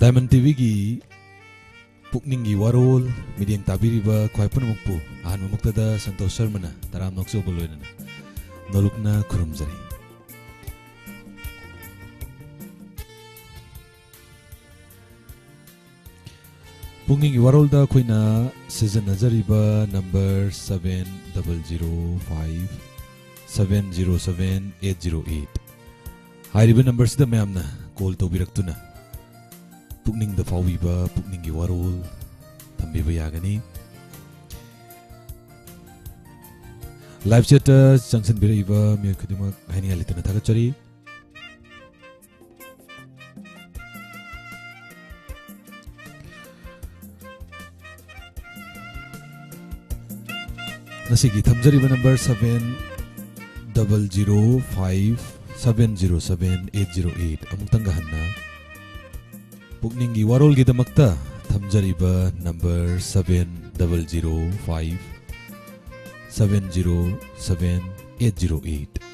Diamond TV gi pukning gi warol midiang tabiriba khwai punamukpu ahan mamuktada Santosh Sharma na taram nokso boloina na nolukna khurumjari. Pukning gi warol da khoina season nazariba number 7005 707808 hairiba number sida mayamna call tobiraktuna pukning da fawiba pukning gi warol tambiba yagani live chat junction biraiba mi khudima haini alitana thagachari nasigi thamjariba number 7005 707808 amuktanga hanna pukning gi warol gi damakta thamjariba number 7005 707808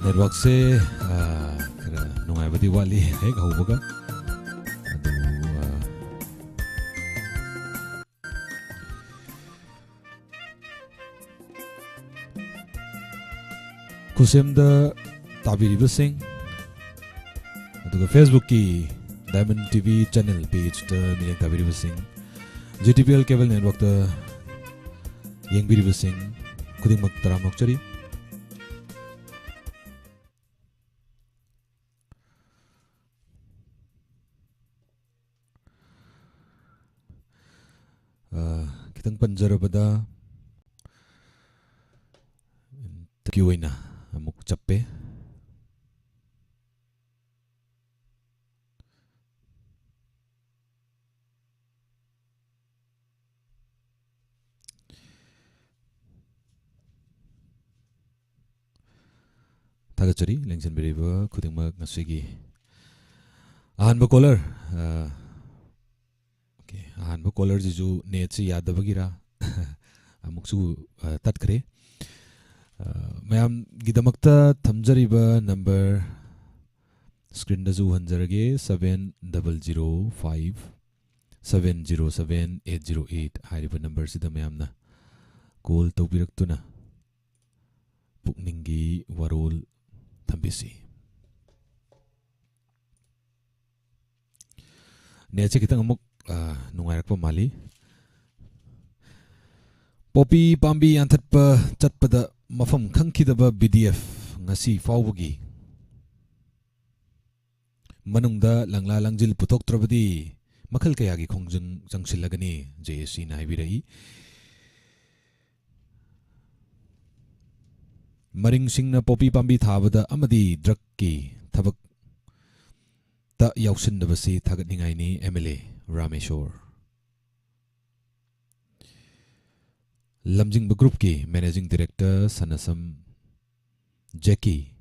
network se kara nungai badi wali hek haubaga adu kusemda tabiriba sing aduga Facebook ki Diamond TV channel page ta minek tabiriba sing GTPL cable network ta yengbiriba sing khudingmak taramok chari kitang panjarabada kiwina amuk chappe thagachari lengchen beriba khudingma ngasigi ahanba caller ahanba caller jisu net se yadabagira amuksu tatkre mayam gidamakta thamjariba number screen da ju hanjarage 7005 707808 hairiba number sida mayamna call tawbiraktuna pukningi warol thambisi net se kitang amuk nungairakpa mali popi pambi anthatpa chatpada mafam khangkhidaba BDF ngasi fawbagi manungda langla langjil puthoktrabadi makhal kayagi khongjang jangsilagani JSC na haibirai maring singna popi pambi thabada amadi drug ki thabak ta yausindabasi thagatningai ni MLA Rameshwar Lamjingba Group ki Managing Director Sanasam Jackie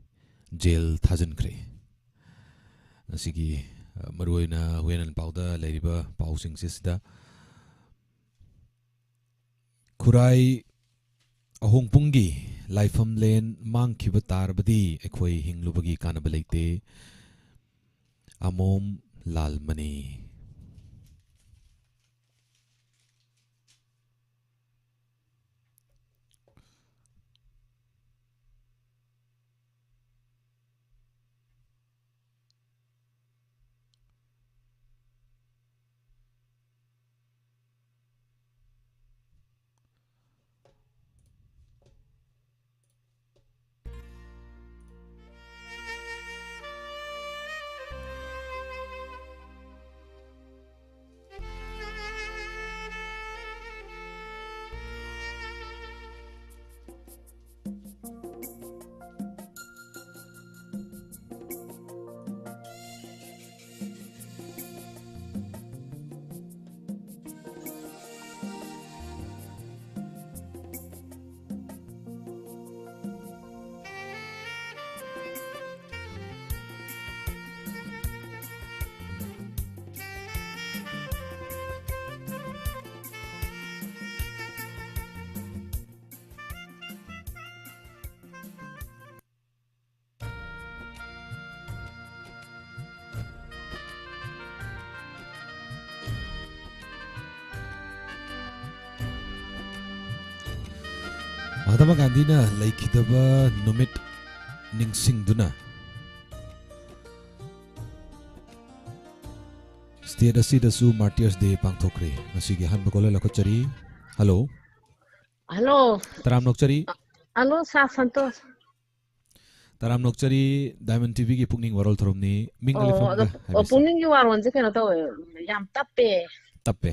Jail Thajankhre asigi maruina huenan pauda leiriba pausing sisda Khurai ahongpungi laifam len mangkhiba tarbadi ekhoi hinglubagi kanaba leite Amom Lalmani Mahatma Gandhi na laikidaba numit ningsingduna state asidasu Martyrs Day pangthokre ngasigi hanba kola lakochari. Hello. Hello. Taram nokchari. Hello, Sa Santos. Taram nokchari Diamond TV ki pukning warol thromni mingle famga. Pukning ki waron je kana to yam tappe. Tappe.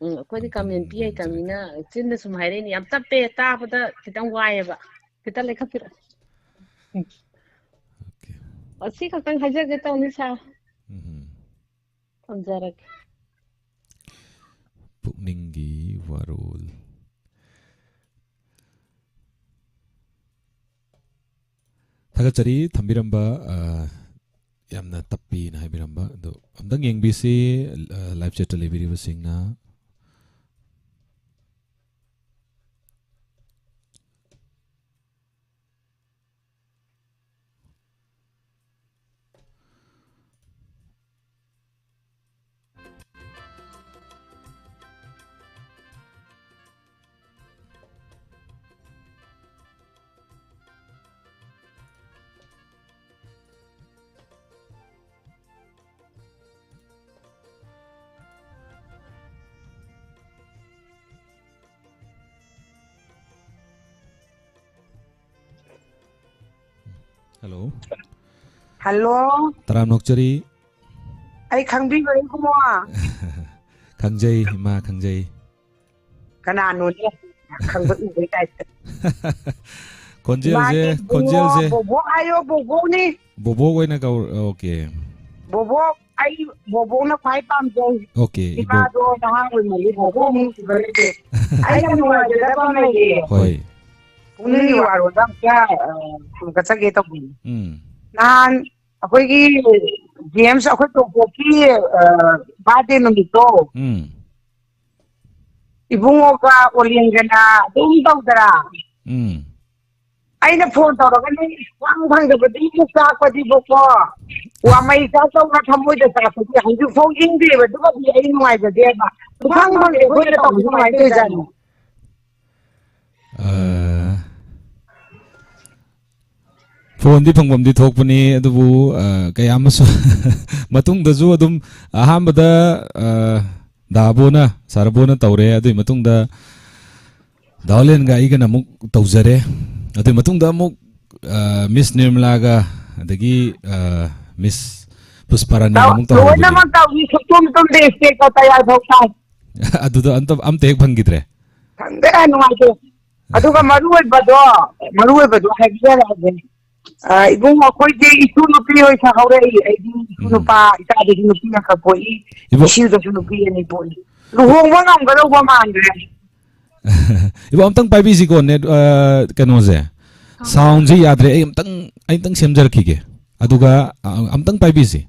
Ko di kamen pi ai tamina chinda sum haire ni yam tappe ta pada kitang wae ba. Kita lekha pira. Okay. Asi ka tang haja ke ta ni sa. Tamjarak. Pukning ki warol. Thagachari thambiramba yamna tappi na haibiramba do amdang yengbisi live chat telebiriba singna Hello. Hello. Taram nokchari. Ai khangbi gari kuma. Khangjai ma khangjai. Kana no ne khangba ubai tai. Konjel je. Bobo ayo bobo ni. Bobo koi na kau okay. Bobo ai bobo na phai pam jai. Okay. Iba do na ha wi mali bobo mu gari ke. Ai na no ja da pa mai ye. Hoi. Puni waro da kya ka sa ge to bu. Nan akhoi gi James akhoi to poki birthday no mi to. Ibungo ka olingana dum tawdara. Aina phone tawragani wang bhangdabadi sa padi boko wa mai sa so na thamoi da sa padi hanju phone ing de ba du ba ai nuai da de ba phang bhang de khoi da taw nuai de jan phone di phangwam di thokpani adubu kayamasu matungdaju adum ahambada dabona sarabona tawre adui matungda dawlen ga igana muk tawjare adui matungda muk Miss Nirmala ga adagi Miss Pusparani ga muk tawre na man taw ni tum de ste ko tayar thokta aduda amte ek phangidre thangde nuai de aduga maruai bado hagiya la ibung akhoi je isu nupi oi sa haure ai di nupa ita de nupi na ka poi isu da nupi ni poi luhong wa ngam ga lo ba man de ibo amtang pai bi si ko net kano je sound ji yadre ai amtang semjar khige aduga amtang pai bi si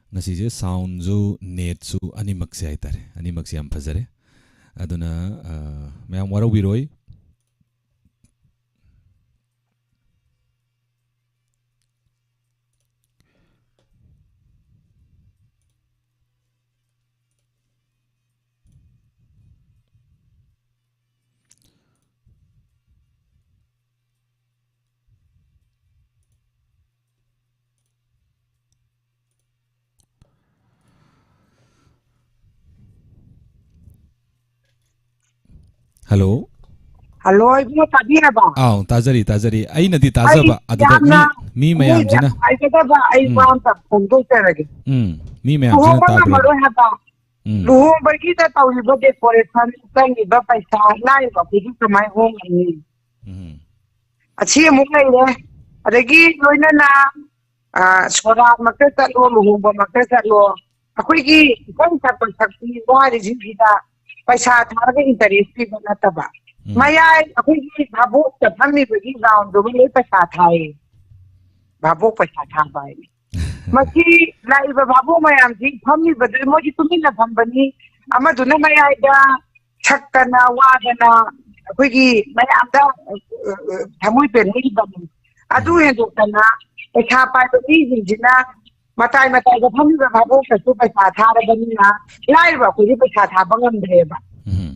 ngasi je sound ju net su animak se aitare animak se am phajare aduna mayam waro biroi Hello. Hello, ibungo tabira ba? Tajari. Ai nadi taza ba. Aduga mi mayam jina. Ai kada ba ai pam ta phongdo tarage. Mi mayam jina tabra. Maro haba. Luho bagi ta tawli ba decoration tang iba paisa lai ba pigi kamai hong ni. Achi mu ngai le. Adagi loina na sora makta ta lo luho ba makta ta lo. Akoi gi kon ta kon sakti wa ri jin da paisa thar ga interest pi ba na ta ba. ꯃꯌꯥꯏ ꯑꯩꯈꯣꯏꯒꯤ ꯚꯥꯕꯣꯛꯇ ꯐꯝꯃꯤꯕꯒꯤ ꯒ꯭ꯔꯥꯎꯟꯗꯨꯒꯤ ꯂꯣꯏ ꯄꯩꯁꯥ ꯊꯥꯏꯌꯦ ꯚꯥꯕꯣꯛ ꯄꯩꯁꯥ ꯊꯥꯕ ꯍꯥꯏ ꯃꯁꯤ ꯂꯥꯛꯏꯕ ꯚꯥꯕꯣꯛ ꯃꯌꯥꯝꯁꯤ ꯐꯝꯃꯤꯕꯗꯨ ꯃꯣꯏꯒꯤ ꯇꯨꯃꯤꯟꯅ ꯐꯝꯕꯅꯤ ꯑꯃꯗꯨꯅ ꯃꯌꯥꯏꯗ ꯁꯛꯇꯅ ꯋꯥꯗꯅ ꯑꯩꯈꯣꯏꯒꯤ ꯃꯌꯥꯝꯗ ꯊꯃꯣꯏ ꯄꯦꯟꯍꯜꯂꯤꯕꯅꯤ ꯑꯗꯨ ꯍꯦꯟꯗꯣꯛꯇꯅ ꯄꯩꯁꯥ ꯄꯥꯏꯕ ꯃꯤꯁꯤꯡꯁꯤꯅ ꯃꯇꯥꯏ ꯃꯇꯥꯏꯗ ꯐꯝꯃꯤꯕ ꯚꯥꯕꯣꯛꯇꯁꯨ ꯄꯩꯁꯥ ꯊꯥꯔꯕꯅꯤꯅ ꯂꯥꯏꯔꯕ ꯑꯩꯈꯣꯏꯗꯤ ꯄꯩꯁꯥ ꯊꯥꯕ ꯉꯝꯗ꯭ꯔꯦꯕ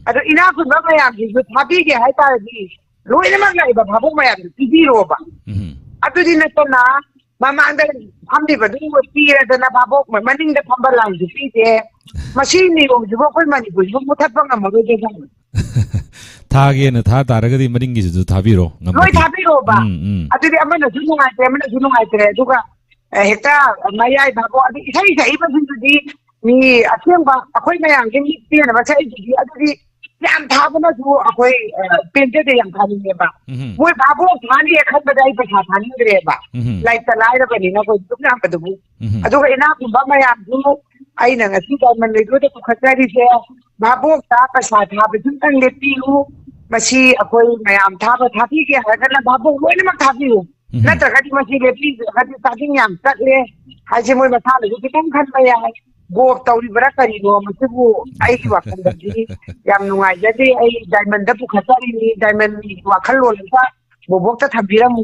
ꯑꯗꯣ ꯏꯅꯥꯛ ꯈꯨꯟꯕ ꯃꯌꯥꯝꯁꯤꯁꯨ ꯊꯥꯕꯤꯒꯦ ꯍꯥꯏꯇꯥꯔꯗꯤ ꯂꯣꯏꯅꯃꯛ ꯂꯥꯛꯏꯕ ꯚꯥꯕꯣꯛ ꯃꯌꯥꯝꯁꯨ ꯄꯤꯕꯤꯔꯣꯕ ꯑꯗꯨꯗꯤ ꯅꯠꯇꯅ ꯃꯃꯥꯡꯗ ꯐꯝꯂꯤꯕꯗꯨ ꯄꯤꯔꯗꯅ ꯚꯥꯕꯣꯛ ꯃꯅꯤꯡꯗ ꯐꯝꯕ ꯂꯥꯏꯁꯨ ꯄꯤꯗꯦ ꯃꯁꯤ ꯅꯤꯌꯣꯝꯁꯤꯕꯨ ꯑꯩꯈꯣꯏ ꯃꯅꯤꯄꯨꯔꯁꯤꯕꯨ ꯃꯨꯊꯠꯄ ꯉꯝꯃꯔꯣꯏꯗꯣꯏꯅꯤ ꯊꯥꯒꯦꯅ ꯊꯥ ꯇꯥꯔꯒꯗꯤ ꯃꯅꯤꯡꯒꯤꯁꯤꯁꯨ ꯊꯥꯕꯤꯔꯣ ꯂꯣꯏ ꯊꯥꯕꯤꯔꯣꯕ ꯑꯗꯨꯗꯤ ꯑꯃꯅꯁꯨ ꯅꯨꯡꯉꯥꯏꯇ꯭ꯔꯦ ꯑꯃꯅꯁꯨ ꯅꯨꯡꯉꯥꯏꯇ꯭ꯔꯦ ꯑꯗꯨꯒ ꯍꯦꯛꯇ ꯃꯌꯥꯏ ꯚꯥꯕꯣꯛ ꯑꯗꯨ ꯏꯁꯩ ꯁꯛꯏꯕꯁꯤꯡꯗꯨꯗꯤ ꯃꯤ ꯑꯁꯦꯡꯕ ꯑꯩꯈꯣꯏ ꯃꯌꯥꯝꯒꯤ ꯃꯤ ꯄꯦꯟꯅꯕ ꯁꯛꯏꯁꯤꯗꯤ ꯑꯗꯨꯗꯤ ꯌꯥꯝ ꯊꯥꯕꯅꯁꯨ ꯑꯩꯈꯣꯏ ꯄꯦꯟꯖꯗꯦ ꯌꯥꯝ ꯊꯥꯅꯤꯡꯉꯦꯕ ꯃꯣꯏ ꯚꯥꯕꯣꯛ ꯊꯥꯅꯤꯌꯦ खनबदा आई पैसा थानिंद्रेबा लाइक तलाइर बनिना कोई दुम ना पदबु अदुगा इना कुंबा मयाम जु आइना ngasi डायमंड लेगो तो खतरी से भाबोक ता पैसा था बिजुन तन लेती हूं मसी अकोई मयाम था थापी के हगना भाबोक लोइने मा थापी हूं नत्रगति मसी लेती गति साथिंग याम तकले हाजे मोय मथा ले कितम खन बया है गोप तौरी बरा करिनो मसबु आई की वाखन दि याम नुंगाई जदि आई डायमंड द खतरी नि डायमंड वाखल लोलसा बोबोक ता थबिरम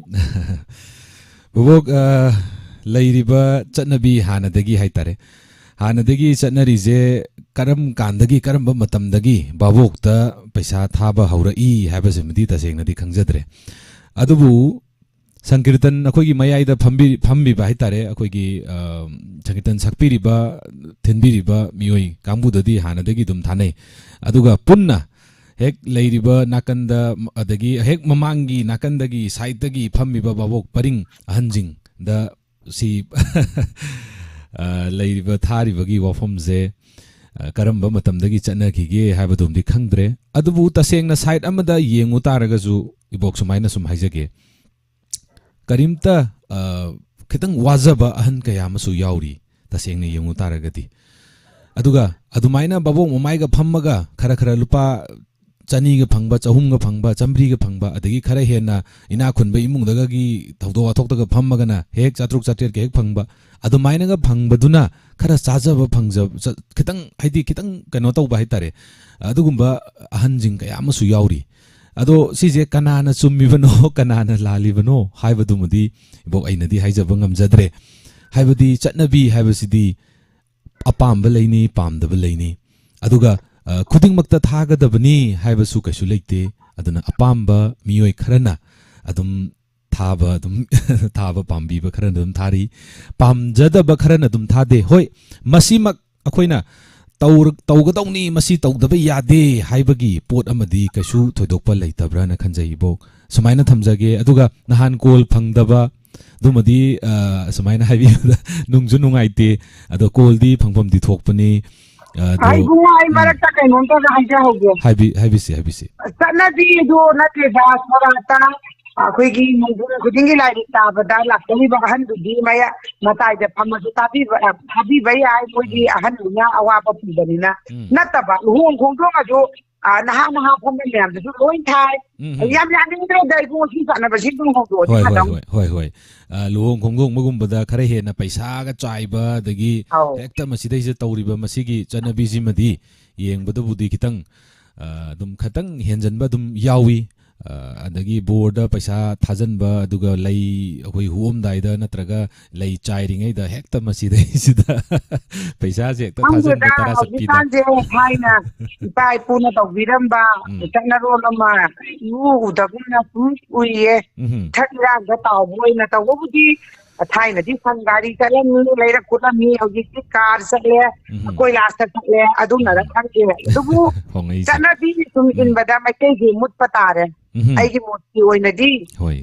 बोबोक लैरिबा चटनबी हानदगी हाइतारे हानदगी चटनरीजे करम कांदगी करम मतमदगी बाबोकता पैसा थाबा हौरई हाबसेमदी तसेंगनदी खंगजद्रे अदुबु संकीर्तन अखोगी मयाइदा फम्बीबा हाइतारे अखोगी संकीर्तन सक्पीरिबा थिनबीरिबा मियोई कांबुददी हानदगी दुम थाने अदुगा पुन्ना हेक लैरिबा नाकंदा अदगी हेक ममांगी नाकंदगी साइडगी फम्बीबा बाबोक परिंग अहंजिंग दा सी लैरिबा थारिबगी वाफमजे करम्बा मतमदगी चटनखिगे हाबदुमदी खंगद्रे अदुबु तसेंगना साइड अमदा येंगु तारगजु इबोक सुमाइना सुम हाइजगे करीमता खितंग वाजबा अहन कयामसु याउरी तसेंगना येंगु तारगदी अदुगा अदुमाइना बाबोक ममाइगा फम्मगा खरा खरा लुपा चनीगा फंगबा चहुमगा फंगबा चंब्रीगा फंगबा अदगी खरा हेना इना खुनबा इमुंगदगी थौदो वाथोक्तगा फम्मगना हेक चात्रुक चाटेर के हेक फंगबा अदुमाइनागा फंगबदुना खरा चाजबा फंगजब खितंग हाइदि खितंग कनो तौबा हाइतारे अदुगुंबा अहनजिंग कयामसु याउरी अदो सिजे कनाना चुम्मिबनो कनाना लालिबनो हाइबदुमदी इबोक आइनदी हाइजबा ngamjadre हाइबदी चटनबी हाइबसिदी अपामबा लैनी पामदबा लैनी अदुगा खुदिंगमक्ता थागदबनी हाइबसु कैसु लेते अदुना अपामबा मियोय खरना अदुम थाबा अदुम थाबा पामबीबा खरना अदुम थारी पामजदबा खरना अदुम थादे होय मसीमक अखोइना तौगदौनी मसी तौदबा यादे हाइबगी पोट अमदी कैसु थोइदोकपा लैतब्राना खंजैबोक सुमाइना थमजगे अदुगा नहान कोल फंगदबा दुमदी सुमाइना हाइबीदा नुंगजु नुंगाइते अदो कोलदी फंगफमदी थोकपनी आई गुंगा आई मरता कैनों तो हाइजा होगे हाइबीसी चटनदी दो नते दास मराता अखोइगी मुंगुर खुदिंगी लाइरि ताबदा लाक्तनी बहन दुदी मया मताइदे फमसु ताबी बई आई कोई अहन दुनिया अवापा पुदनिना नतबा लुहों खोंथोंगाजो नहा नहा फम मैमदसु लोइन थाय याम यानिंद्रे दैगो सी सानबसि दुम होदो होय लुहों खोंगों मगुंबदा खरे हेना पैसागा चाइबा दगी हेक्ता मसिदैसे तौरिबा मसिगी चनबीजिमदी येंबदबुदी खितंग दुम खतंग हेंजनबा दुम यावी अदगी बोर्ड पैसा थाजनबा दुगा लई अखोई हुओमदाइदा नत्रगा लई चाइरिङैदा हेक्ता मसिदैसिदा पैसा जे हेक्ता थाजनबा तरा सप्पीदा जे हाइना इपाइ पुना तौबिरमबा तनरोलमा यु उदगुना उइए थकिरा गताव बोइना तौबुदी थाइनदी संगारी चले मी लैरा कुला मी हौजिकी कार चले कोइलास चले अदुना खंगे दुबु चनदी तुम इनबदा मैतेगी मुतपतारे आइगी मोती ओइनदी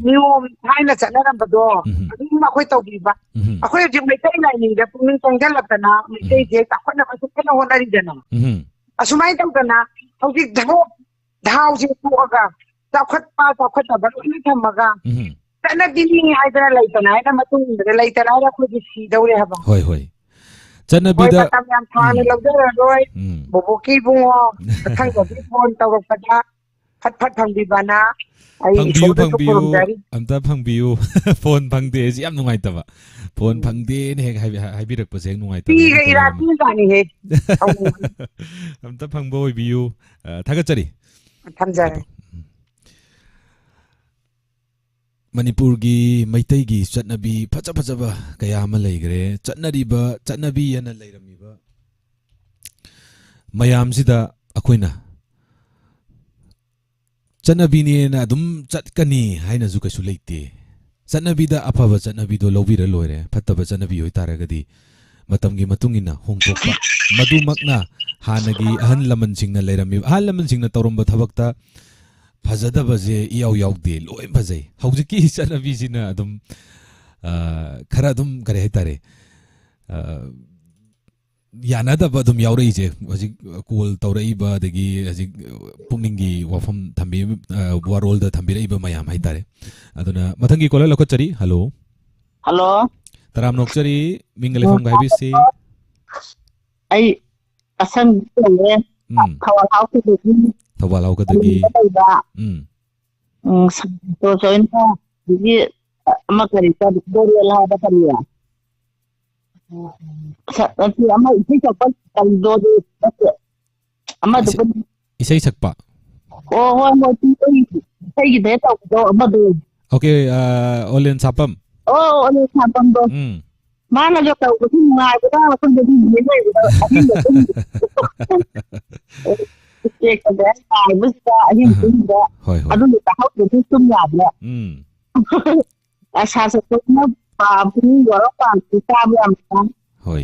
नियम थाइना चनरबदो अदुम अखोइ तौबिबा अखोइ जि मैतै लाइनिदा पुनिं संगलतना मैतै जे ताखना बसुकना होनारिदना असुमाइ तौदना हौजि धाव जे पुअगा ताखतबा लोइना थमगा चनबीनी हाइदरा लैतना हाइना मतुंगदे लैतना हाइना खोजि सीदौरे हबा होय चनबीदा मतम याम थाने लौदरा रोय बोबोकी बुंगो खंगबी फोन तौरपदा ꯐꯠ ꯐꯠ ꯐꯪꯕꯤꯕꯅ ꯐꯪꯕꯤꯌꯨ ꯑꯝꯇ ꯐꯪꯕꯤꯌꯨ ꯐꯣꯟ ꯐꯪꯗꯦ ꯁꯤ ꯌꯥꯝ ꯅꯨꯡꯉꯥꯏꯇꯕ ꯐꯣꯟ ꯐꯪꯗꯦꯅ ꯍꯦꯛ ꯍꯥꯏꯕꯤꯔꯛꯄꯁꯦ ꯍꯦꯛ ꯅꯨꯡꯉꯥꯏꯇꯕ ꯑꯝꯇ ꯐꯪꯕ ꯑꯣꯏꯕꯤꯌꯨ ꯊꯥꯒꯠꯆꯔꯤ ꯊꯝꯖꯔꯦ ꯃꯅꯤꯄꯨꯔꯒꯤ ꯃꯩꯇꯩꯒꯤ ꯆꯠꯅꯕꯤ ꯐꯖ ꯐꯖꯕ ꯀꯌꯥ ꯑꯃ ꯂꯩꯈ꯭ꯔꯦ ꯆꯠꯅꯔꯤꯕ ꯆꯠꯅꯕꯤ ꯑꯅ ꯂꯩꯔꯝꯃꯤꯕ ꯃꯌꯥꯝꯁꯤꯗ ꯑꯩꯈꯣꯏꯅ ꯆꯠꯅꯕꯤꯅꯦꯅ ꯑꯗꯨꯝ ꯆꯠꯀꯅꯤ ꯍꯥꯏꯅꯁꯨ ꯀꯩꯁꯨ ꯂꯩꯇꯦ ꯆꯠꯅꯕꯤꯗ ꯑꯐꯕ ꯆꯠꯅꯕꯤꯗꯣ ꯂꯧꯕꯤꯔ ꯂꯣꯏꯔꯦ ꯐꯠꯇꯕ ꯆꯠꯅꯕꯤ ꯑꯣꯏꯇꯥꯔꯒꯗꯤ ꯃꯇꯝꯒꯤ ꯃꯇꯨꯡ ꯏꯟꯅ ꯍꯣꯡꯗꯣꯛꯄ ꯃꯗꯨꯃꯛꯅ ꯍꯥꯟꯅꯒꯤ ꯑꯍꯜ ꯂꯃꯟꯁꯤꯡꯅ ꯂꯩꯔꯝꯃꯤꯕ ꯑꯍꯜ ꯂꯃꯟꯁꯤꯡꯅ ꯇꯧꯔꯝꯕ ꯊꯕꯛꯇ ꯐꯖꯗꯕꯁꯦ ꯏꯌꯥꯎ ꯌꯥꯎꯗꯦ ꯂꯣꯏ ꯐꯖꯩ ꯍꯧꯖꯤꯛꯀꯤ ꯆꯠꯅꯕꯤꯁꯤꯅ ꯑꯗꯨꯝ ꯈꯔ ꯑꯗꯨꯝ ꯀꯔꯤ ꯍꯥꯏꯇꯥꯔꯦ ꯌꯥꯅꯗꯕ ꯑꯗꯨꯝ ꯌꯥꯎꯔꯛꯏꯁꯦ ꯍꯧꯖꯤꯛ ꯀꯣꯜ ꯇꯧꯔꯛꯏꯕ ꯑꯗꯒꯤ ꯍꯧꯖꯤꯛ ꯄꯨꯛꯅꯤꯡꯒꯤ ꯋꯥꯐꯝ ꯋꯥꯔꯣꯜꯗ ꯊꯝꯕꯤꯔꯛꯏꯕ ꯃꯌꯥꯝ ꯍꯥꯏꯇꯥꯔꯦ ꯑꯗꯨꯅ ꯃꯊꯪꯒꯤ ꯀꯣꯂꯔ ꯂꯧꯈꯠꯆꯔꯤ ꯍꯜꯂꯣ ꯍꯜꯂꯣ ꯇꯔꯥꯝ ꯅꯣꯛꯆꯔꯤ ꯃꯤꯡꯒ ꯂꯩꯐꯝꯒ ꯍꯥꯏꯕꯤꯁꯤ ꯑꯩ ꯑꯁꯪ ꯊꯧꯕꯥꯜ ꯍꯥꯎꯈꯗꯒꯤ ꯑꯃ ꯀꯔꯤ ꯗꯣꯔꯦꯜ ꯍꯥꯏꯕ ꯀꯔꯤ야 ꯑꯃ ꯏꯁꯩ ꯁꯛꯄ ꯀꯔꯤꯗꯣ ꯑꯃꯗꯨ ꯏꯁꯩ ꯁꯛꯄ ꯑꯣ ꯍꯣꯏ ꯍꯣꯏ ꯏꯁꯩꯒꯤꯗ ꯇꯧꯕꯗꯣ ꯑꯃꯗꯨ ꯑꯣꯀꯦ ꯑꯣꯂꯦꯟ ꯁꯥꯄꯝ ꯑꯣ ꯑꯣꯂꯦꯟ ꯁꯥꯄꯝꯗꯣ ꯃꯥꯅꯒ ꯇꯧꯕꯁꯤ ꯅꯨꯡꯉꯥꯏꯕꯗ ꯃꯐꯝꯗꯗꯤ ꯂꯩꯕꯗ ꯑꯍꯤꯡꯗ ꯇꯥꯏꯕꯁꯤꯗ ꯑꯍꯤꯡꯁꯤꯗ ꯑꯗꯨꯒꯤ ꯇꯥꯍꯧꯗ꯭ꯔꯁꯨ ꯇꯨꯝ ꯌꯥꯗ꯭ꯔꯦ ꯁꯥꯁꯛꯄꯁꯤꯅ ꯄꯨꯡ ꯌꯧꯔ ꯄꯥꯝꯁꯤ ꯇꯥꯕ ꯌꯥꯝ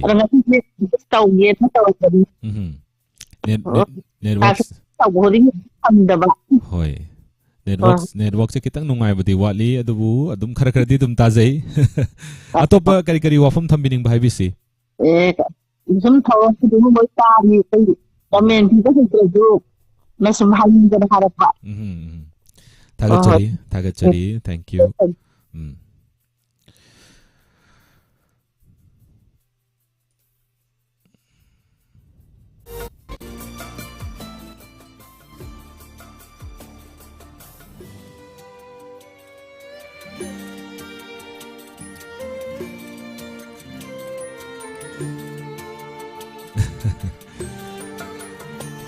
ꯑꯗ ꯉꯁꯤꯁꯦ ꯇꯧꯒꯦꯅ ꯇꯧꯔꯛꯄꯅꯤ ꯇꯧꯕ ꯈꯨꯗꯤꯡ ꯐꯪꯗꯕ ꯍꯣꯏ ꯅꯦꯠꯋꯥꯛꯁꯦ ꯈꯤꯇꯪ ꯅꯨꯡꯉꯥꯏꯕꯗꯤ ꯋꯥꯠꯂꯤ ꯑꯗꯨꯕꯨ ꯑꯗꯨꯝ ꯈꯔ ꯈꯔꯗꯤ ꯑꯗꯨꯝ ꯇꯥꯖꯩ ꯑꯇꯣꯞꯄ ꯀꯔꯤ ꯀꯔꯤ ꯋꯥꯐꯝ ꯊꯝꯕꯤꯅꯤꯡꯕ ꯍꯥꯏꯕꯤꯁꯤ ꯁꯨꯝ ꯊꯧꯔꯝꯁꯤꯗ ꯃꯣꯏ ꯇꯥꯔꯤ ꯑꯩꯈꯣꯏ ꯒꯃꯦꯟ ꯄꯤꯕ ꯍꯩꯇ꯭ꯔꯁꯨ ꯅ ꯁꯨꯝ ꯍꯥꯏꯅꯤꯡꯗꯅ ꯍꯥꯏꯔꯛꯄ ꯊꯥꯒꯠꯆꯔꯤ ꯊꯦꯡꯛ ꯌꯨ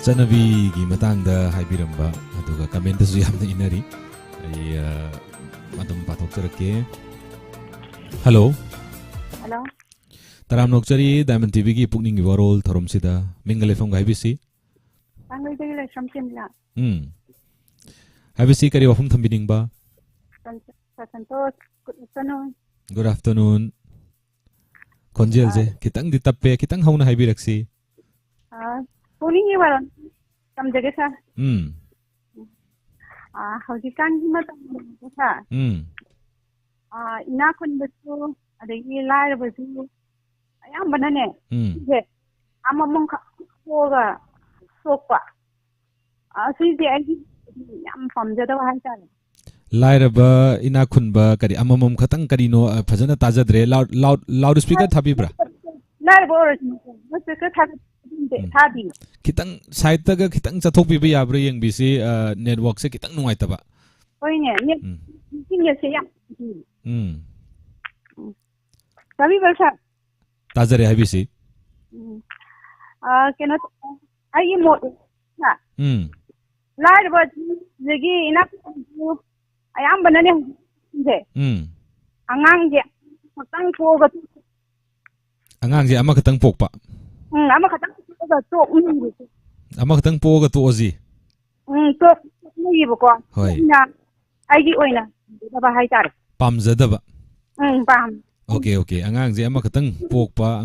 ꯆꯠꯅꯕꯤꯒꯤ ꯃꯇꯥꯡꯗ ꯍꯥꯏꯕꯤꯔꯝꯕ ꯑꯗꯨꯒ ꯀꯃꯦꯟꯇꯁꯨ ꯌꯥꯝꯅ ꯏꯟꯅꯔꯤ ꯑꯩ ꯑꯗꯨꯝ ꯄꯥꯊꯣꯛꯆꯔꯛꯀꯦ ꯍꯜꯂꯣ ꯍꯜꯂꯣ ꯇꯔꯥꯝ ꯅꯣꯛꯆꯔꯤ ꯗꯥꯏꯃꯟ ꯇꯤꯚꯤꯒꯤ ꯄꯨꯛꯅꯤꯡꯒꯤ ꯋꯥꯔꯣꯜ ꯊꯧꯔꯝꯁꯤꯗ ꯃꯤꯡꯒ ꯂꯩꯐꯝꯒ ꯍꯥꯏꯕꯤꯁꯤ ꯄꯥꯡꯒꯩꯗꯒꯤ ꯂꯩꯁ꯭ꯔꯝ ꯆꯦꯝꯂꯥ ꯍꯥꯏꯕꯁꯤ ꯀꯔꯤ ꯋꯥꯐꯝ ꯊꯝꯕꯤꯅꯤꯡꯕ ꯒꯨꯗ ꯑꯥꯐꯇꯔꯅꯨꯟ ꯈꯣꯟꯖꯦꯜꯁꯦ ꯈꯤꯇꯪꯗꯤ ꯇꯞꯄꯦ ꯈꯤꯇꯪ ꯍꯧꯅ ꯍꯥꯏꯕꯤꯔꯛꯁꯤ ꯄꯨꯛꯅꯤꯡꯒꯤ ꯋꯥꯔꯣꯜ ꯇꯝꯖꯒꯦ ꯁꯥꯔ ꯍꯧꯖꯤꯛꯀꯥꯟꯒꯤ ꯃꯇꯝꯗ ꯁꯥꯔ ꯏꯅꯥꯛ ꯈꯨꯟꯕꯁꯨ ꯑꯗꯒꯤ ꯂꯥꯏꯔꯕꯁꯨ ꯑꯌꯥꯝꯕꯅꯅꯦ ꯁꯤꯁꯦ ꯑꯃꯃꯝꯈꯛ ꯊꯣꯛꯑꯒ ꯊꯣꯛꯄ ꯁꯤꯁꯦ ꯑꯩꯒꯤ ꯌꯥꯝ ꯄꯥꯝꯖꯗꯕ ꯍꯥꯏꯇꯥꯔꯦ ꯂꯥꯏꯔꯕ ꯏꯅꯥꯛ ꯈꯨꯟꯕ ꯀꯔꯤ ꯑꯃꯃꯝ ꯈꯛꯇꯪ ꯀꯔꯤꯅꯣ ꯐꯖꯅ ꯇꯥꯖꯗ꯭ꯔꯦ ꯂꯥꯎꯠ ꯁ꯭ꯄꯤꯀꯔ ꯊꯥꯕꯤꯕ꯭ꯔꯥ ꯂꯥꯏꯔꯕ ꯑꯣꯏꯔꯁꯨ ꯊꯥꯗꯤ खितंग साइडतगा खितंग चथोकबिबा याब्रा यंगबिसि नेटवर्क से खितंग नुंगाइतबा होइने नेट से या तभी बरसा ताजरे हाबिसि केनो आई मोड ना लाइरबा जगी इना ayam banane je angang je khotang thoga angang je ama khatang pokpa ama khatang thoga tok ni ama khatang poga to oji tok ni bo ko hoi na ai gi oina ba hai tar pamjadaba pam okay okay angang je ama khatang pokpa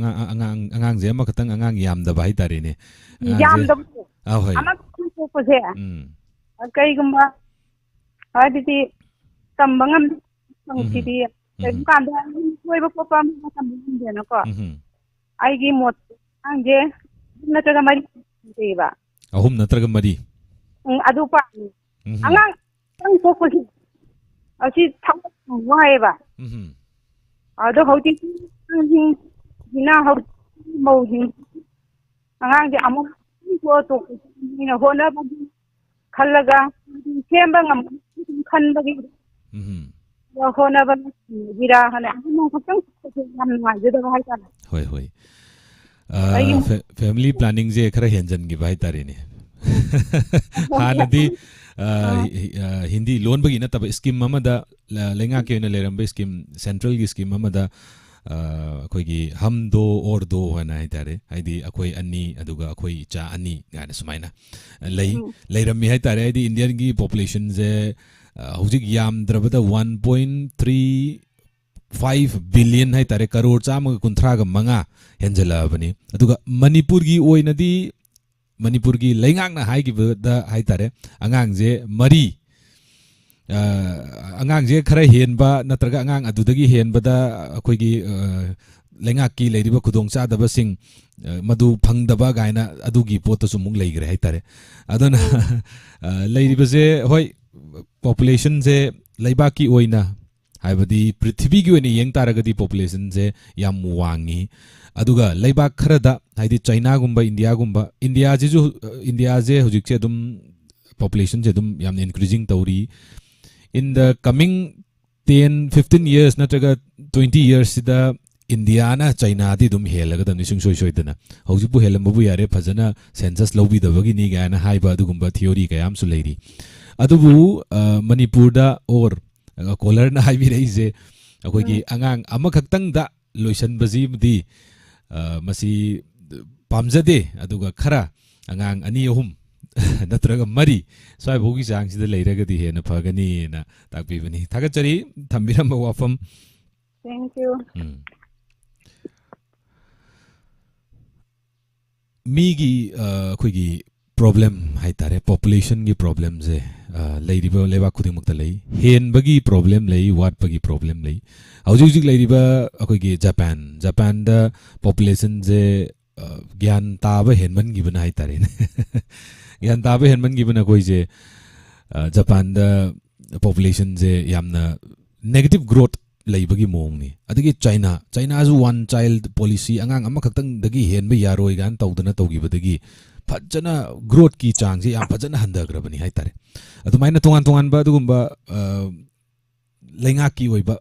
angang je ama khatang angang yamdaba hai tare ne yamdaba hoi ama pokpa je kai gumba हादिति तंबंगम संसिदि कांदा कोइबो Copa तंबंगम को आइगी मोट आंगे नत्रगा मरी देबा अहुम नत्रगा मरी अदु पा अंगां तंग पोपसि असि थाव वायबा अदो हौति हिना हौ मौजि अंगां जे अमो को तो निना होना खल्लगा सेंबा ngam खनबगी होनबा गिरा हने हम खतंग हम नाजदा भाई का होय होय फैमिली प्लानिंग जे खरा हेंजन गी भाई तारे ने हानदी हिंदी लोन बगी नतब स्कीम ममदा लेंगा के ने लेरंबे स्कीम सेंट्रल की स्कीम ममदा अखोगी हम दो और दो हना है तारे हाइदी अखोई अन्नी अदुगा अखोई चा अन्नी गाना सुमाइना लेरम्मी है तारे हाइदी इंडियन की पॉपुलेशन जे हौजिक यामद्रबदा 1.35 बिलियन है तारे करोड़ चाम कुंथ्राग मंगा हेंजलाबनी अदुगा मणिपुर की ओइनदी मणिपुर की लेंगांगना हाइगिबदा है तारे अंगांग जे मरी अंगांग जे खरा हेनबा नत्रगा अंगांग अदुदगी हेनबदा अखोइगी लेंगा की लेरिबा खुदोंग चादबा सिंग मधु फंगदबा गायना अदुगी पोतसु मुंग लेग्रे है तारे अदुना लेरिबसे होय पॉपुलेशन से लेबा की ओइना हाइबदी पृथ्वी की ओइना येंग तारगदी पॉपुलेशन से याम वांगी अदुगा लेबा खरदा हाइदी चाइना गुंबा इंडिया जे हुजिक से दुम पॉपुलेशन से दुम याम increasing तौरी in the coming 10-15 years natraga 20 years sida India na China di dum helaga dam nisung soi soi dana hauji pu helam bu yare phajana census lobi da bagi ni ga na haiba du gumba theory ga yam su leiri adubu Manipur da or kolar na haibi rei je akoi gi angang ama khaktang da loisan baji di masi pamjade aduga khara angang ani ahum नत्रग मरी स्वाय भोगी चांग सिदा लेरगदी हेना फगनी ना ताकबिबनी थागचरी थंबिरम वाफम thank you मीगी खुगी problem hi तारे population की problem जे लेरिबा लेबा खुदिंग मुक्ता लई हेनबगी problem लई वाटबगी problem लई हौजिक लेरिबा अखोगी जापान दा पॉपुलेशन जे ज्ञान ताबा हेनमन गिबना हाय तारे ज्ञान ताबा हेनमन गिबना कोई जे जापान दा पॉपुलेशन जे यामना नेगेटिव ग्रोथ लेबगी मोंगनी अदगी चाइना जो वन चाइल्ड पॉलिसी अंगांग अमा खक्तंग दगी हेनबा यारोय गान तौदना तौगिबदगी फजना ग्रोथ की चांग से याम फजना हंदग्रबनी हाय तारे अदुमाइना तोंगान बा दुगुंबा लेंगा की ओइबा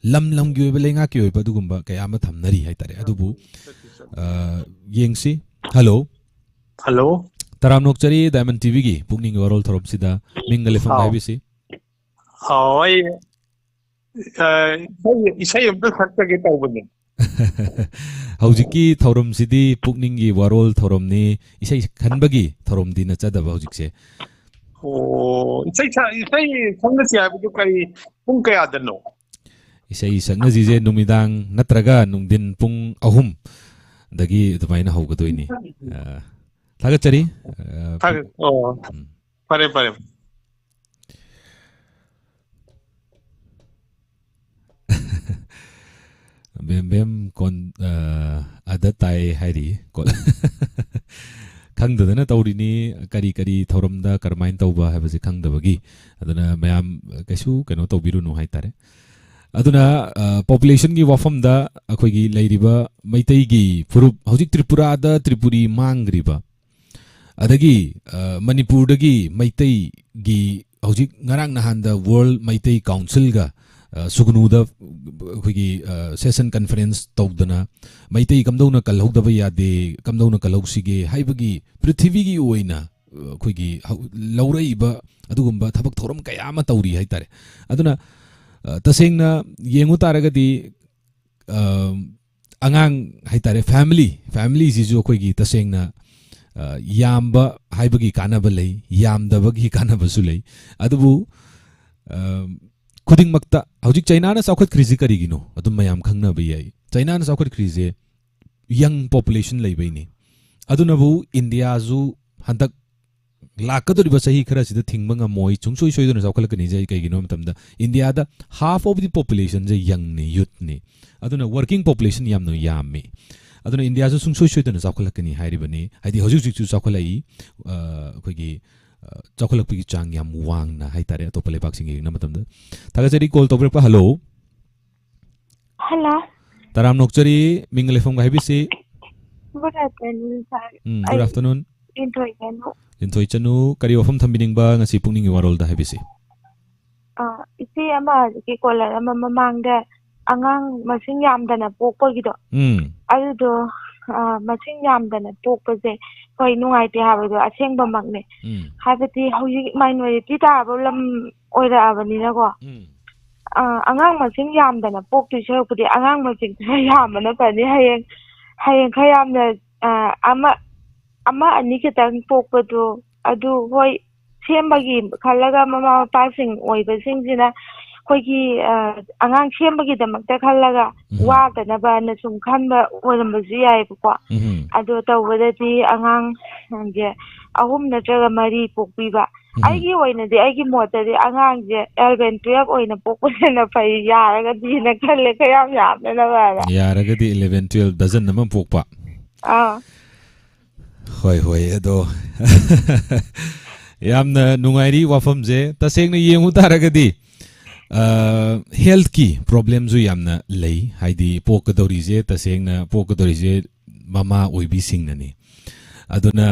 लम की ओइबा लेंगा की ओइबा दुगुंबा कया मा थमनरी हाय तारे अदुबु येंगसी हेलो तराम नोकचरी डायमंड टीवी की पुकनिंग वरोल थरोप सिदा मिंगले फम हाइबिसी हाय इसै अमता खर्चगे तौबने हौजिकी थौरम सिदी पुकनिंग की वरोल थौरमनी इसै खनबगी थौरम दिन चदब हौजिकसे ओ इसै संगसी हाबदु करी पुंग कयादनो इसै संगजीजे नुमिदांग नत्रगा नुंदिन पुंग अहुम दगी दुमाइना होगदोइनी थागचरी परे बेम कोन अदताई हाइरी खंगदना तौरिनी करी थौरमदा करमाइन तौबा हाबसे खंगदबगी अदना मयाम कैसु कनो तौबिरुनु हाइतारे अदुना पॉपुलेशन की वफम दा अखोगी लेरिबा मैतई की फुरुप हौजिक त्रिपुरा दा त्रिपुरी मांगरिबा अदगी मणिपुर दगी मैतई की हौजिक ngarang nahan da world Meitei council गा सुगनु दा अखोगी सेशन कॉन्फ्रेंस तौदना मैतई कमदौना कलहौदबा यादे कमदौना कलहौसिगे हाइबगी पृथ्वी की ओइना अखोगी लौरइबा अदुगुंबा थबक थोरम कया मा तौरी हाइतारे अदुना तसेंगना येंगु तारगदी अंगांग हाइतारे फैमिली जिजु अखोगी तसेंगना यामबा हाइबगी कानाबा लई यामदबगी कानाबसु लई अदुबु खुदिंग मक्ता हौजिक चाइना ना साउखत क्रिजि करिगिनो अदुम मयाम खंगनाबा याई चाइना ना साउखत क्रिजे यंग पॉपुलेशन लईबैनी अदुनबु इंडिया जु हंतक लाकदोरिबा सही खरा सिदा थिंगबंगा मोय चुंगसोय सोयदोना साउखलकनी जे कैगिनो मतमदा इंडिया दा half of the population J young ने यूथ ने अदुना वर्किंग पॉपुलेशन यामनो यामी अदुना इंडिया जु सुंगसोय सोयदोना साउखलकनी हाइरिबनी हाइदि हौजिक जिकु साउखलाई अखोगी चौखलपी चांग याम वांगना हाइतारे अतोप लेबाक सिंगे नमतमदा थागचरी कॉल तोब्रेपा हेलो तराम नोकचरी मिंगलेफम गाहिबिसी good afternoon sir good afternoon Linthoi Chanu. Linthoi Chanu kari wafam thambining ba ngasi pungning warol da habisi. Isi ama ki kola ama mamangda angang masing yamdana pokpagido. Adudo masing yamdana pokpase koi nungaite habado asengba magne. Habati hauji minority tabo lam oira abanina ko. Angang masing yamdana poktu sarupudi angang masing yamana pani hayeng khayamna ama ani kitang pokpado adu hoi ꯁꯦꯝꯕꯒꯤ ꯈꯜꯂꯒ ꯃꯃꯥ ꯃꯄꯥꯁꯤꯡ ꯑꯣꯏꯕꯁꯤꯡꯁꯤꯅ ꯑꯩꯈꯣꯏꯒꯤ ꯑꯉꯥꯡ ꯁꯦꯝꯕꯒꯤꯗꯃꯛꯇ ꯈꯜꯂꯒ ꯋꯥꯗꯅꯕꯅ ꯁꯨꯝ ꯈꯟꯕ ꯑꯣꯏꯔꯝꯕꯁꯨ ꯌꯥꯏꯕꯀꯣ ꯑꯗꯣ ꯇꯧꯕꯗꯗꯤ ꯑꯉꯥꯡꯁꯦ 3 ꯅꯠꯇ꯭ꯔꯒ 4 ꯄꯣꯛꯄꯤꯕ ꯑꯩꯒꯤ ꯑꯣꯏꯅꯗꯤ ꯑꯩꯒꯤ ꯃꯣꯠꯇꯗꯤ ꯑꯉꯥꯡꯁꯦ 11 12 ꯑꯣꯏꯅ ꯄꯣꯛꯄꯅ ꯐꯩ ꯌꯥꯔꯒꯗꯤꯅ ꯈꯜꯂꯦ ꯀꯌꯥꯝ ꯌꯥꯝꯅꯅꯕ ꯌꯥꯔꯒꯗꯤ 11 12 ꯗꯖꯟ ꯑꯃ ꯄꯣꯛꯄ ꯍꯣꯏ ꯍꯣꯏ ꯑꯗꯣ yamna nungairi wafamje tasengna yengu taragadi health ki problem zu yamna lei haidi pokadori je tasengna pokadori je mama oibi singnani aduna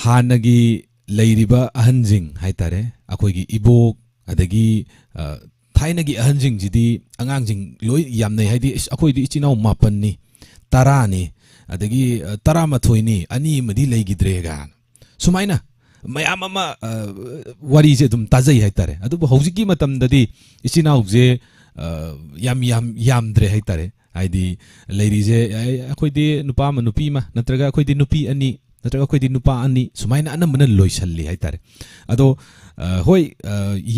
hanagi leiriba ahanjing haitare akoigi ibok adagi thainagi ahanjing jidi angangjing loi yamnai haidi akoidi ichinau mapan ni tara ni adagi tara mathoi ni ani madi leigidrega sumaina mayam ama wari je dum tazai haitare adu hojiki matamdadi isinauze yam dre haitare haidi leiri je akoidi nupa ma nupi ma natraga akoidi nupi ani natraga akoidi nupa ani sumaina anamana loisalli haitare ado hoi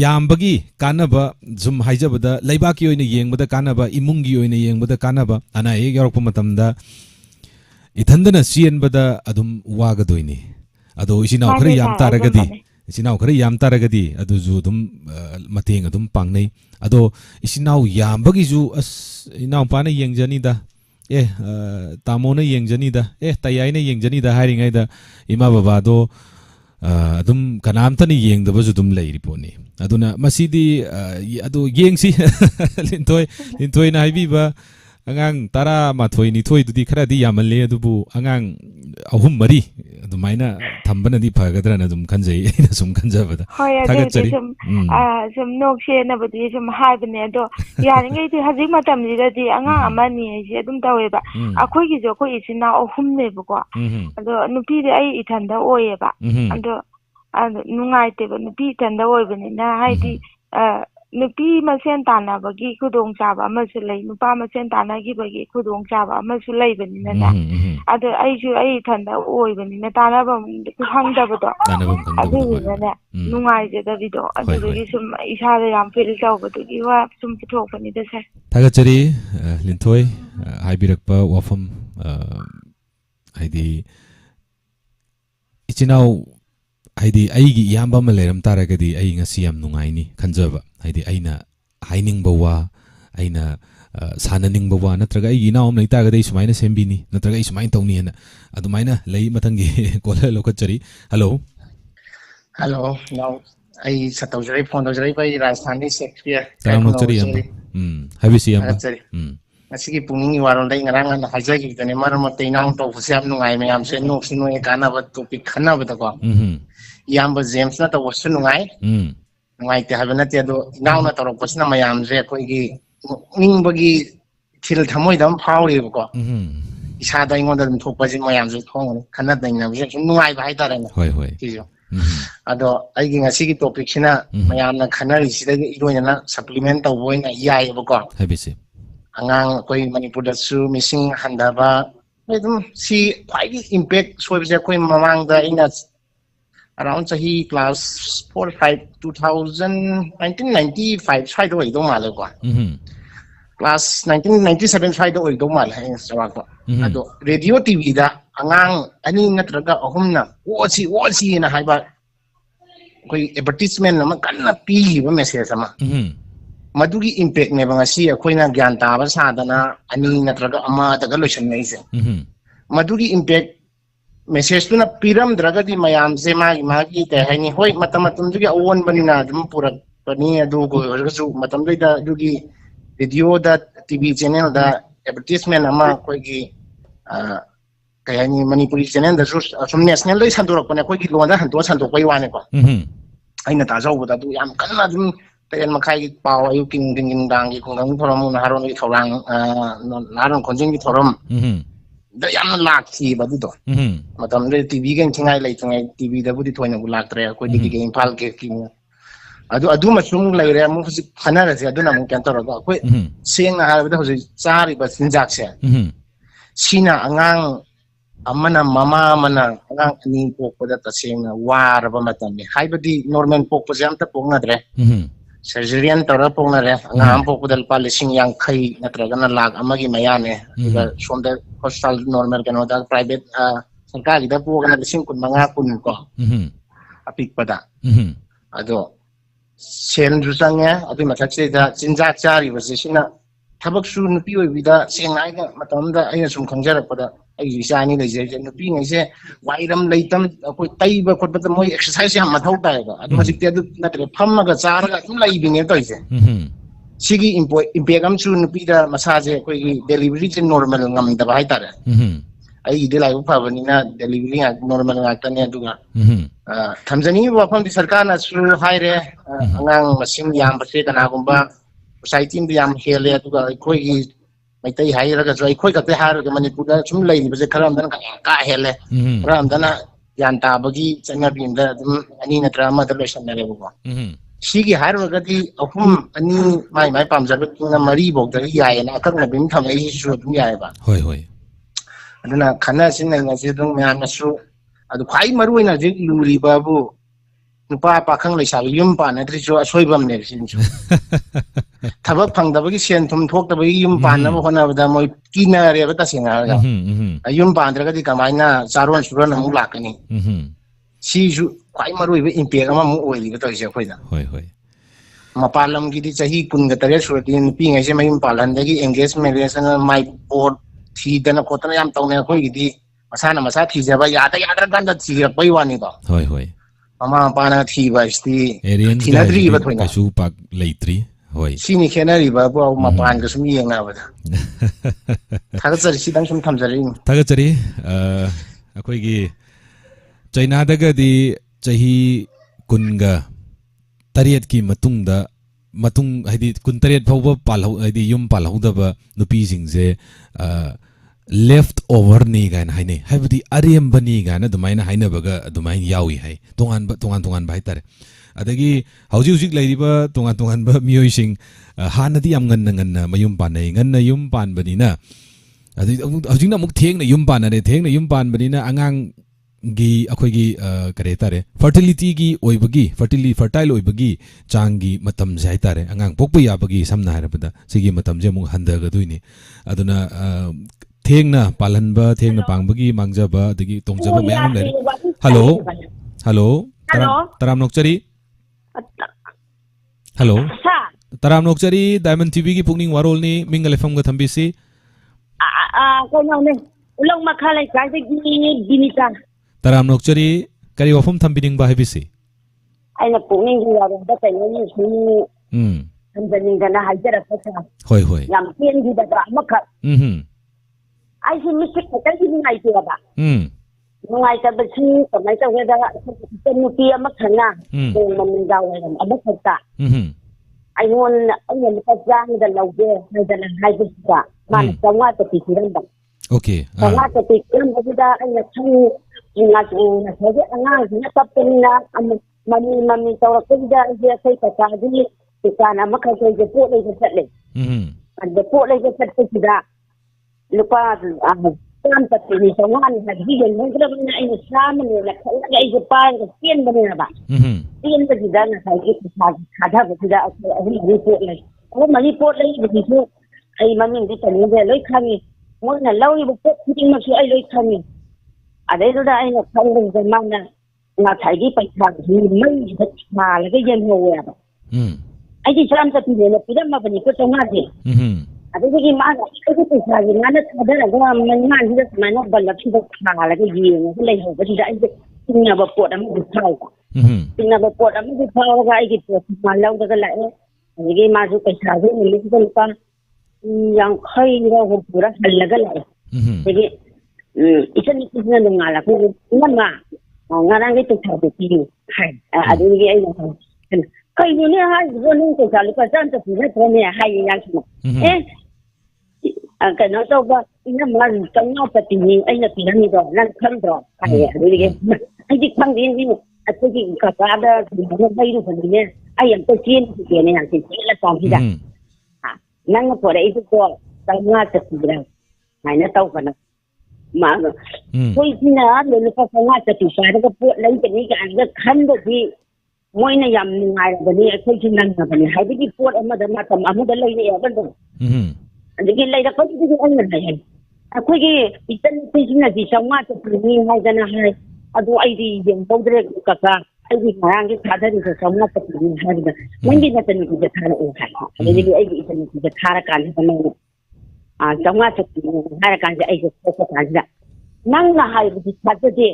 yambagi kanaba zum haijabada leibaki oina yengbada kanaba imungi oina yengbada kanaba ana e yorokpa matamda ithandana sienbada adum wagadoini ado isinau khari yam taragadi adu ju dum mateng adum pangnei ado isinau yambagi ju as inau pana yengjani da tamona yengjani da tayai na yengjani da hiring da ima baba do adum kanamta ni yengdaba ju dum leiri poni aduna masidi adu yengsi lintoi na haibiba angang tara mathoi ni thoi dudi khara di yamalle adubu angang 3 4 adumaina thambana di phagadra na dum khanjai ina sum khanjabada thagachari sum nokse na budi sum haibne ado yaringai di haji matam di angang amani je dum taweba akhoi gi jo khoi isina 3 nebako ado nupi di ai ithanda oyeba ado nungaite ba nupi ithanda oibani na haidi nupi masen tanabagi khudong chaba amasu lei nupa masen tanagibagi khudong chaba amasu leibani na ado aiju ai thanda oibani na tanaba hangdabado adu na nungai je davido adu gi sum isada yam feel tawbadu gi wa sum puthokani da sa thagachari linthoi haibirakpa wafam haidi ichinau haidi aigi yamba ma leram taragadi ai ngasi yam nungai ni khanjaba haidi aina haining bawa aina sananing bawa natraga ai ginaum nei tagadai sumaina sembini natraga ai sumain tawni na adumaina lei matangi kola lokachari hello now ai satawjari phone tawjari bai rajasthani shakespeare tamachari am habisi am asigi puning waron dai ngarang na hajagi tane maram teinang to fusiam nungai mayam se nok sinu e kana ba topic khana ba ta ko yamba james na to wasu nungai nungai te habana te do naw na torok pasna mayam je ko gi ning bagi thil thamoi dam phawri ko isa da ingon da thok pa jin mayam je thong khana dai na je nungai ba hai ta na hoi ti jo ado ai gi ngasi gi topic sina mayam na khana ri sida gi iroina na supplement to boina yai ba ko habisi angang koi manipur da su missing handaba edum si quite impact so bisa koi mamang da ina around sahi class 4 5 1995 sai do ido mal ko class 1997 sai do ido mal hai sawa ko ado radio tv da angang ani natraga ahumna wochi na haiba koi advertisement na kanna pi ba message sama madugi impact ne bangasi akoina gyan taba sadana ani natraga ama daga lotion nei se madugi impact message tu na piram dragadi mayam se magi te hani hoi matamatum jugi awon banina dum purak pani adu go su matam da jugi video da tv channel da advertisement ama koi gi kaya ni Manipuri channel da sum national dai sandorak pane koi ki londa hanto sandok pai wane ko aina ta jau da du yam kanna dum ten makai ki paw ayu king ding dang ki kong thoram na haron ki thorang naron khonjing ki thoram da yam lak thi ba du do matam de tv gen thingai lai thingai tv da budi thoina bu lak tre ko di ki impal ke ki adu masum lai re mu khana ra se adu na mu kan tor ga ko seng na ha da hoji chari ba sinjak se sina angang amana mama mana angang ni pok pada taseng war ba matam ni haibadi normal pok pa jam ta pok na dre surgery tora pok na re angam pok dal pa lising yang khai natraga na lag amagi maya ne ga somda hospital normal kan da private sarkari da pok na lising kun manga kun ko apik pada ado sen jusangya adu mathak se da jinja chari ba sina tabak su nupi oi bida seng ai ga matam da aina sum khangjara pada ai isani le je nupi ngai se wairam leitam koi taiba khotba ta moi exercise yam mathau ta ga adu hajik te adu natre phamma ga chara ga tum lai bine to ise sigi impegam su nupi da massage koi delivery je normal ngam da bai ta ai de lai upha bani na delivery normal ngak ta ne adu ga thamjani wa pham di sarkar na su haire angang masing yam base kana gumba society in yam hele atuga khoi gi maitai haira ga joi khoi ka te har ga manipur da chum lai ni base kharam dan ka hele ram dana yan ta bagi changa bim da ani na drama da lesson na lebu ko sigi har ga di ahum ani mai pam jar na mari bok da ya na ka na bim tham ai su dum ya ba hoi aduna khana sin na se dum ya na su adu khai maru na je luri babu nupa pakhang lai sa yum pa na tri jo asoibam ne sin chu thabak phang da bagi sen thum thok da bagi yum pa na mo na da moi kina re ba ta singa ga yum pa andra ga di kamai na charon suran mu lakani si ju khwai marui be impact ama mu oi ga to je khoi da hoi mapalam gi di chahi kun ga tare surin pi ngai se mai palan da gi engagement relation mai board thi dana khotana yam tawne khoi gi di masana masa thi ja ba ya da gan da thi ga pai wani ko hoi mama pana thi ba sti thinadri ba thoina ka su pak leitri hoi sini khenari ba bo ma pan ka sum yeng na ba thaga chari si dang sum thamjari thaga chari akoi gi China daga di chahi kunga tariat ki matung haidi kun tariat phawba palhau haidi yum palhau da ba nupi sing je left over ni gan haine haibadi ariam bani gan adumaina haina baga adumain yawi hai tongan bai tare adagi hauji lairiba tongan ba mioi sing hanadi am ngan mayum panai ngan yum pan bani na adi hauji na muk theng na yum pan na re theng na yum pan bani na angang gi akhoi gi kare tare fertility gi oibagi fertile oibagi changi matam jai tare angang pokpa ya bagi samna harabada sigi matam je muk handa ga duini aduna thengna palanba thengna pangbagi mangjaba adagi tongjaba mayam le hello taram nokchari hello taram nokchari diamond tv gi pungning warol ni mingal fm ga thambisi ko ne ulong makhalai kai gi dinita taram nokchari kari wafum thambining ba hebisi aina pungning gi warol da kai ni su thambining ga na hajara sa hoi yam pen gi da makha ai si misik ka kai ni ngai ti ba ngai ta ba chi ka mai ta weda ten nupi amakhana ko man ga wa amakhata ai won ai ka jang da lauge da na hai ba man samwa ta ti ran ba okay samwa ta ti ran ba da ai na chu ina na sai anga ni ta pen na mami ta wa ko da je sai ka ta di ti kana makha ko je po le je le an de po le je ti da lupa tam ta ni sawan na higen mo gra na ai sam ni la ka ai je pa ga tien ba na ba tien ba di da na sai ki sa khada ba di da ai ni po le ko mani po le di su ai mami di ta ni de loi khami mo na lau ni bu po ti ma su ai loi khami a dai da ai na khang ding de ma na sai ki pai thang ni mai da ma la ga yen ho ya ba ai ji sam ta ti ne na pi da ma ba ni ko ta ma de adigi ma ga ko ko sa gi na na da ga man man ji da ma na balla ti da ma la ga yi ne lai ho ba ji da ai tinga ba po da mu thau tinga ba po da mu thau ga ai gi po ma lau da ga lai adigi ma ju kai sa gi ni li ko pa yang khai ra ho pura hal la ga lai adigi isan isna nungala ko nama ngarang itu thabu piu hai adu ni ai kai ni ne hai zo ni ko salu pa san ta pina to ne hai yang su ka no to ba ina ma tang no pa ti ni ai na pi ni do nan khang do hai adu ni ai di khang din ni atu ki ka ka da ni bai ru ni ne ai am to chin ki ne yang si la tong ki da nang ko dai itu ko tang nga ta pi da hai na tau ka na mà tôi thì là người ta không ai tự sai nó có buộc lấy cái này cái anh nó khăn được thì mỗi ngày làm ngày là cái này tôi chỉ năng là cái này hay cái buộc em mà tầm em mới lấy này ở bên đó anh cái lấy đó có cái anh mình này tôi cái tên tôi chỉ là gì sống mà tự nhiên hay cái nào hay tôi ai đi dùng đâu đấy cả cả ai đi mà ăn cái thà thì sống mà tự nhiên hay cái mấy cái tên cái thà là ổn hay cái ai cái tên cái thà là cái này trong ngày chụp hai cái gì ấy chụp cái gì năng là hai cái thật chứ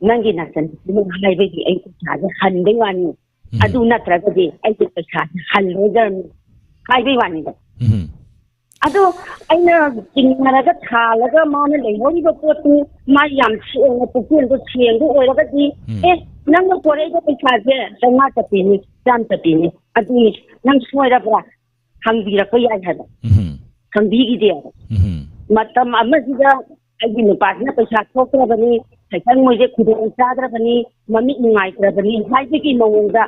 năng cái nào chân năng hai cái gì ấy chụp cái hành đấy anh adu na tra cái gì ấy chụp cái hành rồi giờ hai cái anh adu anh chính là cái thà là cái mà nó lấy hồi cái bột mà yam chiên nó bột nó chiên cái rồi cái gì năng nó qua đây cái thà chứ trong ngày chụp cái jam chụp cái adu năng xoay ra qua hàng gì là cái gì hay không biết cái gì mà tầm mà bây giờ anh đi một bạn nó phải sát thuốc ra bên này phải sang ngồi cái khu vực xa ra bên này mà mình ngay ra bên này hai cái mông ra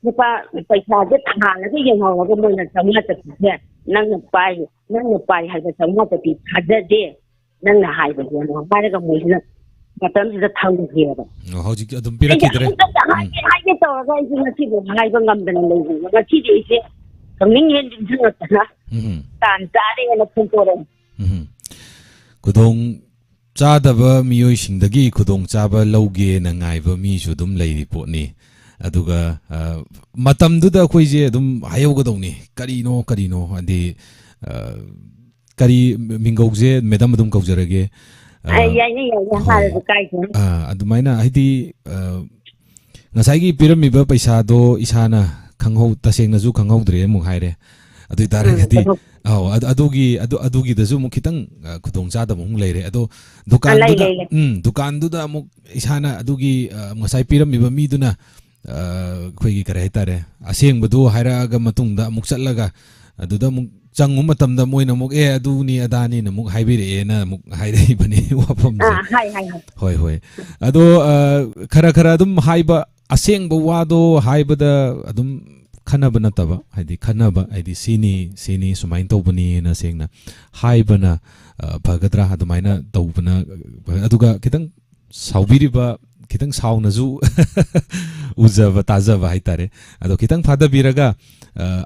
nhưng mà phải sát cái thằng là cái gì họ cái mông là sống là tự nhiên năng nhập bài hay là sống là tự nhiên thật ra gì năng là hai bên nó hai cái mông là mà tầm giờ thằng gì đó họ chỉ cái đúng biết cái đấy hai cái tàu cái gì mà chỉ một hai bên ngầm bên này mà chỉ để cái cái mình hiện thực là tàn trả đi là không có đâu kudong chadaba miyoi singdagi kudong chaba lauge na ngai ba mi su dum lei report ni aduga matam du da khoi je dum hayo ga dong ni karino andi kari mingok je medam dum kau jarage ai ni ya ha da kai je adumaina haidi ngasai gi pyramid ba paisa do isana khanghou taseng na ju khanghou dre mu haire adu tare gati adugi da zu mu kitang khudong cha da mu leire ado dukan du da mu isana adugi ngasai piram mi ba mi duna khoi gi kare tare aseng bu haira ga matung da mu chatlaga adu da mu changum matam da moina mu adu ni adani na mu haibire na mu haidai bani wapam hoi ado khara dum haiba aseng bu wa do haiba da adum khannaba nataba haidi khannaba haidi sini sumain tobani na sengna haibana bhagadra adumaina tobana aduga kitang saubiriba kitang sauna ju uzava tajava haitare ado kitang phada biraga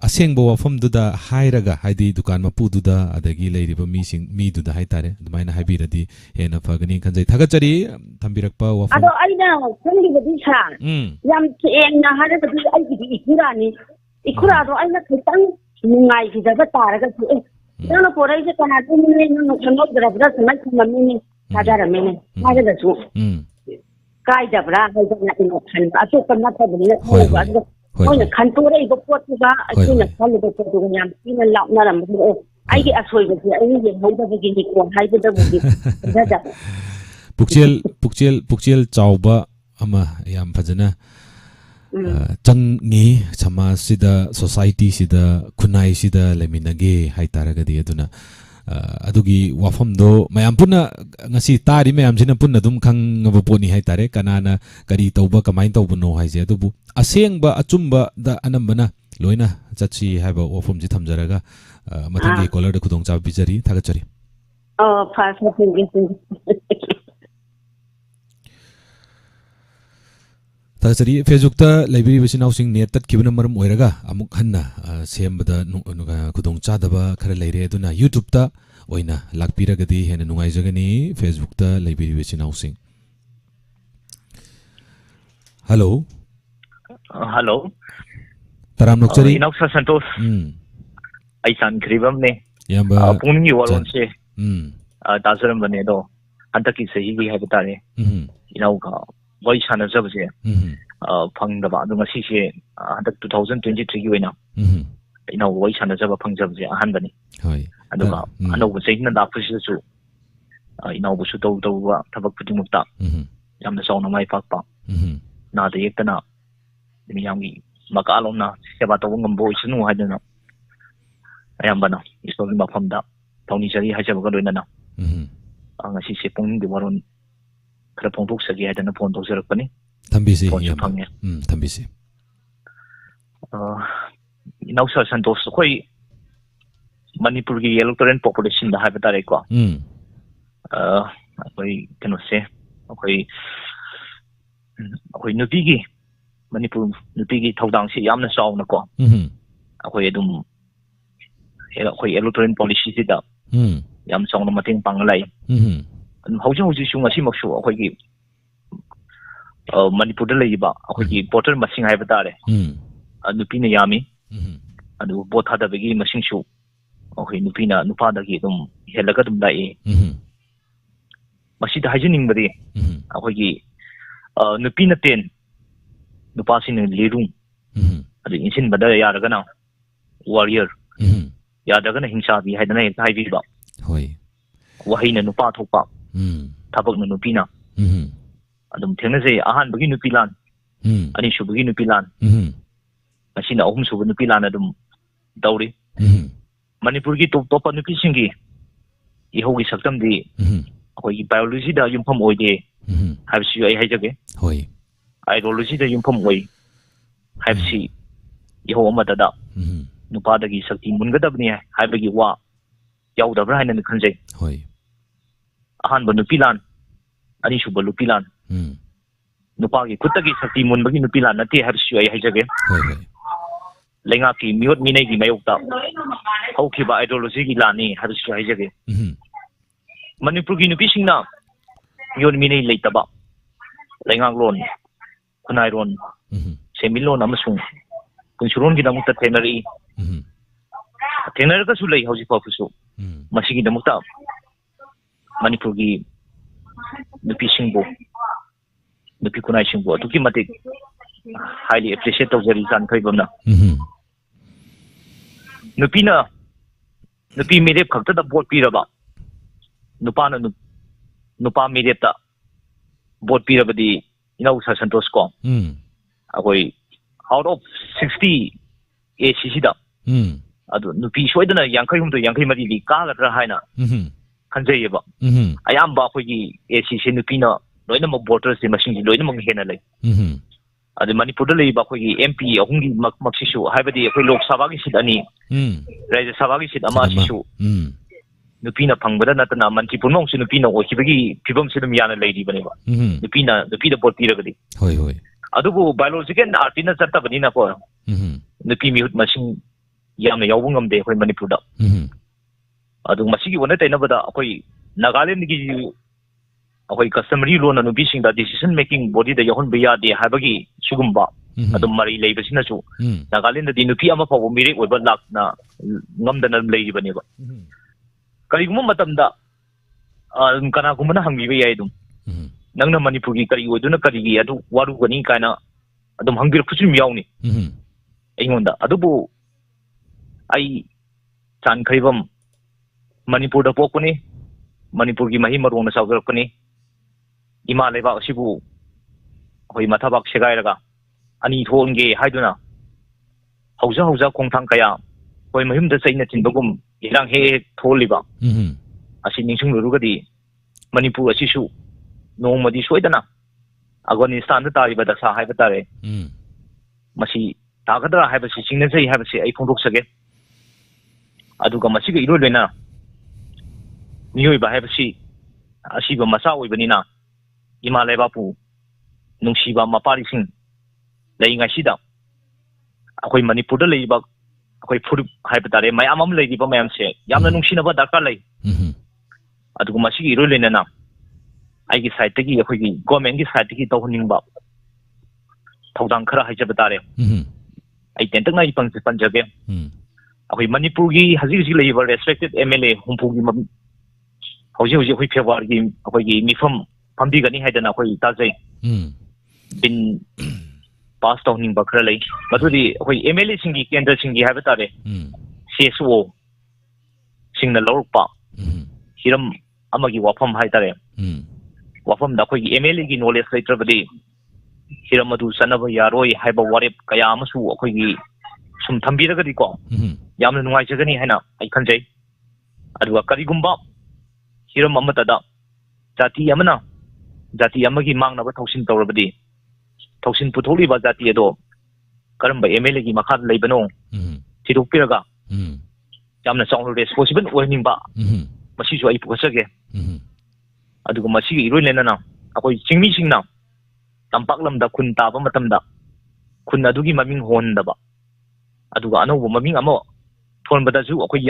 asengbo wafam duda hairaga haidi dukan mapu duda adagi leiriba mi duda haitare adumaina haibiradi hena phagani khanjai thagachari thambirakpa wafam ado aina sangi badi sa yam engna hada badi ai gi ikirani ikura do aina kitang nungai gi da taraga nang porai je kana ni nang khano dra samai khami ni sadara mene haga da su kai da bra hai da na ino khan aso kana ta bani na hoi na khan to rei bo pot ba ai na khan do to do nyam ina law na ram bo ai gi asoi ba ai ni ho da gi ni ko hai da bo gi da pukchel chawba ama yam phajana changi chama sida society sida khunai sida leminage haitaragadi aduna adugi wafam do mayam punna ngasi tari mayam sina punna dum khangaba poni haitare kanana kari tauba kamai tauba no haije adubu asengba achumba da anambana loina chachi haiba wafam ji thamjaraga mathangi caller da khudong cha bijari thagachari fa Tasari Facebook ta library basi nausing net tat kibana maram oiraga amuk hanna sembada kudong chadaba khara leire aduna YouTube ta oina lakpiragadi hena nungai jagani Facebook ta library basi nausing Hello Taram nokchari Inoksa Santos ai san kribam ne yamba pungni walon se dasaram bane do antaki sahi gi habitare inauka Boy Chana Jabse, Pang the Badu Masi, 2023 winner. You know, Boy Chana Jabba Pang Jabse, a handbani. I know what's saying that pushes through. inabusu tawwa thabak khudingmukta yamna chawna mai pakpa na da yektana miyamgi makalomna seba tawwa ngambo isnu haidana ayambana isogi mafamda tawni jari hajabaga loinana ngasi se pungning de waron khara phongthok sagi haidana phone tawjarakpani thambisi thambisi inausa santos khoi Manipur की electoral population दा है बता रहे को कोई कनो से कोई नुपी की Manipur नुपी की थौदांग से यामना चाव न को कोई एकदम कोई electoral policy से दा याम चाव न मतें पांगलाई हौजे हौजे शुंग असी मक्सु कोई की Manipur दा लेबा कोई की voter मसिंग है बता रहे नुपी ने यामी अदु बोथ हादा बेगी मसिंग शु Okay, Nupina, Nupada Gidum, Helagatum Dai. Masita Hajaning Badi, Ahogi, Nupina 10, Nupasin and Lirum, the Insin Bada Yaragana, Warrior, Yadagana Hinsa, the Hadana Taiviba, Wahina Nupatopa, Tabak Nupina, Adam Tenase, Ahan Begin Nupilan, Anishu Begin Nupilan, Masina Ohmsu Nupilan Adam Dowry. Manipur की top नुपी सिंगी इहोगी सक्तम दी अखोई biology दा युमफम ओइदे हाबसी आई हाइजगे होय ideology दा युमफम ओइ हाबसी इहो अमदा नुपादगी शक्ति मुनगदबनी हाबगी वा याउदब्रा हाइना खनजे होय अहान नुपीलान अनिसुब नुपीलान नुपागी खुतगी शक्ति मुनबगी नुपीलान नते हाबसी आई हाइजगे होय lenga ki miot minai gi mayokta hauki ba ideology gi lani harusu haijage Manipur gi nupi singna miot minai leitaba lenga lon kunai ron semilon amasung kunsuron gi damukta tenari tenari ka sulai hauji pa fusu masigi damukta Manipur gi nupi singbo nupi kunai singbo tuki matik highly appreciate tawjari san khaibamna Nupina Nupi Medep Kakta the board Piraba Nupana Nupa Medeta board Pirabadi, Santos Com. Away out of 60 ACCida Nupi Shwedana Yankayum to Yankimadi Kala Haina Kanjayeva. I am Bapogi ACC Nupina, Loinam of Borders, the machine, Loinam Henale. The Manipur Bakogi MP, Hungi Maxishu, Habadi, Lok Savagi Sidani, Raja Savagi Sid Amashu, Nupina Pangada Natana, Mantipunong, Nupina, or Hibagi, Pibum Sidamiana Lady Baneva, Nupina, the Peter Portiragadi. Adubu, biological Artina Santa Vanina for Nupimi machine Yam Yawungam de Manipuda. Adu Masiki wanted another Nagaland give you. Customary loan and obising the decision making body the Yohon Bia de Habagi, Sugumba, Adam Marie Labasinasu, Nagalin the Dinupiama for Miri with Lak na Namdan and Lady Baneva. Karimumatamda Kanakumana Hangi Idum. Nanga Manipugi Kari would do not Kari Adu, Waru Kana, Adam Hungry Pushim Yauni. Ayunda Adubu I San Kaivam Manipur the Pokoni, Manipugi Mahima on the South Koni. Ima leba sibu hoi mathabak segairaga ani thonge haiduna hauza khongthang kaya hoi mahim da chaina tinbagum irang he tholiba asi ningsung rugadi Manipur asisu nongmadi soidana Afghanistan da tariba da sa haiba tare masi tagadra haiba si singna jai haiba si ai phongdok sage aduga masi ga iro lena niyoi ba haiba si asiba masa oibanina Ima Lebapu, Nungshiba Maparising, laying a shida. Akoi Manipur Labak, Akoi Puru Hypatare, my amam lady Bamam say, Yama Nungshinaba Dakale. Adumasi Rulinana. I get Saitaki, a government is Saitaki Tohuning Bab. Taudankara Hijabatare. I tend to like Panjabe. Akoi Manipurgi has usually a respected MLA, Humpugi. How you whip your game, Akoi Mifum. Pambigani had an Akoi Taze been passed on in Bakrale, but with the MLA Singi and the Singi Habitate, CSO, Sing the Lord Pa, Hiram अमगी वाफम हाय तारे वाफम दा कोई MLA की knowledge लेत्रबदी Hiram अदु सनब यारोय हाइबा वारेप कया अमसु अखोगी सुम थंबीरगदी को यामना नुंगाइ जगनी हैना आई खंजै अदुगा करिगुंबा Hiram अमतदा जाति अमना जाति अमगी मांगनबा थौसिन तौरबदी थौसिन पुथोलिबा जाति अदो करंबा एमएलए की मखा लेबनो थिदोपिरगा यामना चाउन रेस्पोंसिबल ओहनिंबा मसीसु आई पुखसगे अदुगा मसीगी इरोइलेना अखोई चिंगमी सिंगना तंपाकलमदा खुन ताबा मतमदा खुन अदुगी ममिंग होनदबा अदुगा अनौबो ममिंग अमो थोनबदाजु अखोई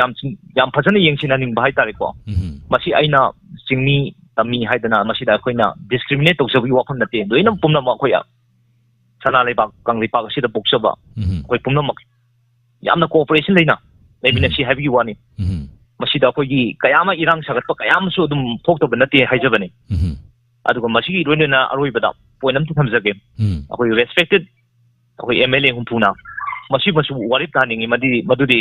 याम फजन येंसिनानिंग बाहाय तारेको मसी आइना चिंगमी तमी हाइदना मसीदा अखोइना डिस्क्रिमिनेट तौसबी वाफम नते दोइनम पुमनम अखोया सना लेबा कंगलिपा सिदा बुक्सबा अखोई पुमनम यामना कोऑपरेशन लेना लेबिना सी हाइबी वानी मसीदा अखोई कयामा इरांग सगतपा कयामसु दुम थोक्तब नते हाइजबने अदुगा मसीगी रोइना अरोइबदा पॉइंट अम थमजगे अखोई रेस्पेक्टेड अखोई एमएलए हुंफुना मसी मसु वारिप तानिंगी मदुदी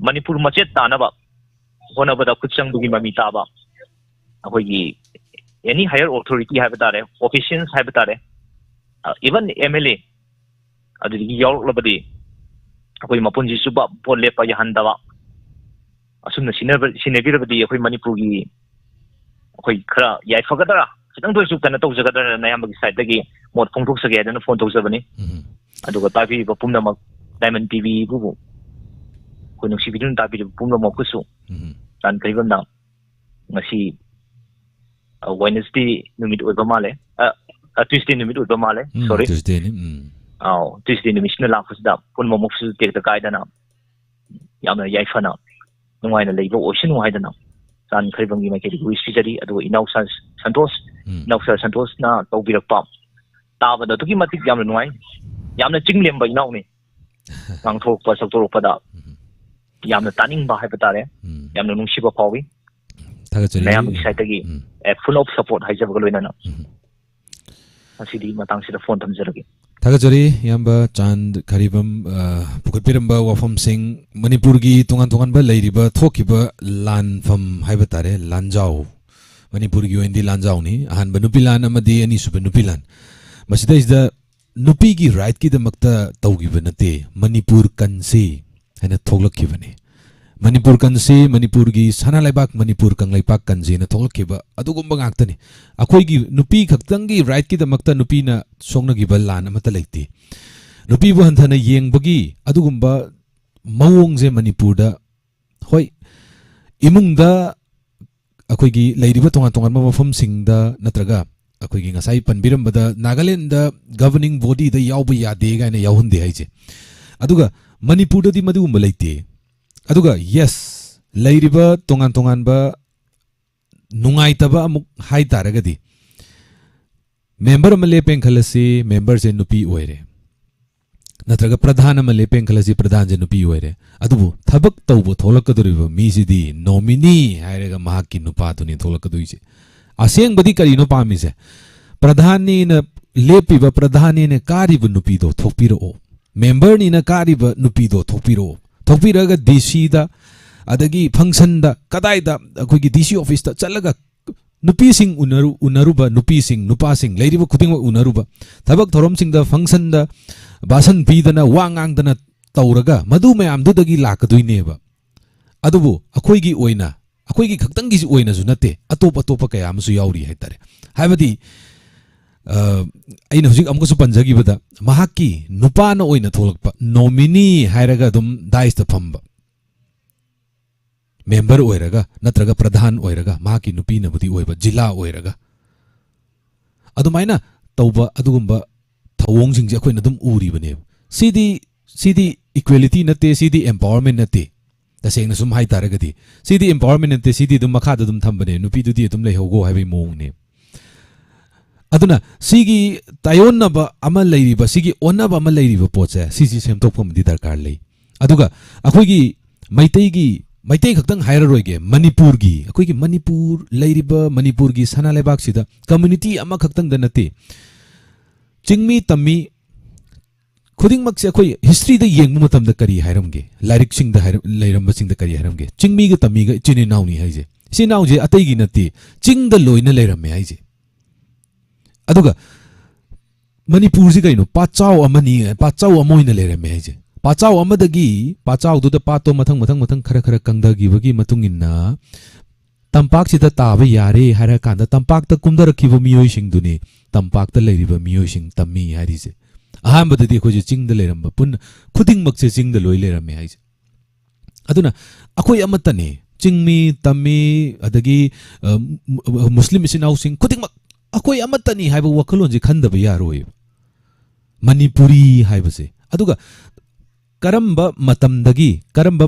मणिपुर मचेत तानबा होनबदा खुचंग दुगी ममी ताबा अखोई एनी हायर अथॉरिटी हाइब तारे ऑफिशियल्स हाइब तारे इवन एमएलए अदुदी यावलबदी अखोई मपुंजी सुबा पोल लेपा यहंदबा असुमना सिनेबिरबदी अखोई मणिपुर की अखोई खरा याइफगदरा खितंग दोइसु कना तौजगदरा नयामगी साइडगी मोद फोंथोकसगे अदन फोन तौजबनी अदुगा ताबी बपुमनमक डायमंड टीवी बुबु कोनुसी बिदुन ताबी बपुमनमक कुसु तान करिबना ngasi Wednesday numit oiba male Tuesday numit oiba male sorry Tuesday ni Tuesday numit na lafusda pun momoksu tekta kaidana yamna yaifana nungaina leibo ocean waidana san karibangi mai kedi wisijari adu inausa santos na tawbirakpa tabada tuki matik yamna nungai yamna chinglemba inauni ngangthokpa saktoropada yamna taninba haibetare yamna nungsiba pawi nayam saitagi full of support haijabagaloinana asidi matang sida phone thamjaragi Thagajari yamba chand karibam pukatpiramba wafam sing Manipur gi tungan ba leiriba thokiba lanfam haibatare lanjau Manipur gi oindi lanjau ni ahan banupilan amadi ani subanupilan masida is the nupi gi right ki damakta tawgiba nate Manipur kanse hana thoglakibani Manipur kanse Manipur gi sana laibak Manipur kanglaipak kanse na thoglakkiba adugumba ngaktani akhoi gi nupi khaktangi right ki damakta nupi na songna gi balan amata leiti nupi bu hanthana yengbagi adugumba mawong je Manipur da hoi imungda akhoi gi leiriba tongan mafam singda natraga akhoi gi ngasai panbirambada Nagaland da governing body da yawba yade ga na yawhunde haije aduga Manipur da di madugumba leiti aduga yes leiriba tongan ba nungai taba amuk hai taragadi member amale pengkhalasi member je nupi oire natraga pradhan amale pengkhalasi pradhan je nupi oire adubu thabak tawbo tholakaduriba mi sidi nominee hairaga mahakki nupa tuni tholakaduise aseng badi kari no pamise pradhani na lepiba pradhani ne kariba nupi do thokpiro member ni na kariba nupi do thokpiro thokpiraga DC da adagi function da kadai da akhoi gi DC office da chalaga nupi sing unaruba nupi sing nupa sing leiriba khuding unaruba thabak thorom sing da function da basan pidana wangang dana tauraga madu mayam du dagi lakadui neba adubu akhoi gi oina akhoi gi khaktang gi oina su nate atop kaya amsu yauri haitare haibadi aina hujik amko su panjagi bada mahaki nupa na oina tholakpa nominee hairaga dum dais ta phamba member oiraga natraga pradhan oiraga mahaki nupi na budi oiba jila oiraga adumaina tauba adugumba thawong sing je akoina dum uri bane cd equality nate cd empowerment nate tasengna sum hai taragadi cd empowerment nate cd dum makha dum thambane nupi du di dum lehogo haibai mong ne aduna sigi tayonnaba ama leiriba sigi onnaba ama leiriba poche sisi semtokpam di darkar lei aduga akhoi gi maitai khaktang hairaroige Manipur gi akhoi gi Manipur leiriba Manipur gi sana lebak sida community ama khaktang da nate chingmi tammi khuding mak se akhoi history da yeng matam da kari hairamge lyric sing da leiram sing da kari hairamge chingmi ga tammi ga chini nauni haije ꯏꯆꯤꯟ ꯏꯅꯥꯎꯁꯦ ꯑꯇꯩꯒꯤ ꯅꯠꯇꯦ ꯆꯤꯡꯗ ꯂꯣꯏꯅ ꯂꯩꯔꯝꯃꯦ ꯍꯥꯏꯁꯦ ꯑꯗꯨꯒ ꯃꯅꯤꯄꯨꯔꯁꯤ ꯀꯩꯅꯣ ꯄꯥꯠꯆꯥꯎ ꯑꯃꯅꯤ ꯄꯥꯠꯆꯥꯎ ꯑꯃ ꯑꯣꯏꯅ ꯂꯩꯔꯝꯃꯦ ꯍꯥꯏꯁꯦ ꯄꯥꯠꯆꯥꯎ ꯑꯃꯗꯒꯤ ꯄꯥꯠꯆꯥꯎꯗꯨꯗ ꯄꯥꯠꯇꯣ ꯃꯊꯪ ꯈꯔ ꯀꯪꯊꯈꯤꯕꯒꯤ ꯃꯇꯨꯡ ꯏꯟꯅ ꯇꯝꯄꯥꯛꯁꯤꯗ ꯇꯥꯕ ꯌꯥꯔꯦ ꯍꯥꯏꯔ ꯀꯥꯟꯗ ꯇꯝꯄꯥꯛꯇ ꯀꯨꯝꯊꯔꯛꯈꯤꯕ ꯃꯤꯑꯣꯏꯁꯤꯡꯗꯨꯅꯤ ꯇꯝꯄꯥꯛꯇ ꯂꯩꯔꯤꯕ ꯃꯤꯑꯣꯏꯁꯤꯡ ꯇꯝꯃꯤ ꯍꯥꯏꯔꯤꯁꯦ ꯑꯍꯥꯟꯕꯗꯗꯤ ꯑꯩꯈꯣꯏꯁꯦ ꯆꯤꯡꯗ ꯂꯩꯔꯝꯕ ꯄꯨꯟꯅ ꯈꯨꯗꯤꯡꯃꯛꯁꯦ ꯆꯤꯡꯗ ꯂꯣꯏ ꯂꯩꯔꯝꯃꯦ ꯍꯥꯏꯁꯦ ꯑꯗꯨꯅ ꯑꯩꯈꯣꯏ ꯑꯃꯠꯇꯅꯦ ꯆꯤꯡꯃꯤ ꯇꯝꯃꯤ ꯑꯗꯒꯤ ꯃꯨꯁꯂꯤꯝ ꯏꯆꯤꯟ ꯏꯅꯥꯎꯁꯤꯡ ꯈꯨꯗꯤꯡꯃꯛ ꯑꯩꯈꯣꯏ ꯑꯃꯠꯇꯅꯤ ꯍꯥꯏꯕ ꯋꯥꯈꯜꯂꯣꯟꯁꯦ ꯈꯟꯗꯕ ꯌꯥꯔꯣꯏꯕ ꯃꯅꯤꯄꯨꯔꯤ ꯍꯥꯏꯕꯁꯦ ꯑꯗꯨꯒ ꯀꯔꯝꯕ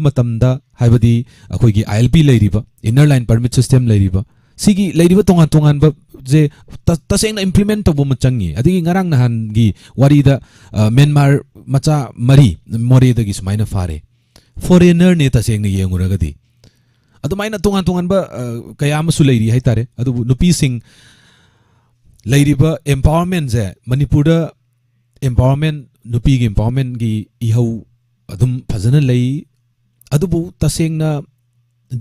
ꯃꯇꯝꯗ ꯍꯥꯏꯕꯗꯤ ꯑꯩꯈꯣꯏꯒꯤ ILP ꯂꯩꯔꯤꯕ ꯏꯟꯅꯔ ꯂꯥꯏꯟ ꯄꯔꯃꯤꯠ ꯁꯤꯁꯇꯦꯝ ꯂꯩꯔꯤꯕ ꯁꯤꯒꯤ ꯂꯩꯔꯤꯕ ꯇꯣꯉꯥꯟꯕꯁꯦ ꯇꯁꯦꯡꯅ ꯏꯝꯄ꯭ꯂꯤꯃꯦꯟ ꯇꯧꯕ ꯑꯃ ꯆꯪꯉꯤ ꯑꯗꯒꯤ ꯉꯔꯥꯡ ꯅꯍꯥꯟꯒꯤ ꯋꯥꯔꯤꯗ ꯃꯦꯟꯃꯥꯔ ꯃꯆꯥ 4 ꯃꯣꯔꯦꯗꯒꯤ ꯁꯨꯃꯥꯏꯅ ꯐꯥꯔꯦ ꯐꯣꯔꯦꯅꯔꯅꯦ ꯇꯁꯦꯡꯅ ꯌꯦꯡꯉꯨꯔꯒꯗꯤ ꯑꯗꯨꯃꯥꯏꯅ ꯇꯣꯉꯥꯟꯕ ꯀꯌꯥ ꯑꯃꯁꯨ ꯂꯩꯔꯤ ꯍꯥꯏꯇꯥꯔꯦ ꯑꯗꯨꯕꯨ ꯅꯨꯄꯤꯁꯤꯡ ꯂꯩꯔꯤꯕ ꯑꯦꯝꯄꯥꯋꯔꯃꯦꯟꯁꯦ ꯃꯅꯤꯄꯨꯔꯗ ꯑꯦꯝꯄꯥꯋꯔꯃꯦꯟ ꯅꯨꯄꯤꯒꯤ ꯑꯦꯝꯄꯥꯋꯔꯃꯦꯟꯒꯤ ꯏꯍꯧ ꯑꯗꯨꯝ ꯐꯖꯅ ꯂꯩ ꯑꯗꯨꯕꯨ ꯇꯁꯦꯡꯅ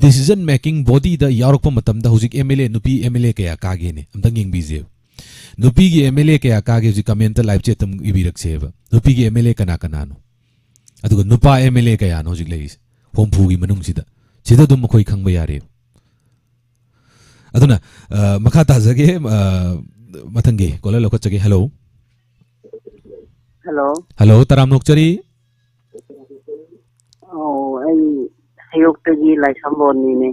ꯗꯤꯁꯤꯖꯟ ꯃꯦꯀꯤꯡ ꯕꯣꯗꯤꯗ ꯌꯥꯎꯔꯛꯄ ꯃꯇꯝꯗ ꯍꯧꯖꯤꯛ MLA ꯅꯨꯄꯤ MLA ꯀꯌꯥ ꯀꯥꯒꯦꯅꯦ ꯑꯝꯇꯪ ꯌꯦꯡꯕꯤꯖꯦꯕ ꯅꯨꯄꯤꯒꯤ MLA ꯀꯌꯥ ꯀꯥꯒꯦ ꯍꯧꯖꯤꯛ ꯀꯃꯦꯟꯇ ꯂꯥꯏꯚ ꯆꯦꯠꯇ ꯏꯕꯤꯔꯛꯁꯦꯕ ꯅꯨꯄꯤꯒꯤ MLAꯀꯅꯥꯅꯣ ꯑꯗꯨꯒ ꯅꯨꯄꯥ MLA ꯀꯌꯥꯅꯣ ꯍꯧꯖꯤꯛ ꯂꯩꯔꯤꯁꯦ ꯍꯣꯝꯐꯨꯒꯤ ꯃꯅꯨꯡꯁꯤꯗ ꯁꯤꯗ ꯑꯗꯨꯝ ꯑꯩꯈꯣꯏ ꯈꯪꯕ ꯌꯥꯔꯦꯕ ꯑꯗꯨꯅ ꯃꯈꯥ ꯇꯥꯖꯒꯦ ꯃꯊꯪꯒꯤ ꯀꯣꯂꯔ ꯂꯧꯈꯠꯆꯒꯦ ꯍꯜꯂꯣ ꯇꯔꯥꯝ ꯅꯣꯛꯆꯔꯤ ꯑꯩ ꯍꯌꯣꯛꯇꯒꯤ ꯂꯥꯏꯁꯝꯕꯣꯟꯅꯤꯅꯦ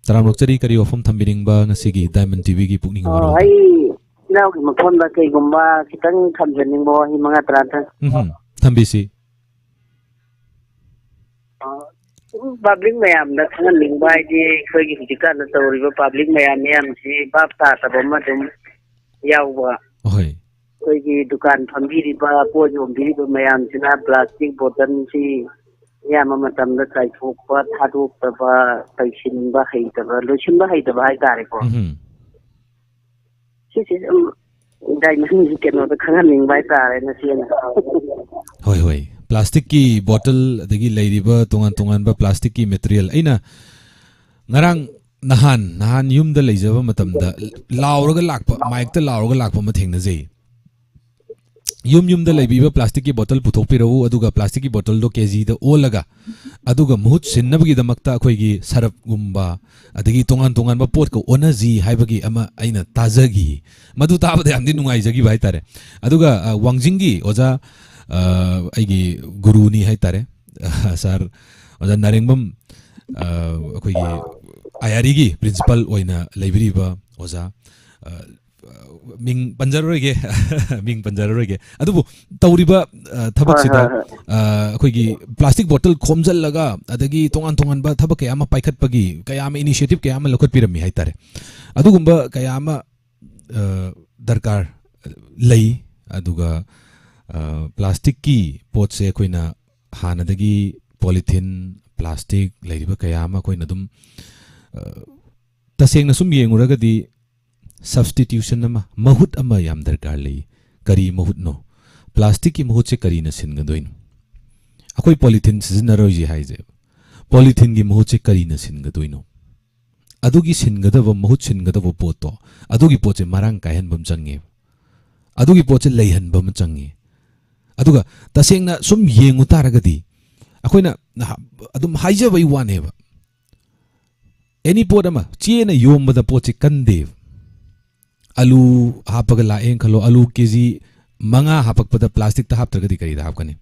ꯇꯔꯥꯝ ꯅꯣꯛꯆꯔꯤ ꯀꯔꯤ ꯋꯥꯐꯝ ꯊꯝꯕꯤꯅꯤꯡꯕ ꯉꯁꯤꯒꯤ ꯗꯥꯏꯃꯟ ꯇꯤꯚꯤꯒꯤ ꯄꯨꯛꯅꯤꯡ ꯋꯥꯔꯣꯜꯗ ꯑꯩ ꯏꯅꯥꯎꯒꯤ ꯃꯐꯝꯗ ꯀꯩꯒꯨꯝꯕ ꯈꯤꯇꯪ ꯊꯝꯖꯅꯤꯡꯕ ꯋꯥꯍꯩ 5-10 ꯊꯝꯕꯤꯁꯤ ꯄꯥꯕ꯭ꯂꯤꯛ ꯃꯌꯥꯝꯗ ꯈꯪꯍꯟꯅꯤꯡꯕ ꯍꯥꯏꯗꯤ ꯑꯩꯈꯣꯏꯒꯤ ꯍꯧꯖꯤꯛꯀꯥꯟꯗ ꯇꯧꯔꯤꯕ ꯄꯥꯕ꯭ꯂꯤꯛ ꯃꯌꯥꯝꯁꯤ ꯚꯥꯞ ꯇꯥꯗꯕ ꯑꯃ ꯑꯗꯨꯝ ꯌꯥꯎꯕ ꯑꯩꯈꯣꯏꯒꯤ ꯗꯨꯀꯥꯟ ꯐꯝꯕꯤꯔꯤꯕ ꯄꯣꯠ ꯌꯣꯟꯕꯤꯔꯤꯕ ꯃꯌꯥꯝꯁꯤꯅ ꯄ꯭ꯂꯥꯁꯇꯤꯛ ꯕꯣꯇꯜꯁꯤ ꯑꯌꯥꯝꯕ ꯃꯇꯝꯗ ꯆꯥꯏꯊꯣꯛꯄ ꯊꯥꯗꯣꯛꯇꯕ ꯄꯩꯁꯤꯟꯕ ꯍꯩꯇꯕ ꯂꯣꯏꯁꯤꯟꯕ ꯍꯩꯇꯕ ꯍꯥꯏꯇꯥꯔꯦꯀꯣ ꯁꯤꯁꯦ ꯗꯥꯏꯃꯟꯒꯤ ꯀꯩꯅꯣꯗ ꯈꯪꯍꯟꯅꯤꯡꯕ ꯍꯥꯏꯇꯥꯔꯦ ꯅꯆꯦꯅ ꯍꯣꯏ ꯄ꯭ꯂꯥꯁꯇꯤꯛꯀꯤ ꯕꯣꯇꯜ ꯑꯗꯒꯤ ꯂꯩꯔꯤꯕ ꯇꯣꯉꯥꯟꯕ ꯄ꯭ꯂꯥꯁꯇꯤꯛꯀꯤ ꯃꯦꯇꯔꯤꯌꯦꯜ ꯑꯩꯅ ꯉꯔꯥꯡ ꯅꯍꯥꯟ ꯌꯨꯝꯗ ꯂꯩꯖꯕ ꯃꯇꯝꯗ ꯂꯥꯎꯔꯒ ꯂꯥꯛꯄ ꯃꯥꯏꯛꯇ ꯂꯥꯎꯔꯒ ꯂꯥꯛꯄ ꯑꯃ ꯊꯦꯡꯅꯖꯩ ꯌꯨꯝꯗ ꯂꯩꯕꯤꯕ ꯄ꯭ꯂꯥꯁꯇꯤꯛꯀꯤ ꯕꯣꯇꯜ ꯄꯨꯊꯣꯛꯄꯤꯔꯛꯎ ꯑꯗꯨꯒ ꯄ꯭ꯂꯥꯁꯇꯤꯛꯀꯤ ꯕꯣꯇꯜꯗꯣ KGꯗ ꯑꯣꯜꯂꯒ ꯑꯗꯨꯒ ꯃꯍꯨꯠ ꯁꯤꯟꯅꯕꯒꯤꯗꯃꯛꯇ ꯑꯩꯈꯣꯏꯒꯤ ꯁꯔꯞꯒꯨꯝꯕ ꯑꯗꯒꯤ ꯇꯣꯉꯥꯟꯕ ꯄꯣꯠꯀ ꯑꯣꯟꯅꯖꯤ ꯍꯥꯏꯕꯒꯤ ꯑꯃ ꯑꯩꯅ ꯇꯥꯖꯈꯤ ꯃꯗꯨ ꯇꯥꯕꯗ ꯌꯥꯝꯅ ꯅꯨꯡꯉꯥꯏꯖꯈꯤꯕ ꯍꯥꯏꯇꯥꯔꯦ ꯑꯗꯨꯒ ꯋꯥꯡꯖꯤꯡꯒꯤ ꯑꯣꯖꯥ ꯑꯩꯒꯤ ꯒꯨꯔꯨꯅꯤ ꯍꯥꯏꯇꯥꯔꯦ ꯁꯥꯔ ꯑꯣꯖꯥ ꯅꯥꯔꯦꯡꯕꯝ ꯑꯩꯈꯣꯏꯒꯤ IREꯒꯤ ꯄ꯭ꯔꯤꯟꯁꯤꯄꯜ ꯑꯣꯏꯅ ꯂꯩꯕꯤꯔꯤꯕ ꯑꯣꯖꯥ ꯃꯤꯡ ꯄꯟꯖꯔꯔꯣꯏꯒꯦ ꯑꯗꯨꯕꯨ ꯇꯧꯔꯤꯕ ꯊꯕꯛꯁꯤꯗ ꯑꯩꯈꯣꯏꯒꯤ ꯄ꯭ꯂꯥꯁꯇꯤꯛ ꯕꯣꯇꯜ ꯈꯣꯝꯖꯤꯜꯂꯒ ꯑꯗꯒꯤ ꯇꯣꯉꯥꯟꯕ ꯊꯕꯛ ꯀꯌా ꯑꯃ ꯄꯥꯏꯈꯠꯄꯒꯤ ꯀꯌꯥ ꯑꯃ ꯏꯅꯤꯁꯤꯌꯦꯇꯤꯚ ꯀꯌꯥ ꯑꯃ ꯂꯧꯈꯠꯄꯤꯔꯝꯃꯤ ꯍꯥꯏꯇꯥꯔꯦ ꯑꯗꯨꯒꯨꯝꯕ ꯀꯌꯥ ꯑꯃ ꯗꯔꯀꯥꯔ ꯂꯩ ꯑꯗꯨꯒ ꯄ꯭ꯂꯥꯁꯇꯤꯛꯀꯤ ꯄꯣꯠꯁꯦ ꯑꯩꯈꯣꯏꯅ ꯍꯥꯟꯅꯗꯒꯤ ꯄꯣꯂꯤꯊꯤꯟ ꯄ꯭ꯂꯥꯁꯇꯤꯛ ꯂꯩꯔꯤꯕ ꯀꯌా ꯑꯃ ꯑꯩꯈꯣꯏꯅ ꯑꯗꯨꯝ ꯇꯁꯦꯡꯅ ꯁꯨꯝ ꯌꯦꯡꯉꯨꯔꯒꯗꯤ ꯁꯕꯁꯇꯤꯇ꯭ꯌꯨꯁꯟ ꯑꯃ ꯃꯍꯨꯠ ꯑꯃ ꯌꯥꯝ ꯗꯔꯀꯥꯔ ꯂꯩ ꯀꯔꯤ ꯃꯍꯨꯠꯅꯣ ꯄ꯭ꯂꯥꯁꯇꯤꯛꯀꯤ ꯃꯍꯨꯠꯁꯦ ꯀꯔꯤꯅ ꯁꯤꯟꯒꯗꯣꯏꯅꯣ ꯑꯩꯈꯣꯏ ꯄꯣꯂꯤꯊꯤꯟ ꯁꯤꯖꯤꯟꯅꯔꯣꯏꯁꯤ ꯍꯥꯏꯁꯦ ꯄꯣꯂꯤꯊꯤꯟꯒꯤ ꯃꯍꯨꯠꯁꯦ ꯀꯔꯤꯅ ꯁꯤꯟꯒꯗꯣꯏꯅꯣ ꯑꯗꯨꯒꯤ ꯃꯍꯨꯠ ꯁꯤꯟꯒꯗꯕ ꯄꯣꯠꯇꯣ ꯑꯗꯨꯒꯤ ꯄꯣꯠꯁꯦ ꯃꯔꯥꯡ ꯀꯥꯏꯍꯟꯕ ꯑꯃ ꯆꯪꯉꯦꯕ ꯑꯗꯨꯒꯤ ꯄꯣꯠꯁꯦ ꯂꯩꯍꯟꯕ ꯑꯃ ꯆꯪꯉꯦ ꯑꯗꯨꯒ ꯇꯁꯦꯡꯅ ꯁꯨꯝ ꯌꯦꯡꯉꯨ ꯇꯥꯔꯒꯗꯤ ꯑꯩꯈꯣꯏꯅ ꯑꯗꯨꯝ ꯍꯥꯏꯖꯕꯩ ꯋꯥꯅꯦꯕ ꯑꯦꯅꯤ ꯄꯣꯠ ꯑꯃ ꯆꯦꯅ ꯌꯣꯝꯕꯗ ꯄꯣꯠꯁꯦ ꯀꯟꯗꯦꯕ ꯑꯂꯨ ꯍꯥꯞꯄꯒ ꯂꯥꯛꯑꯦꯅ ꯈꯜꯂꯣ ꯑꯂꯨ KG 5 ꯍꯥꯞꯄꯛꯄꯗ ꯄ꯭ꯂꯥꯁꯇꯤꯛꯇ ꯍꯥꯞꯇ꯭ꯔꯒꯗꯤ ꯀꯔꯤꯗ ꯍꯥꯞꯀꯅꯤ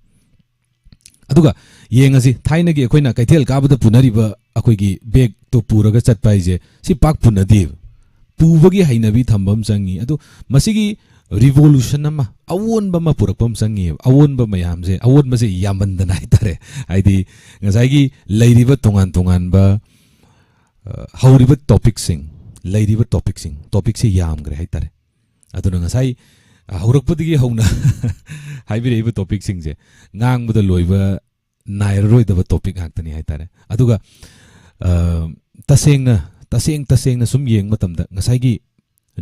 ꯑꯗꯨꯒ ꯌꯦꯡꯉꯁꯤ ꯊꯥꯏꯅꯒꯤ ꯑꯩꯈꯣꯏꯅ ꯀꯩꯊꯦꯜ ꯀꯥꯕꯗ ꯄꯨꯅꯔꯤꯕ ꯑꯩꯈꯣꯏꯒꯤ ꯕꯦꯒꯇꯣ ꯄꯨꯔꯒ ꯆꯠꯄ ꯍꯥꯏꯁꯦ ꯁꯤ ꯄꯥꯛ ꯄꯨꯅꯗꯦꯕ ꯄꯨꯕꯒꯤ ꯍꯩꯅꯕꯤ ꯊꯝꯕ ꯑꯃ ꯆꯪꯉꯤ ꯑꯗꯨ ꯃꯁꯤꯒꯤ ꯔꯤꯚꯣꯂꯨꯁꯟ ꯑꯃ ꯑꯑꯣꯟꯕ ꯑꯃ ꯄꯨꯔꯛꯄ ꯑꯃ ꯆꯪꯉꯦꯕ ꯑꯑꯣꯟꯕ ꯃꯌꯥꯝꯁꯦ ꯑꯑꯣꯟꯕꯁꯦ ꯌꯥꯝꯃꯟꯗꯅ ꯍꯥꯏꯇꯥꯔꯦ ꯍꯥꯏꯗꯤ ꯉꯁꯥꯏꯒꯤ ꯂꯩꯔꯤꯕ ꯇꯣꯉꯥꯟꯕ ꯍꯧꯔꯤꯕ ꯂꯩꯔꯤꯕ ꯇꯣꯄꯤꯛꯁꯦ ꯌꯥꯝꯈ꯭ꯔꯦ ꯍꯥꯏꯇꯥꯔꯦ ꯑꯗꯨꯅ ꯉꯁꯥꯏ ꯍꯧꯔꯛꯄꯗꯒꯤ ꯍꯧꯅ ꯍꯥꯏꯕꯤꯔꯛꯏꯕ ꯇꯣꯄꯤꯛꯁꯤꯡꯁꯦ ꯉꯥꯡꯕꯗ ꯂꯣꯏꯕ ꯅꯥꯏꯔꯔꯣꯏꯗꯕ ꯇꯣꯄꯤꯛ ꯉꯥꯛꯇꯅꯤ ꯍꯥꯏꯇꯥꯔꯦ ꯑꯗꯨꯒ ꯇꯁꯦꯡꯅ ꯁꯨꯝ ꯌꯦꯡꯕ ꯃꯇꯝꯗ ꯉꯁꯥꯏꯒꯤ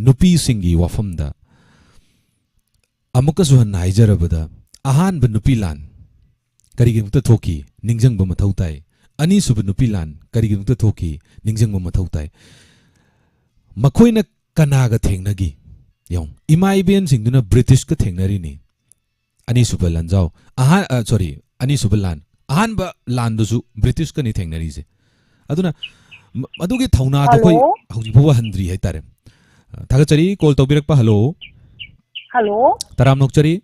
ꯅꯨꯄꯤꯁꯤꯡꯒꯤ ꯋꯥꯐꯝꯗ ꯑꯃꯨꯛꯀꯁꯨ ꯍꯟꯅ ꯍꯥꯏꯖꯔꯕꯗ ꯑꯍꯥꯟꯕ ꯅꯨꯄꯤ ꯂꯥꯟ ꯀꯔꯤꯒꯤꯗꯃꯛꯇ ꯊꯣꯛꯈꯤ ꯅꯤꯡꯁꯤꯡꯕ ꯃꯊꯧ ꯇꯥꯏ ani suba nupi lan karigidungta thoki ningjang mathau tai makhoina kanaga thengnagi yong ima iben singduna British ka thengnari ni ani suba lan jaw sorry ani suba lan ahan ba lan dusu British ka ni thengnari je aduna adugi thauna da koi hauji bwa handri hai tare thagachari call tobirak pa hello hello taram nokchari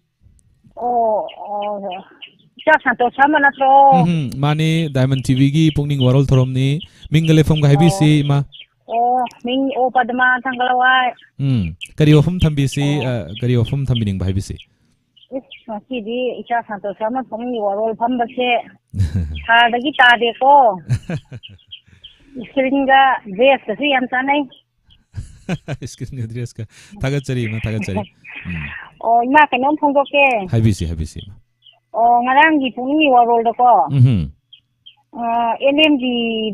cha santo sama na tro mani Diamond TV gi pungning warol thoromni mingale phom ga habi si ma ming padma thangalawai kari ofum thambi si kari ofum thambining ba habi si masi di cha santo sama pungning warol phamba se ha dagi ta de ko screen-ga dress ka si yam sanai screen-ga dress ka thagachari ma thagachari ima kanom phongdo ke habi si ngarang gi pungni warol da ko NMG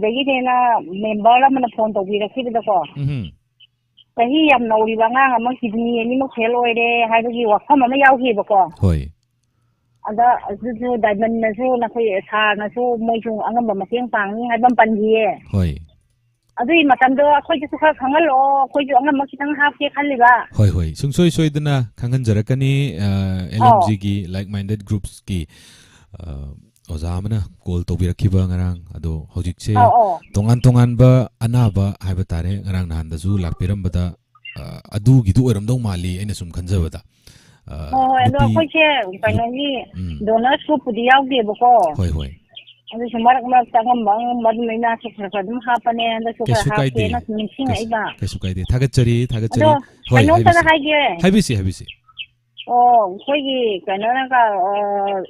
dagi na member la mana phone to bi rakhi da ko tahi yam nauri ba nga ma kidni ni mo khel oi de hai gi wa kham ma yaw hi ba ko hoi ada zu diamond na zu na khoi sa na zu moi chung angam ba ma teng pang ni hai bam pan ji hoi adui matam do khoi ju kha khangal o khoi ju angam ma kitang ha ke khali ba hoi sungsoi soidana khangan jarakani LMG gi like minded groups ki ozamana call to birakhiba ngarang ado hojikse tongan ba anaba haiba tare ngarang nan da zu lakpiram bada adu gi du oram dong mali ene sum khanjabada ado khoi che paino ni donor soup di yaw de ba ko hoi ado sumarak ma tangam bang mad maina su kha dum ha pane anda su kha ha ke na mixing ai ba kesu kai de thagachari hoi haibisi khoi gi kana na ka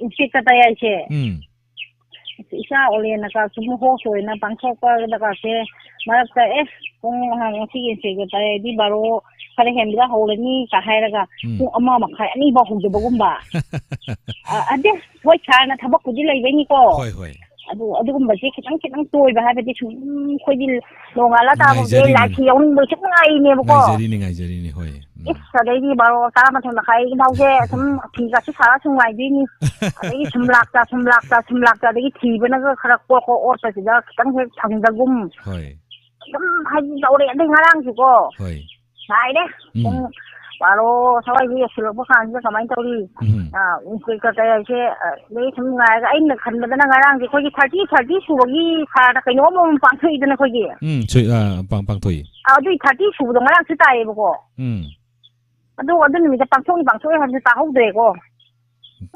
inspector ta ya che isa ole na ka sum ho so na pang so ka da ka se marak ta kung hang si se ga ta di baro khare hem da ho le ni ka hai ra ga kung ama ma khai ani ba hu de ba gum ba ade hoi cha na thabak ku di lai be ni ko hoi adugumba je kitang toy ba ha be chum khoi di longa la ta bo de la chi yong bo chak ngai ne bo ko ngaijari ni hoi sa dai di baro ta ma thon khai dau je sum thi ga chi sara chung ngai bi ni dai chum lak ta dai thi ba na ga khara ko or sa ji da kitang he thang da gum hoi dum ha ji dau re dai ngarang ji ko hoi sai de baro sawai bi silo ba khan je kamai tauri unkoi ka ta je nei thum ngai ga ai na khan ba na ngarang ji khoi 30 su gi kha na kai no mo pang thoi de na khoi gi choi pang thoi dui 30 su do ngarang chi tai ba ko adu ni mi ta pang thoi han ta hau de ko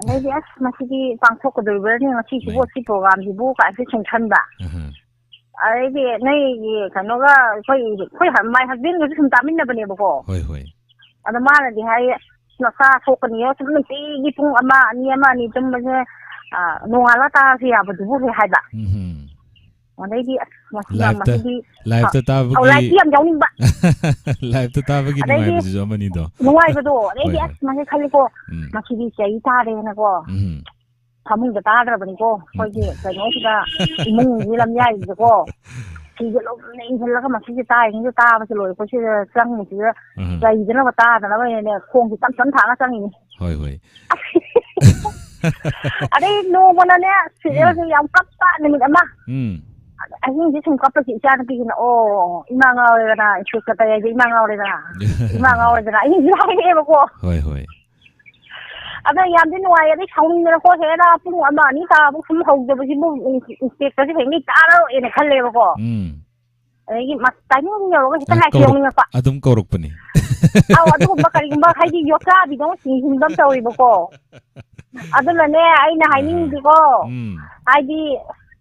nei bi as ma si pang thoi ko de ba ni ma si bo si program ji bu ka si chung chan ba ai bi nei ka no ga khoi han mai husband ga sum ta min na ba ne ba ko hoi ada mana di hai na sa so kan yo sum ti gi pung ama ni tum ma je no ala ta si ya bu bu hai ba dai di live ta ba gi live yam jong ba live ta ba gi no ai bu mani do no ai ba do dai di ma ke khali ko ma ki di sai ta de na ko thamung da ta da ba ni ko khoi ji ka no si ga mung ni lam yai ji ko thì giờ lúc này thì là cái mặt cái tai cái ta mà rồi có chứ răng một chứ dày cho nó ta là nó này khuôn thì tắm sẵn thẳng nó răng gì hoi ở đây nô mà nó nè thì ông cấp ta này mình mà anh ấy chỉ không cấp được chị cha nó kia ô mang ngồi rồi nè chụp cái tay gì mang ngồi rồi nè mang ngồi rồi nè anh ấy lại em cô hoi ở đây làm thế ngoài đây không nó có thế đó cũng mà ní ta cũng không hầu được cái bụng cái phải đi ta đó này khăn lê cô ấy mặt đánh nhiều cái này nhiều như vậy adum korok pani adum ba kali ba hay đi yoga bi no sin dam tawi ba ko adum la ne ai na hay ning di ko ai di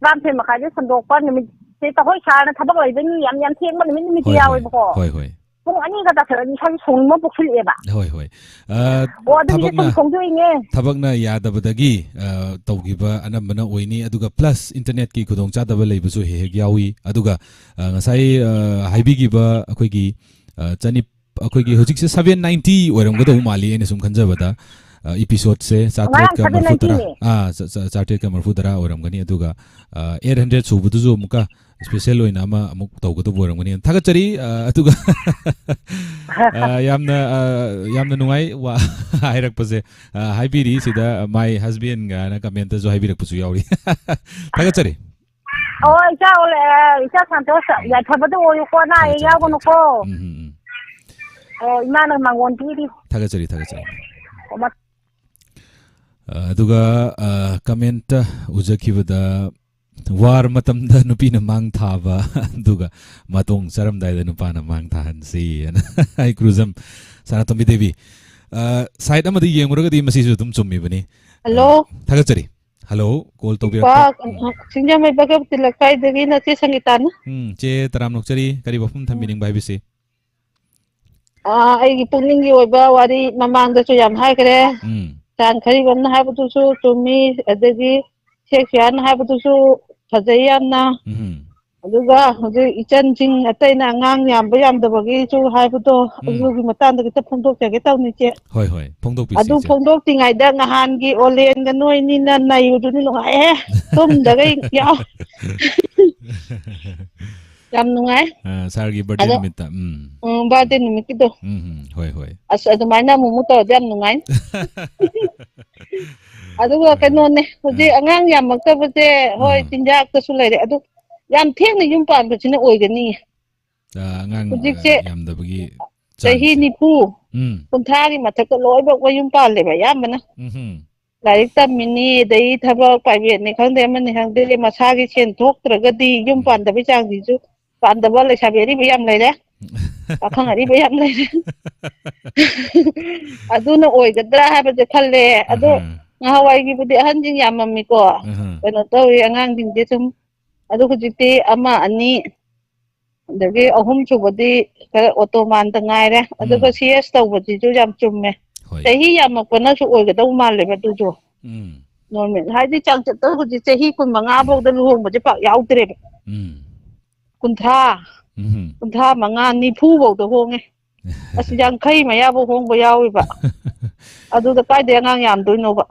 ram the ma khai de sandok pa ni mi se ta hoi cha na thabak lai ben yam thieng man mi ti yaw ba ko hoi kung ani ka ta thar ni san sung mo buksil e ba hoi tabakna yadabadagi tawgiba anambana oini aduga plus internet ki khudong chadaba leibusu he yawi aduga ngasai haibigiba akoigi chani akoigi hojik se 790 oram godo mali ene sum khanjabada episode se charted ka marfudara oram gani aduga 800 subudu zo muka special oina ama amuk tawgodo boram gani thagachari aduga yamna nungai wa hairak pase haibiri sida my husband ga na comment zo haibirak pusu yauri thagachari isa ole isa santos ya thabadu oyu ko na ya ko no ko imana mangon tiri thagachari aduga comment ujakibada war matamda nupina mang thaba aduga matong saramdai da nupana mang thahan si ai cruzam sanatombi devi side amadi yenguragadi masisu tum chummi bani hello thagachari hello call to ba sinja mai baga tilakai degi na che sangitan che taram nokchari kari bafum thambining bai bisi ai gi pungning gi oiba wari mamang da chu yam hai kare chan khari bam na haibu su chumi adagi seksyan haibu su fajai yamna aduga hoje ichan jing atai na ngang yam ba yam da bagi chu haibu to adugi matan da kita phongdok chage taw ni che hoi phongdok pi adu phongdok tingai da ngahan gi olen ga noi ni na nai du ni lo ai tum da gai ya yam nungai sargi birthday nimit birthday nimit kido hoi asa adu mai na mu to yam nungai aduga kano ne hoje angang yam makta bate hoi tinjak ta su lai adu yam theng ni yum pan ba china oi ga ni angang yam da bagi chahi ni pu kuntha gi mathak to loi ba wa yum pan le ba yam bana like तमिनी दई थबक private ने खंदे मन खंदे मसा की Sen थोक्त्रगदी yum पांदबे चांगदिजु पांदबा लेसाबेरी बयाम लेरे पाखंगरी बयाम लेरे अदुना ओइगद्रा हाबजे खल्ले अदु ngahawai gi budi hanjing yamami ko kano tawi angang dingde sum adu khujiti ama ani dagi ahum chubadi kare automan ta ngaire adu ko cs tawbati ju yam chumme chahi yamakpana su oigadau male ba tu jo normal haidi chang chat to ji chahi kun manga bok da luhong ba je pak yaudre ba kuntha manga ni phu bok da honge as yang khai ma ya bo hong ba yawi ba adu da kai de ngang yam doi no ba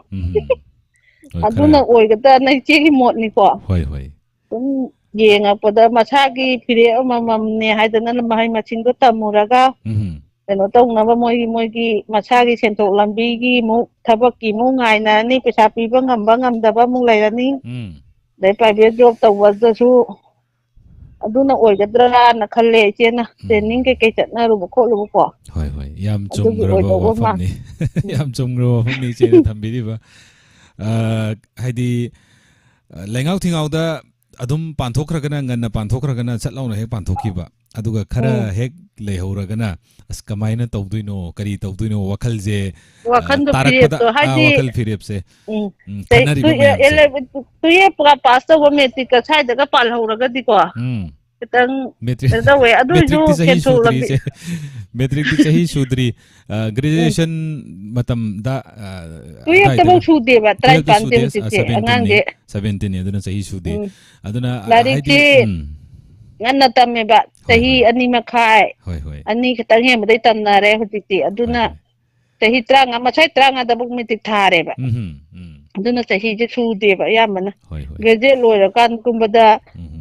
adu na oigada na che gi mot ni ko hoi kun yenga pada masagi phire amam ne haidana na mai machin do tamuraga kano tawna ba moigi masagi sentok lambi gi mu thabak ki mu ngai na ni pesa pi ba ngam da ba mu lai la ni dai private job tawwa da su aduna oigadra na khalle chena training ke chatna ru ko hoi yam chungro ba famni yam chungro famni che thambi ba haidi lengau thingau da adum panthokragana nganna panthokragana chatlauna he panthokhiba aduga khara hek lehoragana as kamaina tawduino kari tawduino wakal je tarakpada wakal firep se kanari tu ye pra pasta go metric ka sai daga pal horaga di ko kitang da we adu ju kento lambi metric ti chahi sudri graduation matam da tu ye tabau sude ba try pante se angang de 17 aduna chahi sude aduna haidi nganna tamme ba sahi ani makhai ani khitang he madai tamnare hujiti aduna sahi tranga masai tranga da buk mitik thare ba aduna sahi je sude ba yamana geje loira kan kumbada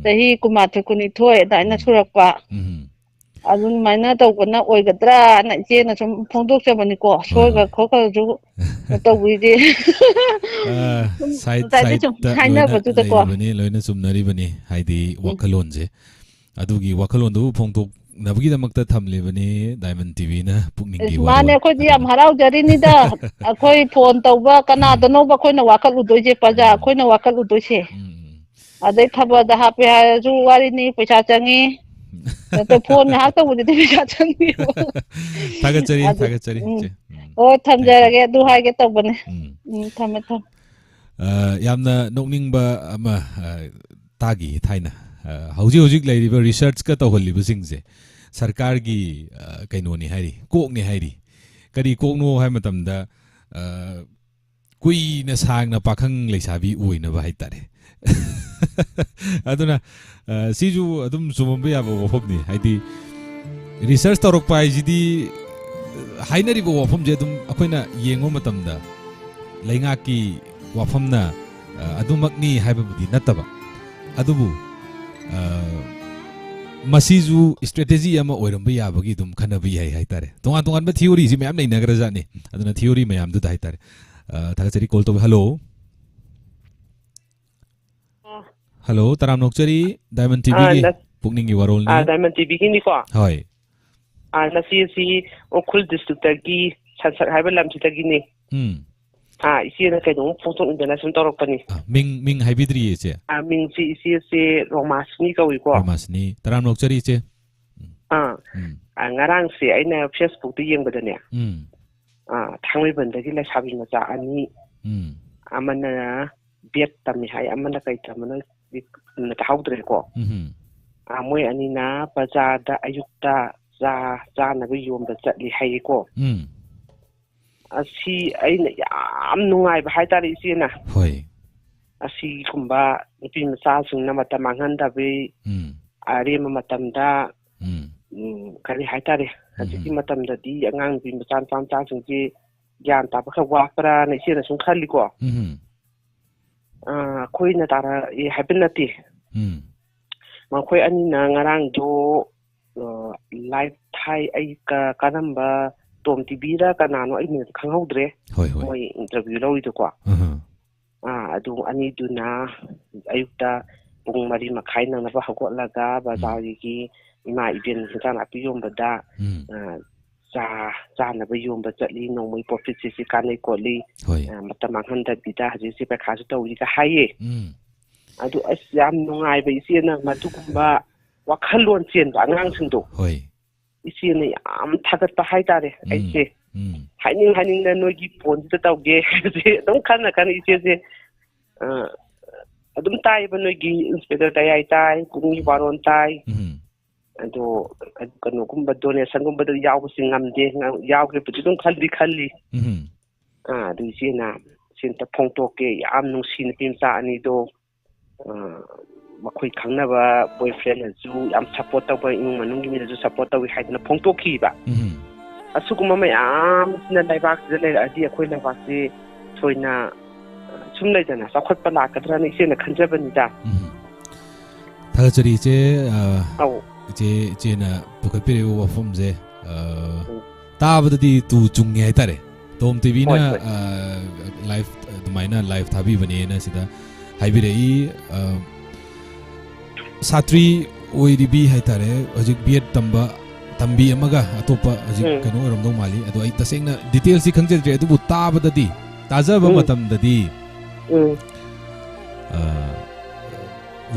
sahi kumathu kuni thoi daina surakpa adun maina tawgana oigadra na je na sum phongdok chabani ko soiga khoka ju tawwi je side haina batu ta ko bani loina sumnari bani haidi wakalon je adugi wakalon du phongdok nabgi damakta thamle bani diamond tv na pukning gi wa mane ko ji am harau jari ni da akoi phone tawba kana dano ba khoi na wakal udoi je paja khoi na wakal udoi se adai thaba da ha pe ju wari ni paisa changi to phone ha ta budi paisa changi thagachari o thamjarage du ha ge tawbane thame yamna nokning ba ama tagi thaina hojik lairiba research ka tawhaliba singse sarkar gi kainoni hairi kokni hairi kari kokno hai matamda kui na sangna pakhang leisabi uina ba haitare aduna siju adum sumumba ya bo phobni haidi research torok pai jidi hainari bo phom je dum akoina yengo matamda lainga ki wafamna adumakni haibabudi nataba adubu masizu strategy ama oiramba yabagi dum khanabi hai haitare tongan ba theory ji mayam nei nagra jani aduna theory mayam du haitare thagachari call to hello hello taram nokchari Diamond TV gi pukning gi warol ni Diamond TV gi ni ko hoi nasi si Ukhul district gi Sansak haiba lam chi gi ni isi na kai dong photo international torok pani ming haibidri che ming si isi se Romasni ka wi ko Romasni taram nokchari che ngarang se aina Facebook ti yeng bada ne thangwei ban da gi la sabi ma cha ani amana bet tami hai amana kai tamana na ta haudre ko moi ani na bazar da ayukta za na bi yom da chatli hai ko asi aina yam nungai ba hai tari isi na hoi asi kumba nupi masa sing na mata mangan da be are ma matam da kari hai tari asi matam da di angang bi masa sam cha sing ji yan ta ba kha wa pra na isi na sung khali ko khoi na tara e happen na ti ma khoi ani na ngarang do live thai ai ka kanamba tom tv ra kanano ai ne khanghaudre moi interview lo ido kwa adu ani du na ayukta pung mari makhai na ba hagot laga bazari gi ima ibin hitan apiyom bada za na ba yom ba chatli no moi profit si kanai ko li matamang handa bida haji si pa khasu to ri ka haye adu asyam nungai ba isi na matukuma wakhalon chen ba ngang sing do hoi isi ne am thagat pa hai tare ai se haning na no gi pon ta taw ge se dong kan isi se adum tai ba no gi inspector tai tai kungi baron tai ado kanu kumba donation kumba da yaw singam de yaw ke pati dong khalli du isi na sin ta phong to ke am nung sin pim sa ani do makhoi khangna ba boyfriend ju am support ta ba ing manung gi mi ju support ta wi haidna phong to ki ba asuguma ma am sina dai bak je le adi akhoi la ba se thoina sum lai dana sa khot pa la ka tra ni se na khanja ba ni da thagachari che je na pukai pire wa fom je tabadi tu chungi hai tare tom tv na live dumaina live thabi bane na sida haibirei satri oiribi hai tare hojik biet tamba tambi amaga atopa hojik kano romdo mali ado ai tasengna details si khangje adu bu tabadadi tajaba matamdadi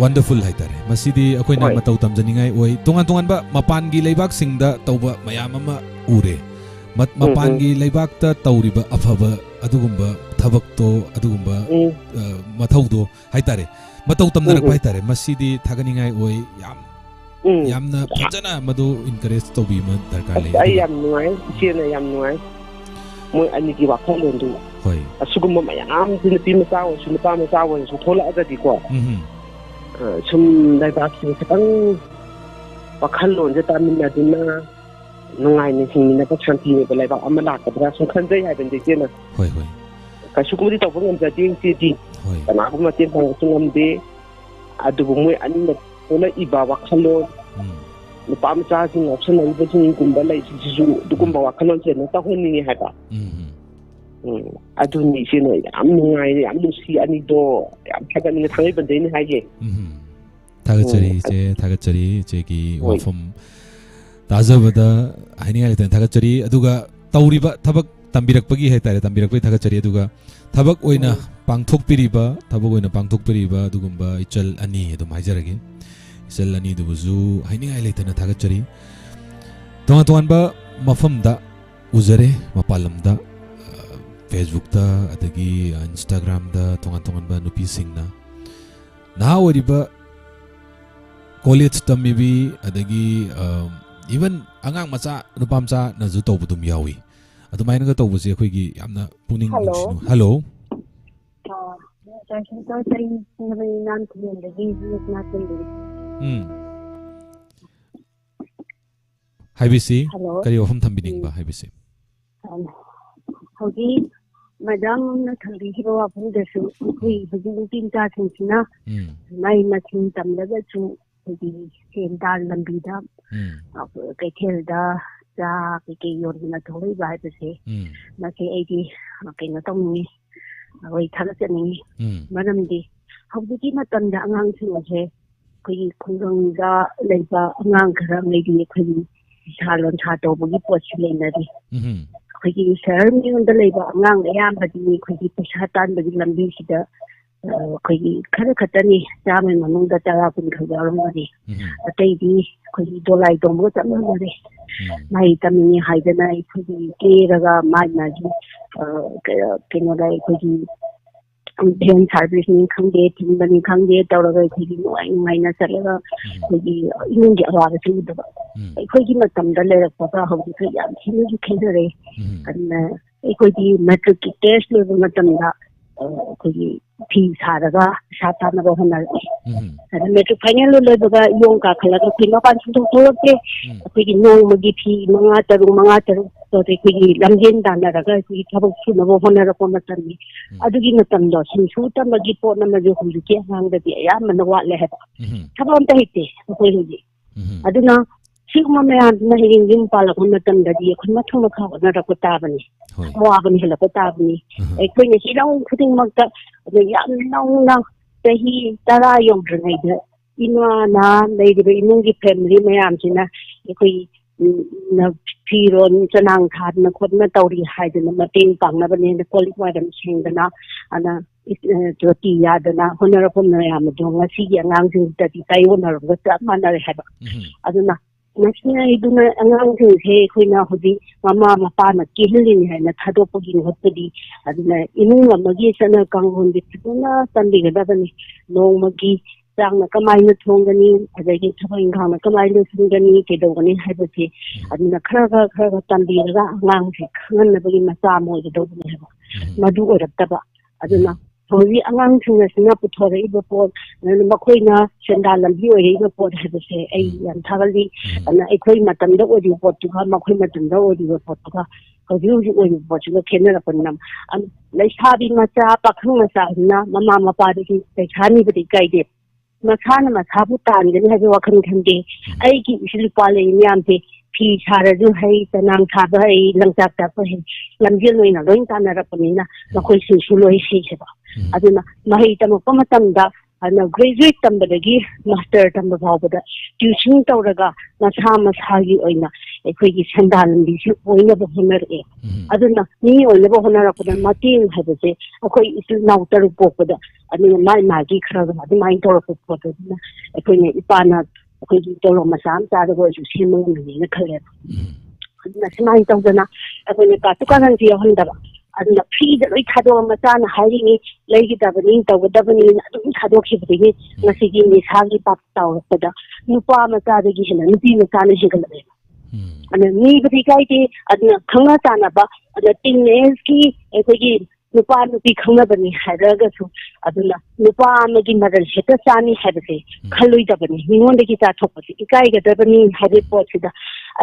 wonderful hai tare masidi akoina matau tamjaningai oi tongan ba mapan gi leibak singda tauba mayam ama ure mapan gi leibak ta tauriba afaba adugumba thabak to adugumba mathau do hai tare matau tamnarak hai tare masidi thaganingai oi yamna phajana madu encourage to bi ma darkar le ai yam nuai sina yam nuai moi ani gi wa khol lendu hoi asugumba mayam tin pi ma sawo su pa ma sawo su thola aga di ko sum dai ba ki tang wakhal lon je tamin na dina nungai ni sing na ka chanti ne belai ba amala ka bra sum khan jai hai ben de na hoi ka su kum di to ngam ja ding ti di na ko ma tin bang sungam de adu bu moi ani na thola I ba wakhal lon ni pa ma cha sing option na ba sing kum ba lai si su du kum ba wakhal lon je na ta hon ni hai ba adu ni sino am nungai ni am si ani do am thaga ni thangai ban de ni hai ye thagachari je gi wafam tajabada haini ali tan thagachari aduga tauriba thabak tambirakpagi hai tare tambirakpai thagachari aduga thabak oina pangthokpiriba thabak oina pangthokpiriba adugumba ichal ani adum haijarage ichal ani dubuju haini ali tan thagachari tongan ba mafamda uzare mapalamda Facebook ta adagi Instagram da tongan ba nupi singna na wariba college tamibi adagi even angang macha nupam cha na zu to budum yawi adumai na to busi khoi gi yamna puning hello haibisi kari ofum thambining ba haibisi hogi madam na thari hiro apun desu koi bujing tin ta thinsina mai machin tamlaga chu hogi senda lambi da kai khel da ja kai yor na thoi ba ha se na ke ai di kai na tong ni oi thara se ni madam di ꯍꯧꯖꯤꯛꯀꯤ ꯃꯇꯝꯗ ꯑꯉꯥꯡꯁꯤꯡ ꯑꯁꯦ ꯑꯩꯈꯣꯏꯒꯤ ꯈꯨꯡꯒꯪꯗ ꯂꯩꯕ ꯑꯉꯥꯡ ꯈꯔ ꯂꯩꯔꯤ ꯑꯩꯈꯣꯏꯒꯤ ꯐꯤꯁꯥ ꯂꯣꯟꯁꯥ ꯇꯧꯕꯒꯤ ꯄꯣꯠꯁꯤ ꯂꯩꯅꯔꯤ ꯑꯩꯈꯣꯏꯒꯤ ꯁꯍꯔ ꯃꯤꯌꯣꯟꯗ ꯂꯩꯕ ꯑꯉꯥꯡ ꯑꯌꯥꯝꯕꯗꯤ ꯑꯩꯈꯣꯏꯒꯤ ꯄꯩꯁꯥ ꯇꯥꯟꯕꯒꯤ ꯂꯝꯕꯤꯁꯤꯗ ꯑꯩꯈꯣꯏꯒꯤ ꯈꯔ ꯈꯛꯇꯅꯤ ꯆꯥꯝꯃꯒꯤ ꯃꯅꯨꯡꯗ 10-20 ꯈꯛ ꯌꯥꯎꯔꯝꯒꯅꯤ ꯑꯇꯩꯗꯤ ꯑꯩꯈꯣꯏꯒꯤ ꯗꯣꯂꯥꯏ ꯇꯣꯡꯕꯒ ꯆꯞ ꯃꯥꯟꯅꯔꯦ ꯃꯍꯩ ꯇꯝꯅꯤꯡꯉꯤ ꯍꯥꯏꯗꯅ ꯑꯩꯈꯣꯏꯒꯤ ꯀꯦꯔꯒ ꯃꯥꯒꯤ ꯀꯩꯅꯣꯗ ꯑꯩꯈꯣꯏꯒꯤ ꯚꯦꯟ ꯁꯥꯔꯚꯤꯁꯅꯤ ꯈꯪꯗꯦ ꯊꯤꯟꯕꯅꯤ ꯈꯪꯗꯦ ꯇꯧꯔꯒ ꯑꯩꯈꯣꯏꯒꯤ ꯅꯨꯡꯉꯥꯏꯅ ꯆꯠꯂꯒ ꯑꯩꯈꯣꯏꯒꯤ ꯏꯃꯨꯡꯒꯤ ꯑꯋꯥꯕꯁꯨ ꯎꯗꯕ ꯑꯩꯈꯣꯏꯒꯤ ꯃꯇꯝꯗ ꯂꯩꯔꯛꯄꯒ ꯍꯧꯖꯤꯛꯀ ꯌꯥꯝ ꯊꯤꯅꯁꯨ ꯈꯦꯠꯅꯔꯦ ꯑꯗꯨꯅ ꯑꯩꯈꯣꯏꯗꯤ ꯃꯦꯇ꯭ꯔꯤꯛꯀꯤ ꯇꯦꯁ ꯂꯣꯏꯕ ꯃꯇꯝꯗ ꯑꯩꯈꯣꯏꯒꯤ ꯐꯤ ꯁꯥꯔꯒ ꯄꯩꯁꯥ ꯇꯥꯟꯅꯕ ꯍꯣꯠꯅꯔꯛꯏ ꯑꯗ ꯃꯦꯇ꯭रिꯛ ꯐꯥꯏꯅꯦꯜ ꯂꯣꯏꯕꯒ ꯌꯣꯡ ꯀꯥꯈꯠꯂꯒ ꯑꯩꯈꯣꯏ ꯃꯄꯥꯟ ꯁꯨꯡꯊꯣꯛ ꯊꯣꯛꯂꯛꯇꯦ ꯑꯩꯈꯣꯏꯒꯤ ꯅꯣꯡꯃꯒꯤ ꯐꯤ 5-6 ꯑꯩꯈꯣꯏꯒꯤ ꯂꯝꯖꯦꯟ ꯇꯥꯟꯅꯔꯒ ꯑꯩꯈꯣꯏꯒꯤ ꯊꯕꯛ ꯁꯨꯅꯕ ꯍꯣꯠꯅꯔꯛꯄ ꯃꯇꯝꯅꯤ ꯑꯗꯨꯒꯤ ꯃꯇꯝꯗꯣ ꯁꯤꯡꯁꯨ ꯇꯝꯕꯒꯤ ꯄꯣꯠ ꯑꯃꯁꯨ ꯍꯧꯖꯤꯛꯀꯤ ꯑꯉꯥꯡꯗꯗꯤ ꯑꯌꯥꯝꯕꯅ ꯋꯥꯠꯂꯦ ꯍꯥꯏꯕ ꯊꯕꯛ ꯑꯝꯇ ꯍꯩꯇꯦ ꯑꯩꯈꯣꯏ ꯍꯧꯖꯤꯛ ꯑꯗꯨꯅ ꯁꯤꯒꯨꯝꯕ ꯃꯌꯥꯝꯁꯤꯅ ꯍꯌꯦꯡ ꯌꯨꯝ ꯄꯥꯜꯂꯛꯄ ꯃꯇꯝꯗꯗꯤ ꯑꯩꯈꯣꯏ ꯃꯊꯪ ꯃꯈꯥ ꯍꯣꯠꯅꯔꯛꯄ ꯇꯥꯕꯅꯤ ꯑꯋꯥꯕꯅ ꯍꯦꯜꯂꯛꯄ ꯇꯥꯕꯅꯤ ꯑꯩꯈꯣꯏꯅ ꯍꯤꯔꯝ ꯈꯨꯗꯤꯡꯃꯛꯇ ꯌꯥꯝ ꯅꯧꯅ ꯆꯍꯤ 10 ꯌꯧꯗ꯭ꯔꯤꯉꯩꯗ ꯏꯃꯥꯅ ꯂꯩꯔꯤꯕ ꯏꯃꯨꯡꯒꯤ ꯐꯦꯃꯤꯂꯤ ꯃꯌꯥꯝꯁꯤꯅ ꯑꯩꯈꯣꯏ ꯐꯤꯔꯣꯟ ꯆꯅꯥꯡ ꯊꯥꯗꯅ ꯈꯣꯠꯇꯅ ꯇꯧꯔꯤ ꯍꯥꯏꯗꯅ ꯃꯇꯦꯡ ꯄꯥꯡꯅꯕꯅꯦꯅ ꯀꯣꯜ ꯋꯥꯏꯔꯝ ꯁꯦꯡꯗꯅ ꯑꯗ ꯇꯣꯇꯤ ꯌꯥꯗꯅ ꯍꯣꯠꯅꯔꯛꯄ ꯃꯌꯥꯝ ꯑꯗꯣ ꯉꯁꯤꯒꯤ ꯑꯉꯥꯡꯁꯤꯡꯗꯗꯤ ꯇꯥꯏꯌꯣꯟꯅꯔꯕꯒ ꯆꯞ ꯃꯥꯟꯅꯔꯦ ꯍꯥꯏꯕ ꯑꯗꯨꯅ ꯉꯁꯤꯗꯨꯅ ꯑꯉꯥꯡꯁꯤꯡꯁꯦ ꯑꯩꯈꯣꯏꯅ ꯍꯧꯖꯤꯛ ꯃꯃꯥ ꯃꯄꯥꯅ ꯀꯦꯍꯜꯂꯤꯅꯤ ꯍꯥꯏꯅ ꯊꯥꯗꯣꯛꯄꯒꯤ ꯃꯍꯨꯠꯇꯗꯤ ꯑꯗꯨꯅ ꯏꯃꯨꯡ ꯑꯃꯒꯤ ꯆꯠꯅ ꯀꯥꯡꯂꯣꯟꯗꯤ ꯐꯖꯅ ꯇꯝꯕꯤꯒꯗꯕꯅꯤ ꯅꯣꯡꯃꯒꯤ ꯆꯥꯛꯅ ꯀꯃꯥꯏꯅ ꯊꯣꯡꯒꯅꯤ ꯑꯗꯒꯤ ꯊꯕꯛ ꯏꯪꯈꯥꯡꯅ ꯀꯃꯥꯏꯅ ꯂꯣꯏꯁꯤꯟꯒꯅꯤ ꯀꯩꯗꯧꯒꯅꯤ ꯍꯥꯏꯕꯁꯦ ꯑꯗꯨꯅ ꯈꯔ ꯇꯝꯕꯤꯔꯒ ꯑꯉꯥꯡꯁꯦ ꯈꯪꯍꯟꯅꯕꯒꯤ ꯃꯆꯥ ꯑꯃ ꯑꯣꯏꯒꯗꯧꯕꯅꯤ ꯍꯥꯏꯕ ꯃꯗꯨ ꯑꯣꯏꯔꯛꯇꯕ ꯑꯗꯨꯅ ꯍꯧꯖꯤꯛ ꯑꯉꯥꯡꯁꯤꯡ ꯑꯁꯤꯅ ꯄꯨꯊꯣꯔꯛꯏꯕ ꯄꯣꯠ ꯃꯈꯣꯏꯅ ꯁꯦꯟꯗꯥꯟ ꯂꯝꯕꯤ ꯑꯣꯏꯔꯛꯏꯕ ꯄꯣꯠ ꯍꯥꯏꯕꯁꯦ ꯑꯩ ꯌꯥꯝ ꯊꯥꯒꯠꯂꯤ ꯑꯗꯨꯅ ꯑꯩꯈꯣꯏ ꯃꯇꯝꯗ ꯑꯣꯏꯔꯤꯕ ꯄꯣꯠꯇꯨꯒ ꯃꯈꯣꯏ ꯃꯇꯝꯗ ꯑꯣꯏꯔꯤꯕ ꯄꯣꯠꯇꯨꯒ ꯍꯧꯖꯤꯛ ꯑꯣꯏꯔꯤꯕ ꯄꯣꯠꯁꯤꯒ ꯈꯦꯠꯅꯔꯛꯄꯅꯤꯅ ꯂꯩꯁꯥꯕꯤ ꯃꯆꯥ ꯄꯥꯈꯪ ꯃꯆꯥꯁꯤꯅ ꯃꯃꯥ ꯃꯄꯥꯗꯒꯤ ꯄꯩꯁꯥ ꯅꯤꯕꯗꯤ ꯀꯥꯏꯗꯦ ꯃꯁꯥꯅ ꯃꯁꯥꯕꯨ ꯇꯥꯟꯒꯅꯤ ꯍꯥꯏꯕ ꯋꯥꯈꯜ ꯈꯟꯗꯦ ꯑꯩꯒꯤ ꯏꯁꯨ ꯅꯨꯄꯥ ꯂꯩ ꯃꯌꯥꯝꯁꯦ ꯐꯤ ꯁꯥꯔꯁꯨ ꯍꯩ ꯆꯅꯥꯡ ꯊꯥꯕ ꯍꯩ ꯂꯪꯆꯥꯛ ꯆꯥꯛꯄ ꯍꯩ ꯂꯝꯖꯦꯜ ꯑꯣꯏꯅ ꯂꯣꯏ ꯇꯥꯟꯅꯔꯛꯄꯅꯤꯅ ꯃꯈꯣꯏꯁꯤꯡꯁꯨ ꯂꯣꯏ ꯁꯤꯈꯤꯕ ꯑꯗꯨꯅ ꯃꯍꯩ ꯇꯝꯃꯛꯄ ꯃꯇꯝꯗ ꯒ꯭ꯔꯦꯖꯨꯋꯦꯠ ꯇꯝꯕꯗꯒꯤ ꯃꯥꯁꯇꯔ ꯇꯝꯕ ꯐꯥꯎꯕꯗ ꯇ꯭ꯌꯨꯁꯟ ꯇꯧꯔꯒ ꯃꯁꯥ ꯃꯁꯥꯒꯤ ꯑꯣꯏꯅ ꯑꯩꯈꯣꯏꯒꯤ ꯁꯦꯟꯗꯥꯟ ꯂꯝꯕꯤꯁꯤ ꯑꯣꯏꯅꯕ ꯍꯣꯠꯅꯔꯛꯑꯦ ꯑꯗꯨꯅ ꯃꯤ ꯑꯣꯏꯅꯕ ꯍꯣꯠꯅꯔꯛꯄꯗ ꯃꯇꯦꯡ ꯍꯥꯏꯕꯁꯦ ꯑꯩꯈꯣꯏ ꯏꯆꯤꯜ ꯏꯅꯥꯎ 9 ꯄꯣꯛꯄꯗ ꯑꯗꯨꯅ ꯃꯥꯒꯤ ꯈꯔ ꯑꯗꯨꯃꯥꯏꯅ ꯇꯧꯔꯛꯄ ꯄꯣꯠ ꯑꯗꯨꯅ ꯑꯩꯈꯣꯏꯅ ꯏꯄꯥꯅ ꯑꯩꯈꯣꯏꯒꯤ ꯇꯧꯔꯣ ꯃꯆꯥ ꯑꯃ ꯆꯥꯗꯕ ꯑꯣꯏꯔꯁꯨ ꯁꯦꯝꯕ ꯉꯝꯒꯅꯤꯅ ꯈꯜꯂꯦꯕ ꯑꯗꯨꯅ ꯁꯨꯃꯥꯏꯅ ꯇꯧꯗꯅ ꯑꯩꯈꯣꯏꯅ ꯀꯥꯇꯨ ꯀꯥꯔꯟꯁꯤ ꯌꯥꯎꯍꯟꯗꯕ ꯑꯗꯨꯅ ꯐ꯭ꯔꯤꯗ ꯂꯣꯏ ꯊꯥꯗꯣꯛꯑ ꯃꯆꯥꯅ ꯍꯥꯏꯔꯤꯉꯤ ꯂꯩꯒꯗꯕꯅꯤ ꯇꯧꯒꯗꯕꯅꯤꯅ ꯑꯗꯨꯝ ꯊꯥꯗꯣꯛꯈꯤꯕꯗꯒꯤ ꯉꯁꯤꯒꯤ ꯅꯤꯁꯥꯒꯤ ꯄꯥꯞ ꯇꯧꯔꯛꯄꯗ ꯅꯨꯄꯥ ꯃꯆꯥꯗꯒꯤ ꯍꯦꯟꯅ ꯅꯨꯄꯤ ꯃꯆꯥꯅ ꯍꯦꯟꯒꯠꯂꯛꯑꯦꯕ ꯑꯗꯨꯅ ꯅꯤꯕꯗꯤ ꯀꯥꯏꯗꯦ ꯑꯗꯨꯅ ꯈꯪꯅ ꯆꯥꯟꯅꯕ ꯑꯗꯨꯅ ꯇꯤꯟꯑꯦꯖꯀꯤ ꯑꯩꯈꯣꯏꯒꯤ ꯅꯨꯄꯥ ꯅꯨꯄꯤ ꯈꯪꯅꯕꯅꯤ ꯍꯥꯏꯔꯒꯁꯨ ꯑꯗꯨꯅ ꯅꯨꯄा ꯑꯃꯒꯤ ꯃꯔꯜ ꯍꯦꯛꯇ ꯆꯥꯅꯤ ꯍꯥꯏꯕꯁꯦ ꯈꯜꯂꯣꯏꯗꯕꯅꯤ ꯃꯤꯉꯣꯟꯗꯒꯤ ꯆꯥꯊꯣꯛꯄꯁꯤ ꯏꯀꯥꯏꯒꯗꯕꯅꯤ ꯍꯥꯏꯕ ꯄꯣꯠꯁꯤꯗ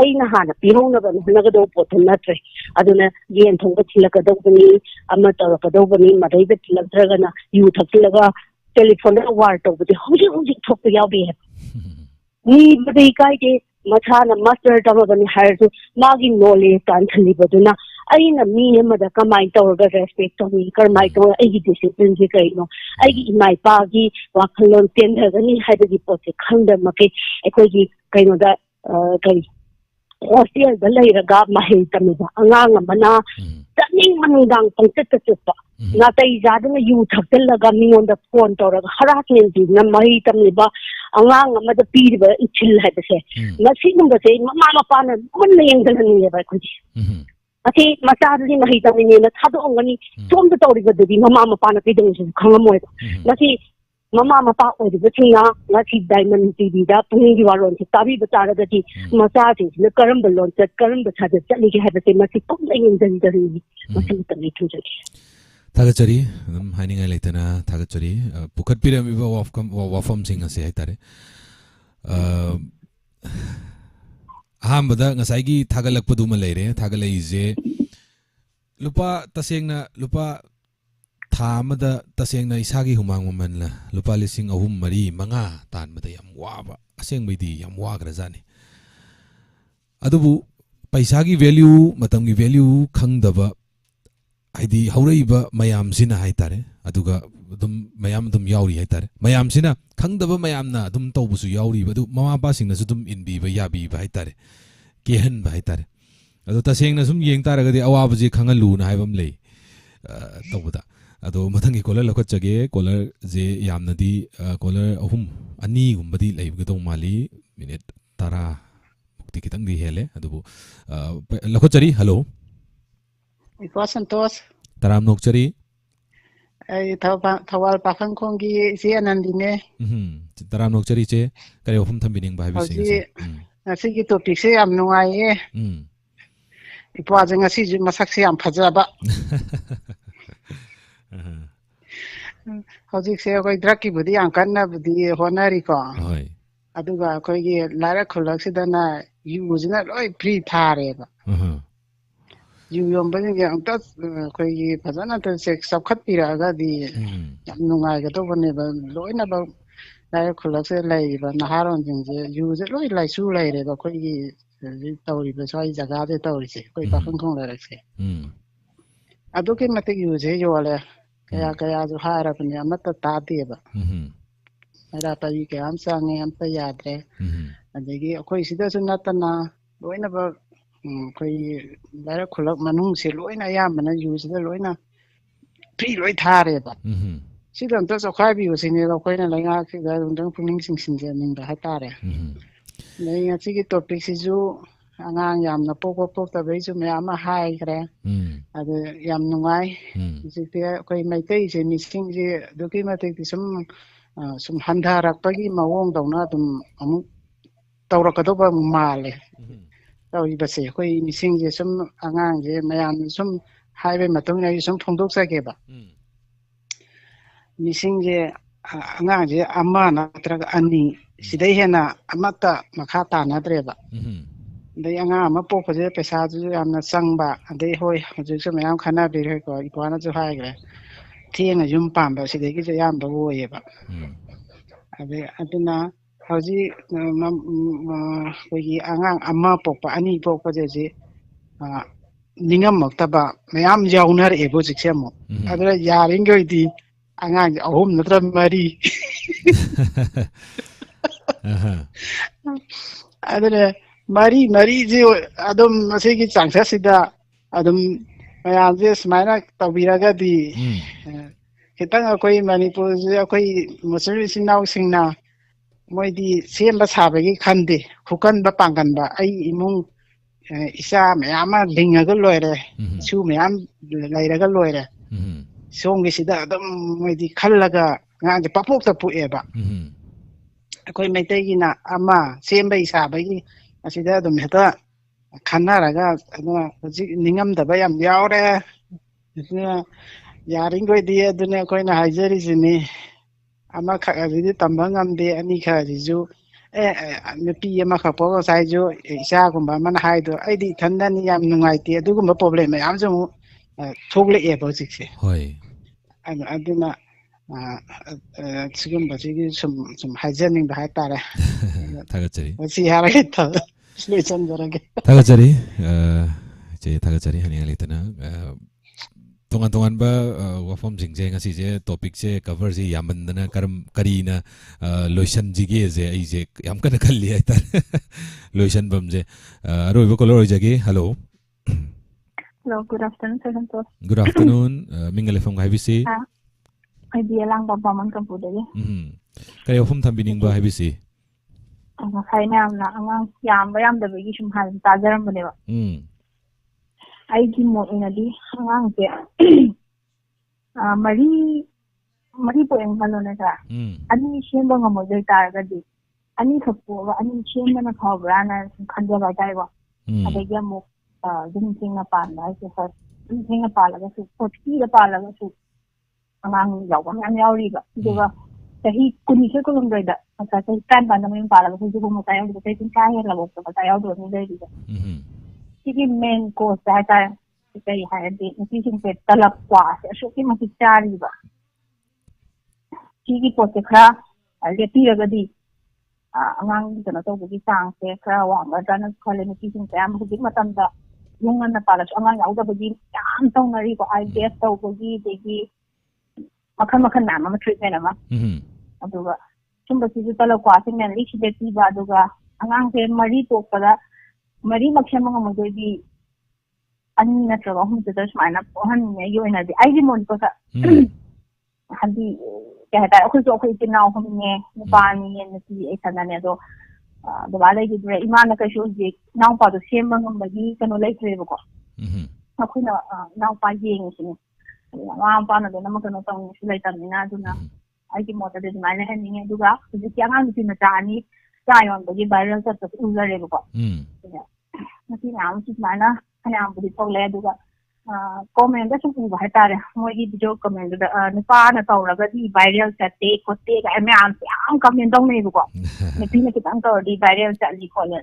ꯑꯩꯅ ꯍꯥꯟꯅ ꯄꯤꯍꯧꯅꯕ ꯍꯣꯠꯅꯒꯗꯧꯕ ꯄꯣꯠꯇꯨ ꯅꯠꯇ꯭ꯔꯦ ꯑꯗꯨꯅ ꯌꯦꯟ ꯊꯣꯡꯕ ꯊꯤꯜꯂꯛꯀꯗꯧꯕꯅꯤ ꯑꯃ ꯇꯧꯔꯛꯀꯗꯧꯕꯅꯤ ꯃꯗꯩꯗ ꯊꯤꯜꯂꯛꯇ꯭ꯔꯒꯅ ꯌꯨ ꯊꯛꯆꯤꯜꯂꯒ ꯇꯦꯂꯤꯐꯣꯟꯗ ꯋꯥꯔ ꯇꯧꯕꯗꯤ ꯍꯧꯖꯤꯛ ꯊꯣꯛꯄ ꯌꯥꯎꯔꯤ ꯍꯥꯏꯕ ꯅꯤꯕꯗꯤ ꯏꯀꯥꯏꯗꯦ ꯃꯁꯥꯅ ꯃꯥꯁꯇꯔ ꯇꯝꯃꯕꯅꯤ ꯍꯥꯏꯔꯁꯨ ꯃꯥꯒꯤ ꯅꯣꯂꯦꯖ ꯇꯥꯟꯁꯤꯜꯂꯤꯕꯗꯨꯅ ꯑꯩꯅ ꯃꯤ ꯑꯃꯗ ꯀꯃꯥꯏꯅ ꯇꯧꯔꯒ ꯔꯦꯁꯄꯦꯛ ꯇꯧꯅꯤ ꯀꯔꯝꯍꯥꯏꯅ ꯇꯧꯔꯒ ꯑꯩꯒꯤ ꯗꯤꯁꯤꯄ꯭ꯂꯤꯟꯁꯤ ꯀꯩꯅꯣ ꯑꯩꯒꯤ ꯏꯃꯥ ꯏꯄꯥꯒꯤ ꯋꯥꯈꯜꯂꯣꯟ ꯆꯦꯟꯊꯒꯅꯤ ꯍꯥꯏꯕꯒꯤ ꯄꯣꯠꯁꯦ ꯈꯪꯗꯕ ꯃꯈꯩ ꯑꯩꯈꯣꯏꯒꯤ ꯀꯩꯅꯣꯗ ꯍꯣꯁꯇꯦꯜꯗ ꯂꯩꯔꯒ ꯃꯍꯩ ꯇꯝꯃꯤꯕ ꯑꯉꯥꯡ ꯑꯃꯅ ꯆꯠꯅꯤꯡꯕ ꯅꯨꯡꯗꯥꯡ ꯄꯪꯆꯠꯇ ꯆꯠꯄ ꯅꯥꯇꯩ ꯆꯥꯗꯅ ꯌꯨ ꯊꯛꯆꯤꯜꯂꯒ ꯃꯤꯉꯣꯟꯗ ꯐꯣꯟ ꯇꯧꯔꯒ ꯍꯔꯥꯁꯃꯦꯟ ꯄꯤꯗꯨꯅ ꯃꯍꯩ ꯇꯝꯂꯤꯕ ꯑꯉꯥꯡ ꯑꯃꯗ ꯄꯤꯔꯤꯕ ꯏꯊꯤꯜ ꯍꯥꯏꯕꯁꯦ ꯃꯁꯤꯒꯨꯝꯕꯁꯦ ꯃꯃꯥ ꯃꯄꯥꯅ ꯃꯨꯟꯅ ꯌꯦꯡꯁꯤꯟꯍꯟꯅꯤꯡꯉꯦꯕ ꯑꯩꯈꯣꯏꯁꯦ ꯑꯁꯤ ꯃꯆꯥꯗꯨꯗꯤ ꯃꯍꯩ ꯇꯝꯃꯤꯅꯦꯅ ꯊꯥꯗꯣꯛꯑꯝꯒꯅꯤ ꯁꯣꯝꯗ ꯇꯧꯔꯤꯕꯗꯨꯗꯤ ꯃꯃꯥ ꯃꯄꯥꯅ ꯀꯩꯗꯧꯅꯁꯨ ꯈꯪꯉꯝꯃꯣꯏꯕ ꯃꯁꯤ ꯃꯃꯥ ꯃꯄꯥ ꯑꯣꯏꯔꯤꯕꯁꯤꯡꯅ ꯉꯁꯤ ꯗꯥꯏꯃꯟ ꯇꯤꯚꯤꯗ ꯄꯨꯛꯅꯤꯡꯒꯤ ꯋꯥꯔꯣꯜꯁꯦ ꯇꯥꯕꯤꯕ ꯇꯥꯔꯒꯗꯤ ꯃꯆꯥꯁꯤꯡꯁꯤꯅ ꯀꯔꯝꯕ ꯂꯣꯟꯆꯠ ꯀꯔꯝꯕ ꯁꯥꯖꯠ ꯆꯠꯂꯤꯒꯦ ꯍꯥꯏꯕꯁꯦ ꯃꯁꯤ ꯀꯨꯞꯅ ꯌꯦꯡꯁꯤꯟꯖꯔꯤꯅꯤ ꯃꯁꯤ ꯃꯇꯝꯗ ꯊꯝꯖꯒꯦ ꯊꯥꯒꯠꯆꯔꯤ ꯑꯗꯨꯝ ꯍꯥꯏꯅꯤꯡꯉꯥꯏ ꯂꯩꯇꯅ ꯊꯥꯒꯠꯆꯔꯤ ꯄꯨꯈꯠꯄꯤꯔꯝꯃꯤꯕ ꯋꯥꯐꯝꯁꯤꯡ ꯑꯁꯤ ꯍꯥꯏꯇꯥꯔꯦ ꯑꯍꯥꯟꯕꯗ ꯉꯁꯥꯏꯒꯤ ꯊꯥꯒꯠꯂꯛꯄꯗꯨꯃ ꯂꯩꯔꯦ ꯊꯥꯒꯠꯂꯛꯏꯁꯦ ꯇꯁꯦꯡꯅ ꯂꯨꯄꯥ ꯊꯥ ꯑꯃꯗ ꯇꯁꯦꯡꯅ ꯏꯁꯥꯒꯤ ꯍꯨꯃꯥꯡ ꯃꯃꯜꯅ ꯂꯨꯄꯥ 3,000, 4,000, 5,000 ꯇꯥꯟꯕꯗ ꯌꯥꯝ ꯋꯥꯕ ꯑꯁꯦꯡꯕꯩꯗꯤ ꯌꯥꯝ ꯋꯥꯈ꯭ꯔꯖꯥꯠꯅꯤ ꯑꯗꯨꯕꯨ ꯄꯩꯁꯥꯒꯤ ꯚꯦꯜꯌꯨ ꯃꯇꯝꯒꯤ ꯚꯦꯜꯌꯨ ꯈꯪꯗꯕ ꯍꯥꯏꯗꯤ ꯍꯧꯔꯛꯏꯕ ꯃꯌꯥꯝꯁꯤꯅ ꯍꯥꯏꯇꯥꯔꯦ ꯑꯗꯨꯒ ꯑꯗꯨꯝ ꯃꯌꯥꯝ ꯑꯗꯨꯝ ꯌꯥꯎꯔꯤ ꯍꯥꯏꯇꯥꯔꯦ ꯃꯌꯥꯝꯁꯤꯅ ꯈꯪꯗꯕ ꯃꯌꯥꯝꯅ ꯑꯗꯨꯝ ꯇꯧꯕꯁꯨ ꯌꯥꯎꯔꯤꯕ ꯑꯗꯨ ꯃꯃꯥ ꯃꯄꯥꯁꯤꯡꯅꯁꯨ ꯑꯗꯨꯝ ꯏꯟꯕꯤꯕ ꯌꯥꯕꯤꯕ ꯍꯥꯏꯇꯥꯔꯦ ꯀꯦꯍꯟꯕ ꯍꯥꯏꯇꯥꯔꯦ ꯑꯗꯣ ꯇꯁꯦꯡꯅ ꯁꯨꯝ ꯌꯦꯡ ꯇꯥꯔꯒꯗꯤ ꯑꯋꯥꯕꯁꯤ ꯈꯪꯍꯜꯂꯨꯅ ꯍꯥꯏꯕ ꯑꯃ ꯂꯩ ꯇꯧꯕꯗ ꯑꯗꯣ ꯃꯊꯪꯒꯤ ꯀꯣꯂꯔ ꯂꯧꯈꯠꯆꯒꯦ ꯀꯣꯂꯔꯁꯦ ꯌꯥꯝꯅꯗꯤ ꯀꯣꯂꯔ ꯑꯅꯤꯒꯨꯝꯕꯗꯤ ꯂꯩꯒꯗꯧ ꯃꯥꯜꯂꯤ ꯃꯤꯅꯤꯠ 10 ꯃꯨꯛꯇꯤ ꯈꯤꯇꯪꯗꯤ ꯍꯦꯜꯂꯦ ꯑꯗꯨꯕꯨ ꯂꯧꯈꯠꯆꯔꯤ ꯍꯜꯂꯣ ꯏꯀꯣ ꯁꯟꯇꯣꯁ ꯇꯔꯥꯝ ꯅꯣꯛꯆꯔꯤ ꯑꯩ ꯊꯧꯕꯥꯜ ꯄꯥꯈꯪꯈꯣꯡꯒꯤ ꯏꯆꯦ ꯑꯅꯟꯗꯤꯅꯦ ꯇꯔꯥꯝ ꯅꯣꯛꯆꯔꯤ ꯏꯆꯦ ꯀꯔꯤ ꯋꯥꯐꯝ ꯊꯝꯕꯤꯅꯤꯡꯕ ꯍꯥꯏꯕꯁꯤ ꯉꯁꯤꯒꯤ ꯇꯣꯄꯤꯛꯁꯦ ꯌꯥꯝ ꯅꯨꯡꯉꯥꯏꯌꯦ ꯏꯄ꯭ꯋꯥꯁꯦ ꯉꯁꯤꯁꯨ ꯃꯁꯛꯁꯦ ꯌꯥꯝ ꯐꯖꯕ ꯍꯧꯖꯤꯛꯁꯦ ꯑꯩꯈꯣꯏ ꯗ꯭ꯔꯛꯀꯤꯕꯨꯗꯤ ꯌꯥꯝ ꯀꯟꯅꯕꯨꯗꯤ ꯍꯣꯠꯅꯔꯤꯀꯣ ꯑꯗꯨꯒ ꯑꯩꯈꯣꯏꯒꯤ ꯂꯥꯏꯔꯛ ꯈꯨꯜꯂꯛꯁꯤꯗꯅ ꯌꯨꯁꯤꯅ ꯂꯣꯏ ꯐ꯭ꯔꯤ ꯊꯥꯔꯦꯕ ꯌꯨ ꯌꯣꯟꯕꯁꯤꯡꯁꯦ ꯑꯝꯇ ꯑꯩꯈꯣꯏꯒꯤ ꯐꯖꯅ ꯆꯥꯎꯈꯠꯄꯤꯔꯛꯑꯒꯗꯤ ꯌꯥꯝ ꯅꯨꯡꯉꯥꯏꯒꯗꯧꯕꯅꯦꯕ ꯂꯣꯏꯅꯃꯛ ꯂꯥꯏꯔꯛ ꯈꯨꯜꯂꯛꯁꯤꯗ ꯂꯩꯔꯤꯕ ꯅꯍꯥꯔꯣꯟꯁꯤꯡꯁꯦ ꯌꯨꯁꯦ ꯂꯣꯏ ꯂꯥꯏꯆꯨ ꯂꯩꯔꯦꯕ ꯑꯩꯈꯣꯏꯒꯤ ꯍꯧꯖꯤꯛ ꯇꯧꯔꯤꯕ ꯁ꯭ꯋꯥꯏ ꯖꯒꯥꯁꯦ ꯇꯧꯔꯤꯁꯦ ꯑꯩꯈꯣꯏ ꯄꯥꯈꯪꯈꯣꯡ ꯂꯥꯏꯔꯛꯁꯦ ꯑꯗꯨꯛꯀꯤ ꯃꯇꯤꯛ ꯌꯨꯁꯦ ꯌꯣꯜꯂꯦ ꯀꯌꯥꯁꯨ ꯍꯥꯏꯔꯕꯅꯦ ꯑꯃꯠꯇ ꯇꯥꯗꯦꯕ ꯍꯩꯔꯥ ꯄꯩ ꯀꯌꯥ ꯑꯃ ꯆꯪꯉꯦ ꯑꯝꯇ ꯌꯥꯗ꯭ꯔꯦ ꯑꯗꯒꯤ ꯑꯩꯈꯣꯏ ꯁꯤꯗꯁꯨ ꯅꯠꯇꯅ ꯂꯣꯏꯅꯃꯛ ꯑꯩꯈꯣꯏꯒꯤ ꯂꯥꯏꯔꯛ ꯈꯨꯜꯂꯛ ꯃꯅꯨꯡꯁꯦ ꯂꯣꯏꯅ ꯑꯌꯥꯝꯕꯅ ꯌꯨꯁꯤꯗ ꯂꯣꯏꯅ ꯐ꯭ꯔꯤ ꯂꯣꯏ ꯊꯥꯔꯦꯕ ꯁꯤꯗ ꯑꯝꯇ ꯆꯧꯈꯥꯏꯕꯤꯌꯨ ꯁꯤꯅꯦꯕ ꯑꯩꯈꯣꯏꯅ ꯂꯩꯉꯥꯛꯁꯤꯗ ꯑꯃꯨꯛꯇꯪ ꯄꯨꯛꯅꯤꯡ ꯆꯤꯡꯁꯤꯟꯖꯅꯤꯡꯕ ꯍꯥꯏꯇꯥꯔꯦ ꯑꯗꯩ ꯉꯁꯤꯒꯤ ꯇꯣꯄꯤꯛꯁꯤꯁꯨ ꯑꯉꯥꯡ ꯌꯥꯝꯅ ꯄꯣꯛꯄ ꯄꯣꯛꯇꯕꯩꯁꯨ ꯃꯌꯥꯝ ꯑꯃ ꯍꯥꯏꯈ꯭ꯔꯦ ꯑꯗꯨ ꯌꯥꯝ ꯅꯨꯡꯉꯥꯏ ꯍꯧꯖꯤꯛꯇꯤ ꯑꯩꯈꯣꯏ ꯃꯩꯇꯩꯁꯦ ꯃꯤꯁꯤꯡꯁꯦ ꯑꯗꯨꯛꯀꯤ ꯃꯇꯤꯛꯇꯤ ꯁꯨꯝ ꯍꯟꯊꯔꯛꯄꯒꯤ ꯃꯑꯣꯡꯗꯧꯅ ꯑꯗꯨꯝ ꯑꯃꯨꯛ ꯇꯧꯔꯛꯀꯗꯧꯕ ꯃꯥꯜꯂꯦ ꯇꯧꯔꯤꯕꯁꯦ ꯑꯩꯈꯣꯏ ꯃꯤꯁꯤꯡꯁꯦ ꯁꯨꯝ ꯑꯉꯥꯡꯁꯦ ꯃꯌꯥꯝꯅ ꯁꯨꯝ ꯍꯥꯏꯕꯒꯤ ꯃꯇꯨꯡ ꯏꯟꯅ ꯑꯩ ꯁꯨꯝ ꯐꯣꯡꯗꯣꯛꯆꯒꯦꯕ ꯃꯤꯁꯤꯡꯁꯦ ꯑꯉꯥꯡꯁꯦ ꯑꯃ ꯅꯠꯇ꯭ꯔꯒ ꯑꯅꯤ ꯁꯤꯗꯩ ꯍꯦꯟꯅ ꯑꯃꯠꯇ ꯃꯈꯥ ꯇꯥꯅꯗ꯭ꯔꯦꯕ ꯑꯗꯩ ꯑꯉꯥꯡ ꯑꯃ ꯄꯣꯛꯄꯁꯦ ꯄꯩꯁꯥꯁꯨ ꯌꯥꯝꯅ ꯆꯪꯕ ꯑꯗꯩ ꯍꯣꯏ ꯍꯧꯖꯤꯛꯁꯨ ꯃꯌꯥꯝ ꯈꯟꯅꯕꯤꯈ꯭ꯔꯦꯀꯣ ꯏꯄ꯭ꯋꯥꯅꯁꯨ ꯍꯥꯏꯈ꯭ꯔꯦ ꯊꯦꯡꯅ ꯌꯨꯝ ꯄꯥꯟꯕ ꯁꯤꯗꯒꯤꯁꯨ ꯑꯌꯥꯝꯕ ꯑꯣꯏꯌꯦꯕ ꯑꯗꯨꯅ ꯍꯧꯖꯤꯛ ꯑꯩꯈꯣꯏꯒꯤ ꯑꯉꯥꯡ ꯑꯃ ꯄꯣꯛꯄ ꯑꯅꯤ ꯄꯣꯛꯄꯁꯦ ꯍꯧꯖꯤꯛ ꯅꯤꯡꯉꯝꯃꯛꯇꯕ ꯃꯌꯥꯝ ꯌꯥꯎꯅꯔꯛꯑꯦꯕ ꯍꯧꯖꯤꯛꯁꯦ ꯑꯃꯨꯛ ꯑꯗꯨꯅ ꯌꯥꯔꯤꯈꯩꯗꯤ ꯑꯉꯥꯡꯁꯦ 3 ꯅꯠꯇ꯭ꯔꯒ 4 ꯑꯗꯨꯅ ꯃꯔꯤꯁꯤ ꯑꯗꯨꯝ ꯃꯁꯤꯒꯤ ꯆꯥꯡꯆꯠꯁꯤꯗ ꯑꯗꯨꯝ ꯃꯌꯥꯝꯁꯦ ꯁꯨꯃꯥꯏꯅ ꯇꯧꯕꯤꯔꯒꯗꯤ ꯈꯤꯇꯪ ꯑꯩꯈꯣꯏ ꯃꯅꯤꯄꯨꯔꯁꯦ ꯑꯩꯈꯣꯏ ꯃꯨꯁꯂꯤꯝ ꯏꯆꯤꯟ ꯏꯅꯥꯎꯁꯤꯡꯅ ꯃꯣꯏꯗꯤ ꯁꯦꯝꯕ ꯁꯥꯕꯒꯤ ꯈꯟꯗꯦ ꯈꯨꯀꯟꯕ ꯄꯥꯡꯒꯟꯕ ꯑꯩ ꯏꯃꯨꯡ ꯏꯆꯥ ꯃꯌꯥꯝ ꯑꯃ ꯂꯤꯡꯉꯒ ꯂꯣꯏꯔꯦ ꯏꯁꯨ ꯃꯌꯥꯝ ꯂꯩꯔꯒ ꯂꯣꯏꯔꯦ ꯁꯣꯝꯒꯤꯁꯤꯗ ꯑꯗꯨꯝ ꯃꯣꯏꯗꯤ ꯈꯜꯂꯒ ꯑꯉꯥꯡꯁꯦ ꯄꯥꯄꯣꯛꯇ ꯄꯣꯛꯑꯦꯕ ꯑꯩꯈꯣꯏ ꯃꯩꯇꯩꯒꯤꯅ ꯑꯃ ꯁꯦꯝꯕꯒꯤ ꯁꯥꯕꯒꯤ ꯑꯁꯤꯗ ꯑꯗꯨꯝ ꯍꯦꯛꯇ ꯈꯟꯅꯔꯒ ꯑꯗꯨꯅ ꯍꯧꯖꯤꯛ ꯅꯤꯡꯉꯝꯗꯕ ꯌꯥꯝ ꯌꯥꯎꯔꯦ ꯑꯗꯨꯅ ꯌꯥꯔꯤꯈꯩꯗꯤ ꯑꯗꯨꯅ ꯑꯩꯈꯣꯏꯅ ꯍꯥꯏꯖꯔꯤꯁꯤꯅꯤ ꯑꯃꯈꯛ ꯑꯁꯤꯗꯤ ꯇꯝꯕ ꯉꯝꯗꯦ ꯑꯅꯤꯈꯛ ꯑꯁꯤꯁꯨ ꯅꯨꯄꯤ ꯑꯃꯈꯛ ꯄꯣꯛꯑꯒ ꯉꯁꯥꯏꯁꯨ ꯏꯆꯥꯒꯨꯝꯕ ꯑꯃꯅ ꯍꯥꯏꯗꯣ ꯑꯩꯗꯤ ꯏꯊꯟꯗꯅꯤ ꯌꯥꯝ ꯅꯨꯡꯉꯥꯏꯇꯦ ꯑꯗꯨꯒꯨꯝꯕ ꯄ꯭ꯔꯣꯕ꯭ꯂꯦꯝ ꯃꯌꯥꯝꯁꯨ ꯑꯃꯨꯛ ꯊꯣꯛꯂꯛꯑꯦꯕ ꯍꯧꯖꯤꯛꯁꯦ ꯑꯗꯨꯅ ꯁꯤꯒꯨꯝꯕꯁꯤꯒꯤ ꯁꯨꯝ ꯍꯥꯏꯖꯅꯤꯡꯕ ꯍꯥꯏꯇꯥꯔꯦ ꯊꯥꯒꯠꯆꯔꯤ ꯁꯤ ꯍꯥꯏꯔꯒ ꯂꯣꯏꯁꯤꯟꯖꯔꯒꯦ ꯊꯥꯒꯠꯆꯔꯤ ꯏꯆꯦ ꯊꯥꯒꯠꯆꯔꯤ ꯍꯥꯏꯅꯤꯡꯉꯥꯏ ꯂꯩꯇꯅ ꯇꯣꯉꯥꯟ ꯇꯣꯉꯥꯟꯕ ꯋꯥꯐꯝꯁꯤꯡꯁꯦ ꯉꯁꯤꯁꯦ ꯇꯣꯄꯤꯛꯁꯦ ꯀꯚꯔꯁꯦ ꯌꯥꯝꯃꯟꯗꯅ ꯀꯔꯤꯅ ꯂꯣꯏꯁꯟꯁꯤꯒꯦꯁꯦ ꯑꯩꯁꯦ ꯌꯥꯝ ꯀꯟꯅ ꯈꯜꯂꯤ ꯍꯥꯏꯇꯥꯔꯦ ꯂꯣꯏꯁꯟꯐꯝꯁꯦ ꯑꯔꯣꯏꯕ ꯀꯣꯂꯔ ꯑꯣꯏꯖꯒꯦ hello Hello, good afternoon, Sir Santosh. Good afternoon. Mingle from IBC. Idea lang ba paman kampuday? Kaya wafum thambiningba IBC. Masay na amna angang yam da bagi sum hal tajaram bane ba. Ai ki mo inadi angang pe mari po ang halo na ka. Ani shem ba ngamo jay taragadi. Ani khappo ba ani shem na khawra na khanja ba jay ba. Adagya mo dung na pan ba so sa dung na pala ga su potki da pala ga su angang yaw ba ang yaw ri ba diba sahi kuni se ko lang da sa sa kan ba na may pala ga su ko mo tayo ko tayo tin kaya la ko pa tayo do ni dai diba sige main ko sa ta kay ha di ni sin pe talap kwa so ki ma kitari ba sige po se kha alge ti ga di angang dito na to bugi sang se kha wa ma da na khale ni sin kaya mo bugi matam da yung na pala so angang yaw da bugi yan tong nari ko I guess daw bugi digi makan makan nama treatment ama aduga sumba sisu tala kwa singna li side ti ba aduga angang se mari to pada mari maksha manga modi ani na tra hum te das mana pohan ne yo ina di ai di mon ko sa handi ke hata akhoi tinau hum ne pa ni ne ti ai sana ne do do ba lai di imana ka shu ji nau pa do sem manga magi kano lai tre ko akhoi na nau pa yeng sini ma pa na do na ma kano tong su lai tan na du na ai di mo ta de mai ne ni du ga ji ki angang ti na ta ni ta yon bagi viral sa ta u la re ko nati na am chi mana ana am budi thok le du ga comment da su ba ta re mo gi video comment da ni pa na taw la ga di viral sa te ko te ga me am comment dong ne ko ni pi na ki tang taw di viral sa li ko le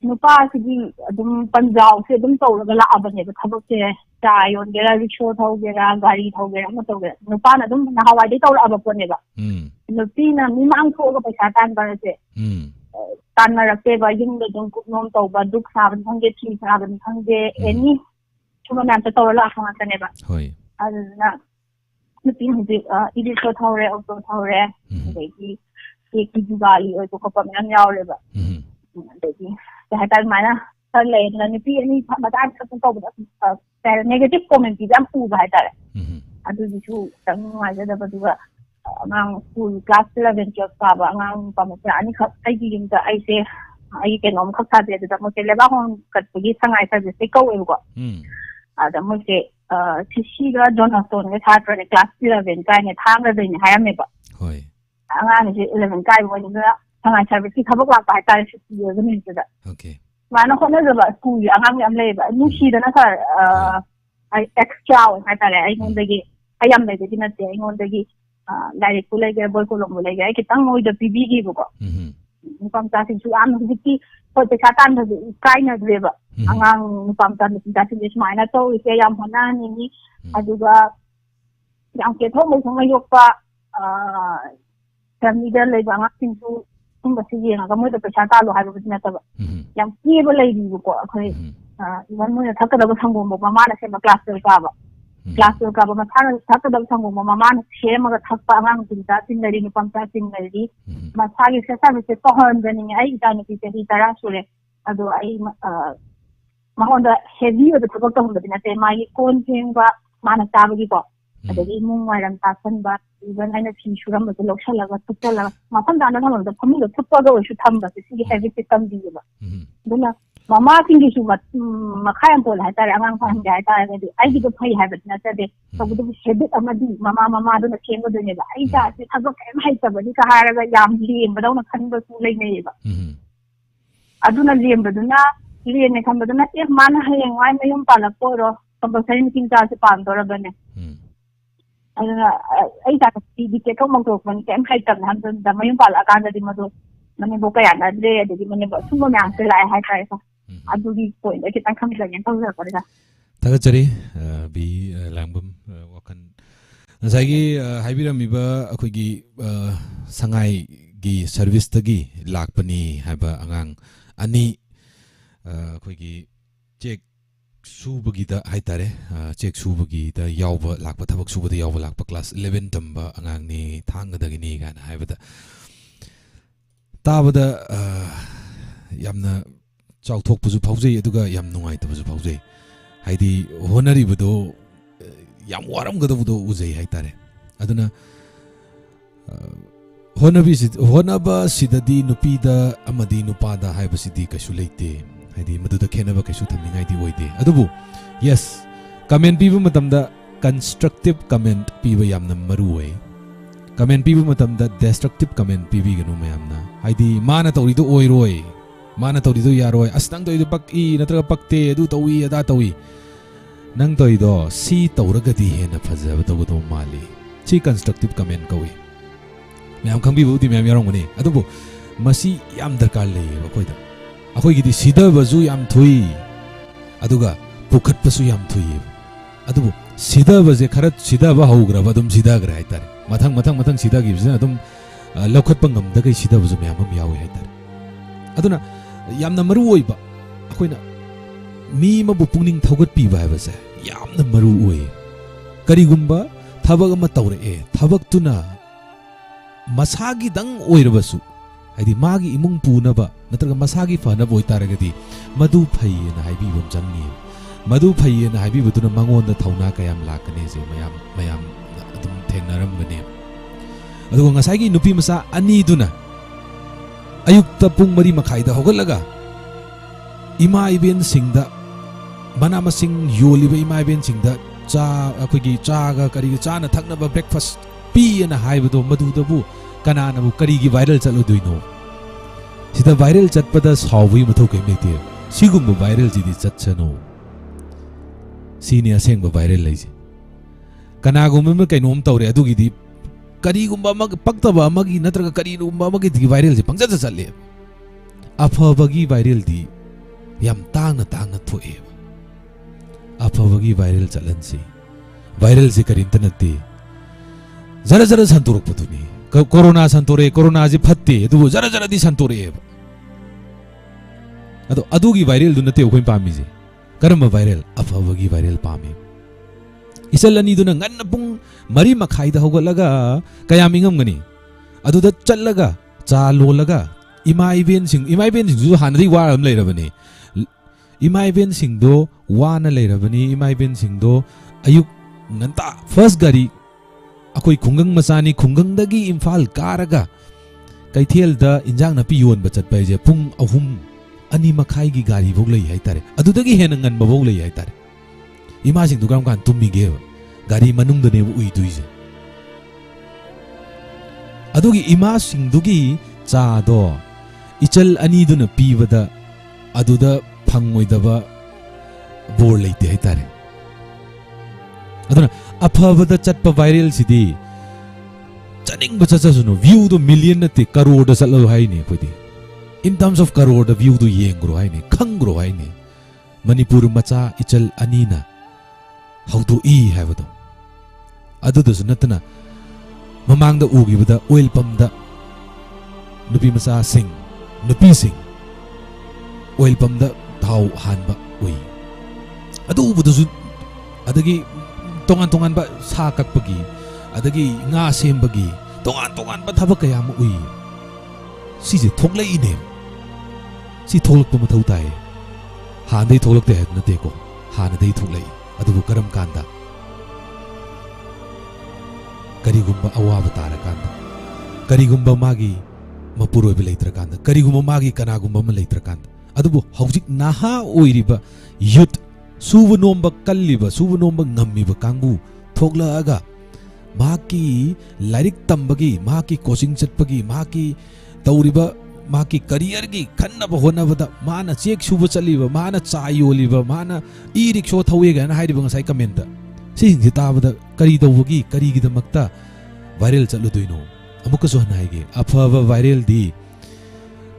nu pa si gi dum panjaw se dum taw la ga la abane ba thabak se ta yon ge ra rickshaw thaw ge ra gari thaw ge ra ma taw ge nu pa na dum na hawa de taw la aba ko ne ba nu pi na mi mang tho ga paisa tan ba se tan na rakte ba ying de dum ku nom taw ba duk sa ban thang ge thi sa ban thang ge any chuma na ta taw la ha ta ne ba hoi na nu pi hu de idi so thaw re auto thaw re de ki ek ki gali o to ko pa na yaw le ba de ki ta ta mana ta le na ni pi ani ma ta ta taw ba negative comment ki jam pu ba ta adu ji chu tang ma ja da ba du ga ngang school class 11 job ka ba ngang pa mo ani khat ai gi lim da ai se ai ke nom khat sa de da mo ke le ba hon kat gi sangai sa se ko e ko ada mo se chi ga Jonathan ne tha tra ne class 11 ka ne thang ga de ne ha me ba hoi anga ne 11 ka bo ni ga sangai service ki thabak la pa ta shi ye ga ni da okay mana ko na ba school ya ngang am le ba nu shi da na sa ai extra ai ta le ai ngon de gi ai am de gi na te ai ngon de gi lai ku lai ga boy ko lo lai ga ki tang moi da pb gi bu ko pam ta sin su am gi ki ko te ka tan da kai na de ba angang pam ta ni ta sin is mai na to ise yam hona ni aduga yang ke tho mo song yok pa family da lai ba ngak sin su tum ba si ye ga mo da pa ta lo ha ba na ta ba yang ki ba lai gi bu ko akhoi iwan mo na thak da ba sang bo ma na se ma class ka ba class ka ba ma thana thak da sang bo ma ma na se ma ga thak pa ngang tin ta tin ri ni pam ta tin ri ma sa gi se sa mi se ko hon ben ni ai ta ni ti ti tara su le ado ai ma hon da heavy da thak ta hon da na te ma gi kon thing ba ma na ta ba gi ko ado gi mung wa ram ta san ba iwan ai na fi shu ram da lok sha la ga tuk ta la ma pan da na na da phami da thuk pa ga shu tham ba si gi heavy se tam di ba duna mama singi su ma khayam pol ha tare angang phang ga ta ga di ai gi do phai ha ba na ta de to bu habit amadi mama do na kem do ne ba ai ta se thag ka em hai ta ba ni ka ha ra ga yam li ba do na khan ba su lai ne ba aduna li ba do na li ne khan ba do na e man ha yang wai me yum pa la ko ro to ba sai ni kin ta se pan do ra ba ne ai ta di ke ko mong to man kem hai ta na han da me yum pa la ka da di ma do na me bo ka ya na de de me ne ba su mo na se lai hai ta sa adugi point da kitang kham la yan taw ra ko da taga chari bi langbam wakan nasagi haibiram iba akhoi gi sangai gi service tagi lakpani haiba angang ani akhoi gi check subagi da haitare check subagi da yawba lakpa thabak subada yawba lakpa class 11 tamba angang ni thanga da ni gan haibada tabada yamna ꯆꯥꯎꯊꯣꯛꯄꯁꯨ ꯐꯥꯎꯖꯩ ꯑꯗꯨꯒ ꯌꯥꯝ ꯅꯨꯡꯉꯥꯏꯇꯕꯁꯨ ꯐꯥꯎꯖꯩ ꯍꯥꯏꯗꯤ ꯍꯣꯠꯅꯔꯤꯕꯗꯣ ꯌꯥꯝ ꯋꯥꯔꯝꯒꯗꯕꯗꯣ ꯎꯖꯩ ꯍꯥꯏꯇꯥꯔꯦ ꯑꯗꯨꯅ ꯍꯣꯠꯅꯕꯁꯤꯗꯗꯤ ꯅꯨꯄꯤꯗ ꯑꯃꯗꯤ ꯅꯨꯄꯥꯗ ꯍꯥꯏꯕꯁꯤꯗꯤ ꯀꯩꯁꯨ ꯂꯩꯇꯦ ꯍꯥꯏꯗꯤ ꯃꯗꯨꯗ ꯈꯦꯠꯅꯕ ꯀꯩꯁꯨ ꯊꯝꯅꯤꯡꯉꯥꯏꯗꯤ ꯑꯣꯏꯗꯦ ꯑꯗꯨꯕꯨ ꯌꯦꯁ ꯀꯃꯦꯟ ꯄꯤꯕ ꯃꯇꯝꯗ ꯀꯟꯁꯇ꯭ꯔꯛꯇꯤꯚ ꯀꯃꯦꯟ ꯄꯤꯕ ꯌꯥꯝꯅ ꯃꯔꯨ ꯑꯣꯏ ꯀꯃꯦꯟ ꯄꯤꯕ ꯃꯇꯝꯗ ꯗꯦꯁꯇ꯭ꯔꯛꯇꯤꯚ ꯀꯃꯦꯟ ꯄꯤꯕꯤꯒꯅꯨ ꯃꯌꯥꯝꯅ ꯍꯥꯏꯗꯤ ꯃꯥꯅ ꯇꯧꯔꯤꯗꯣ ꯑꯣꯏꯔꯣꯏ mana tawrido yaroi as nang toido pakki natraga pakte adu tawi ada tawi nang toido si tawragadi hena phajaba tawdo mali chi constructive comment kawi myam khangbi budi myam yarong ni adubu masi yam darkar le bakoida akoi gidi sida bazu yam thui aduga pukhat pasu yam thui adubu sida baje kharat sida ba haugra badum sida gra haitare mathang sida gi bjena adum lokhat pangam da kai sida bazu myam am yawi haitare aduna yamna maru oiba akoina mi mabu pungning thogat pi ba ba sa yamna maru oi karigumba ꯊꯕꯛ ꯑꯃ ꯇꯧꯔꯛꯑꯦ ꯊꯕꯛꯇꯨꯅ ꯃꯁꯥꯒꯤ ꯗꯪ ꯑꯣꯏꯔꯕꯁꯨ ꯍꯥꯏꯗꯤ ꯃꯥꯒꯤ ꯏꯃꯨꯡ ꯄꯨꯅꯕ ꯅꯠꯇ꯭ꯔꯒ ꯃꯁꯥꯒꯤ ꯐꯅꯕ ꯑꯣꯏꯇꯥꯔꯒꯗꯤ ꯃꯗꯨ ꯐꯩꯌꯦꯅ ꯍꯥꯏꯕꯤꯕ ꯑꯃ ꯆꯪꯉꯤ मधु फैयेना हाइबिबदुना मंगोंदा थौना कयाम लाकने जे मयाम अदुम थेंगनारमगने अदुगो ngasai nupi masa ani duna ayukta pung mari makhaida hogalaga ima iben singda mana masing yoliba ima iben singda cha akogi cha ga kari cha na thakna ba breakfast pi na haibudo madudabu kanana bu kari gi viral chaluduino sida viral chatpada sawi matho kai mete sigum viral ji di chatchano सीने असेंग viral लेजे कनागुम में कईनोम तौरे अदुगी दी करीगुम्बा मग पक्तबा मगी नत्रगा करीगुम्बा मगी दी viral से पंगजा चले अफबगी viral दी याम तांगना थोए अफबगी viral चलन से viral से करिंतनते जरा जरा संतोरक पतुनी कोरोना संतोरे कोरोना जे फत्ते अदु जरा जरा दी संतोरे अदु अदुगी वायरल दु नते ओखोय पामीजे करम वायरल अफबगी वायरल पामे इसल अनी दुना ngन पुंग मरी मखाइदा होगलगा कयामिंगम गनी अदुदा चललगा चा लोलगा इमाइबेन सिंग जो हानदी वारम लेरबनी इमाइबेन सिंग दो वाना लेरबनी इमाइबेन सिंग दो अयुक nganta फर्स्ट गाड़ी अखोई खुंगंग मसानी खुंगंगदगी इम्फाल कारगा कैथेलदा इंजांग नपी योन बचत पाइजे पुंग अहुम अनि मखाई की गाड़ी भोग लई हाइतारे अदुदगी हेन ngन बभोग लई हाइतारे इमा सिंग दुगाम कान तुमिगे गाड़ी मनुंग दने उइ दुइजे अदुगी इमा सिंग दुगी चा दो इचल अनि दुन पीबदा अदुदा फंगोइदबा बोर लेते हाइतारे अदुना अफबदा चटपा वायरल सिदी चनिंग बचचसुनो व्यू दो मिलियन नते करोड़ द चलो हाइने कोइदी in terms of crore the view do yengro haine khangro haine manipur macha ichal anina how to e have do adu do sunatna mamang da ugi bada oil pump da nupi macha sing nupi sing oil pump da thau hanba oi adu budu su adagi tongan ba sa kakpagi adagi nga sembagi tongan ba thabak kayam oi sije thoklai ine सी थोलक मथौ ताए हानदे थोलकते है नते को हानदे थोलई अदुबु करम कांदा करिगुम्बा अवाब तारा कांदा करिगुम्बा मागी मपुरोय लेत्र कांदा करिगुम्बा मागी कनागुम्बा म लेत्र कांदा अदुबु हौजिक नाहा ओइरिबा युथ सुबु नोम्बा कल्लिबा सुबु नोम्बा ngम्मिबा कांगबु थोगलागा माकी लाइरिक तंबगी माकी कोचिंग चटपगी माकी तौरिबा माकी करियर की खन्नब होनबदा माना चेक सुबु चलीबा माना चायोलिबा माना ई रिक्शो थौएगा ना हाइरिबा ngasai कमेंट सिंग ताबदा करी दौबगी करिगिदमक्ता वायरल चलुदुइनो अमुकसो हनाइगे अफबा वायरल दी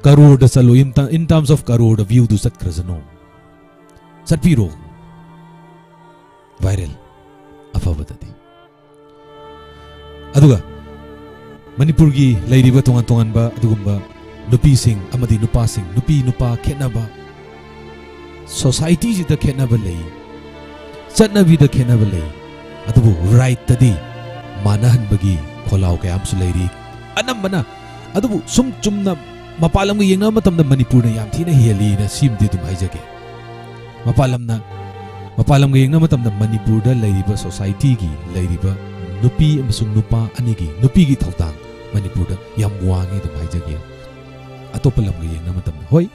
करोड़ द चलो in terms of crore view दु सतख्रजनो सतपीरो वायरल अफबददी अदुगा मणिपुर की लेरिबा तोंगान बा अदुगुम्बा नुपी सिंग अमदी नुपा सिंग नुपी नुपा खेनबा सोसाइटी जिदा खेनबा लई चटनबी द खेनबा लई अदुबु राइट तदी मानहनबगी खोलाव कयाम सु लेरी अनमना अदुबु सुम चुमना मपालम गे यंगना मतम द मणिपुर न याम थीना हेली न सिमदि दुम हाइजगे मपालम गे यंगना मतम द मणिपुर द लेरिबा सोसाइटी की लेरिबा नुपी अमसुंग नुपा अनिगी नुपी की थौतांग मणिपुर द याम वांगे दुम हाइजगे अतोप लमगे यंगना मतम होय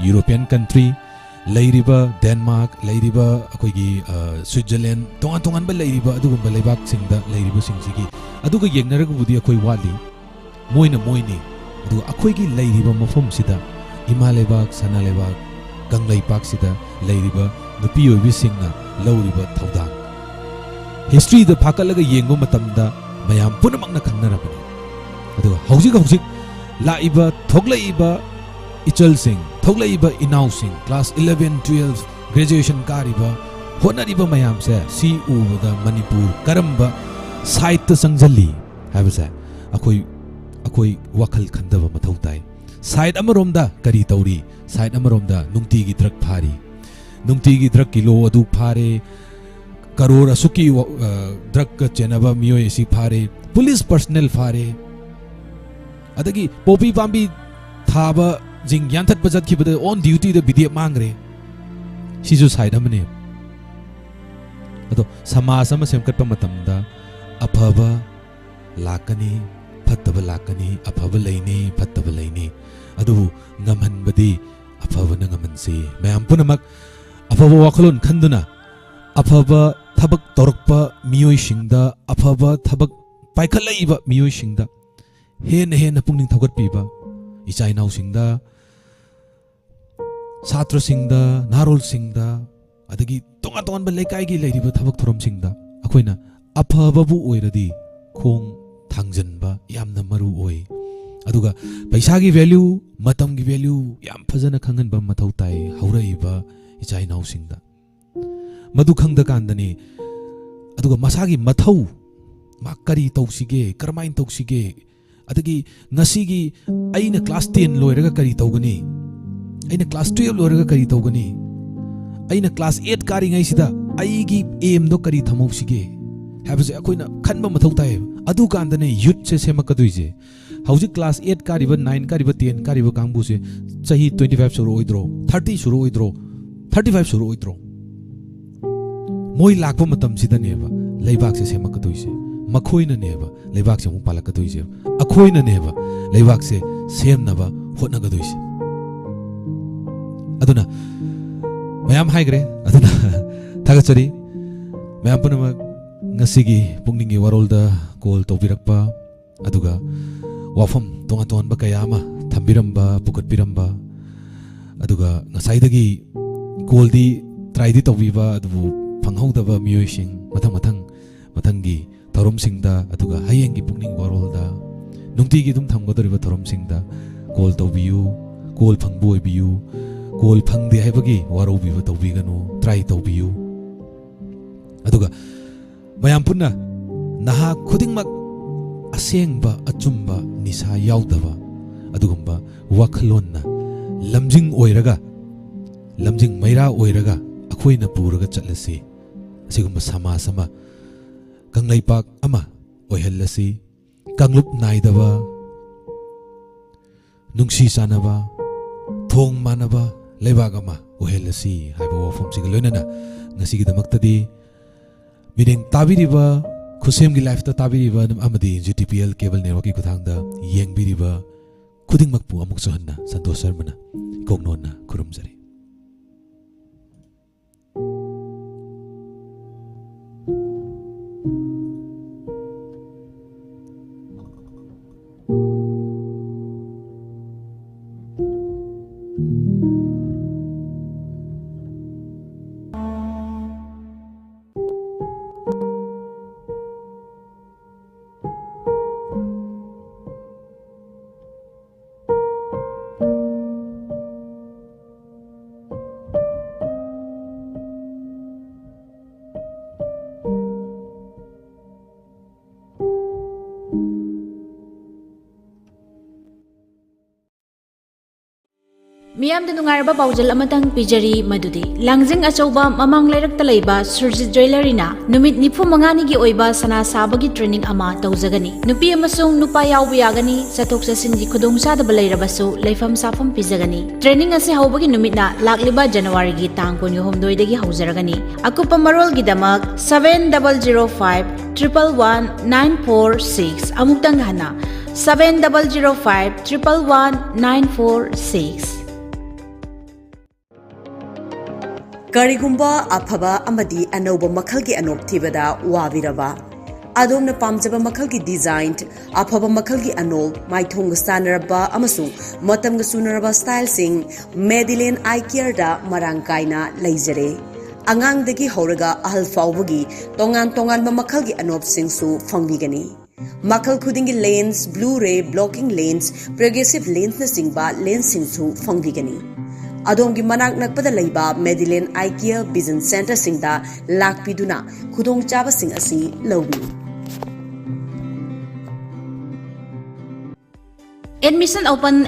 यूरोपियन कंट्री लेरिबा डेनमार्क लेरिबा अखोगी स्विट्जरलैंड तोंगान बा लेरिबा अदुगुम्बा लेबाक सिंगदा लेरिबा सिंगसिगी अदुगा यंगनरगबुदी अखोय वाली मोइनी अदु अखोयगी लेरिबा मफम सिदा इमा लेबाक सना लेबाक गंगलै पाक सिदा लेरिबा नुपी ओइबि सिंगना लौरिबा थौदा हिस्ट्री द फाकलगा येंगो मतमदा मयाम पुनमकना खंगनरबनी अदुगा हौजिक लाइबा थोगलाइबा इचल सिंह थोगलाइबा इनाउ सिंह क्लास 11 12 ग्रेजुएशन कारिबा होनरिबा मयाम से सी उबदा मणिपुर करम्बा साइट संजली हाबसे अखोई वखल खंदबा मथौ ताई साइट अमरोमदा करी तौरी साइट अमरोमदा नुंगती की ड्रग फारी नुंगती की ड्रग किलो अदु फारे करोड़ असुकी ड्रग का चेनब मियोय सी फारे पुलिस पर्सनल फारे अदगी पोपी पाम्बी थाबा जिंग यांथत बजत की बदे ऑन ड्यूटी दे बिदिय मांगरे सिजु साइड हमने अदो समाज अमा सेमकटपा मतमदा अफबा लाकनी फत्तब लाकनी अफब लैनी फत्तब लैनी अदु ngамहनबदी अफबन ngамनसे मैम पुनमक अफब वाखलोन खंदुना अफब थबक तोरकपा मियोइसिंगदा अफब थबक पाइखलैबा मियोइसिंगदा हेन हेन पुंगनिंग थगतपीबा इचाइनाउसिंगदा छात्रसिंगदा नारोलसिंगदा अदगी तोंगा तोंगा लेकाइगी लेरिबा थबक थोरमसिंगदा अखोइना अफबबु ओइरदी खोंग थांजनबा यामना मरु ओइ अदुगा पैसागी वैल्यू मतमगी वैल्यू याम फजन खंगनबा मथौ ताइ हौरइबा इचाइनाउसिंगदा मधु खंगदा कांदनी अदुगा मसागी मथौ मा करी तौसिगे करमाइन तौसिगे अदगी ngasiगी अइना क्लास 10 लोइरगा करी तौगनी अइना क्लास 12 लोइरगा करी तौगनी अइना क्लास 8 कारिङै सिदा अइगी एम दो करी थमौसिगे हाबसे अखोइना खनबा मथौ ताइ अदु कांदने यूथ से सेमकदुइजे हौजि क्लास 8 कारिबा 9 कारिबा 10 कारिबा कांगबु से सही 25 सुरो ओइद्रो 30 सुरो ओइद्रो 35 सुरो ओइद्रो मोइ लाखबा मतम सिदनेबा लेबाक से सेमकदुइसे मखोइना नेबा लेबाक से मु पालकदुइसे अखोइना नेबा लेबाक से सेमनबा होटनगदुइसे अदुना मयाम हाइग्रे अदुना थागचरी मयाम पुनम ngasiगी पुंगनिंगी वरोलदा कॉल तौबिरकपा अदुगा वाफम तोंगा तोंबा कयामा थंबिरंबा पुकटबिरंबा अदुगा ngसाइदगी कॉलदी ट्राइदी तौबिबा अदुबु फंगहौदबा मियोइसिंग मथंग मथंग मथंगी थौरमसिंगदा अदुगा हयेंगी पुंगनिंग वरोलदा नुंगतिगी दुम थंगदरिबा थौरमसिंगदा कॉल तौबियु कॉल फंगबु ओइबियु कॉल फंगदे हाइबगी वारोबिबा तौबिगनु ट्राई तौबियु अदुगा मयाम पुन्ना नहा खुदिंगमक असेंगबा अचुंबा निसा याउदबा अदुगुंबा वाखलोन्ना लमजिंग ओइरगा लमजिंग मैरा ओइरगा अखोइना पुरगा चलसी असिगुंबा समाज अमा कंगलैपाक अमा ओइहल्लसी कंगलुप नाइदबा नुंगसी सानबा थोंग मानबा लेबाग अमा ओइहल्लसी हाइबा वाफमसिग लोइनना ngasigidamaktadi मिरेंग ताबिरिबा खुसेमगी लाइफता ताबिरिबा नम अमदी GTPL केबल नेटवर्क की खुथांगदा येंगबिरिबा खुदिंगमकपु अमुक सोहन्ना संतोष शर्मना कोगनोना खुरुमजरी मियाम नुंगारबा पाउजल अमतंग पिजरी मदुदी लांगजिंग अचौबा ममांग लेरक्ता लेबा सुरजित ज्वेलरीना नुमित निफु मंगानी की ओइबा सना साबगी ट्रेनिंग अमा तौजगनी नुपी अमसुंग नुपा याउबु यागनी चतोक चसिन की खुदोंगचादबा लेरबसु लेफम साफम पिजगनी ट्रेनिंग असे हौबगी नुमितना लाक्लिबा जनवरी की तांग 23 दगी हौजरगनी अकुपा मरोल की दमक 7005111946 अमुक्तंग हना 7005111946 करिगुंबा अफबा अमदी अनौब मखल की अनोप थीबदा वाबिरबा अदोमना पामजबा मखल की डिजाइन अफबा मखल की अनोब माइथोंग सानरबा अमसु मतमग सुनरबा स्टाइल सिंग मेडिलेन आई केयर दा मरांग कायना लेजरे अंगांगदगी हौरगा अहल फाउबगी तोंगान तोंगान मखल की अनोब सिंगसु फंगबिगनी मखल खुदिंगी लेंस ब्लू रे ब्लॉकिंग लेंस प्रोग्रेसिव लेंस न सिंगबा लेंस सिंगसु फंगबिगनी अदोंगी मनाक नकपदा लैबा मेडिलेन आई केयर विजन सेंटर सिंगदा लाकपिदुना खुदोंग चाबा सिंग असि लौबी Admission open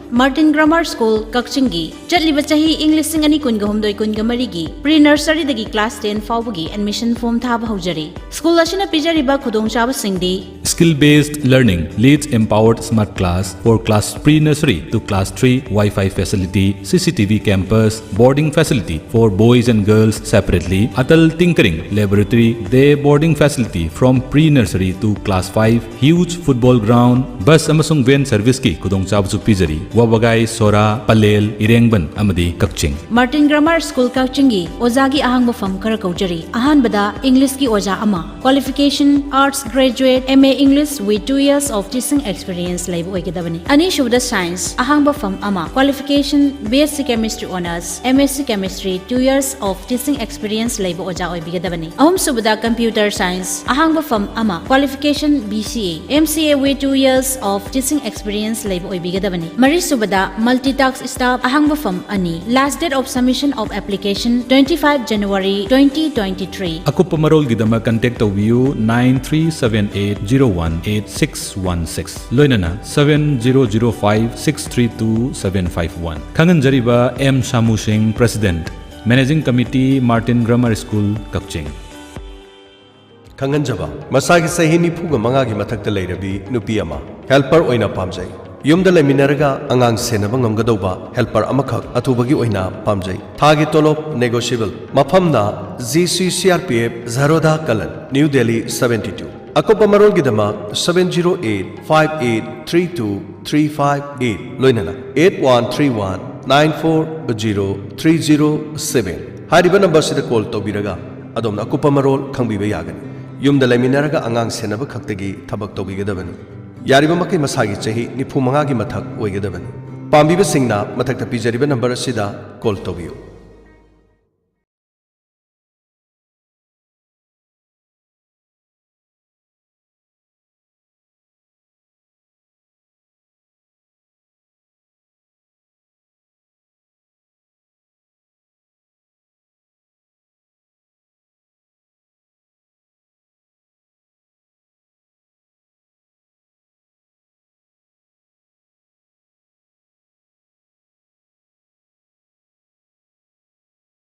Martin Grammar School Kakchingi Chatliba chahi English singani kunga homdoi kunga marigi pre nursery dagi class 10 fawbagi admission form thaba haujari school ashina pijariba khudong chaba singdi skill based learning leads empowered smart class for class pre nursery to class 3 Wi-Fi facility CCTV campus boarding facility for boys and girls separately Atal tinkering laboratory day boarding facility from pre nursery to class 5 huge football ground bus amasung van service ki kudong chabu pijari Wabagai Sora Palel Irengban amadi Kakching Martin Grammar School Kakchingi ozagi ahangba fam kara kaujari ahanbada English ki oja ama qualification arts graduate MA English with 2 years of teaching experience laibu oigedabani ani shubda science ahangba fam ama qualification BSc chemistry honors MSc chemistry 2 years of teaching experience laibu oja oibigedabani ahum subda computer science ahangba fam ama qualification BCA MCA with 2 years of teaching experience laibu oibigedabani mari subada multitask staff ahangba fam ani last date of submission of application 25 January 2023 akupa marol gidama contact tobiu 9378018616 loinana 7005632751 khangan jariba M Shamu Singh President Managing Committee Martin Grammar School Kakching Kanganjaba masagi sahi nipuga mangagi mathakta leirabi nupi ama helper oina pamjai yumda leminaraga angang senaba ngamgadauba helper amakhak athubagi oina pamjai thagi tolop negotiable maphamna GCCRPF Zaroda Kalan New Delhi 72 akopa marol gidama 708583235 loinana 8131940307 hariba number sida call tobiraga adom akopa marol khangbiba yagani yumda leminaraga angang senaba khaktagi thabak tobigadabani yariba makai masagi chahi nifu manga gi mathak oigedabani pambiba singna mathakta pijariba number sida call tobiyo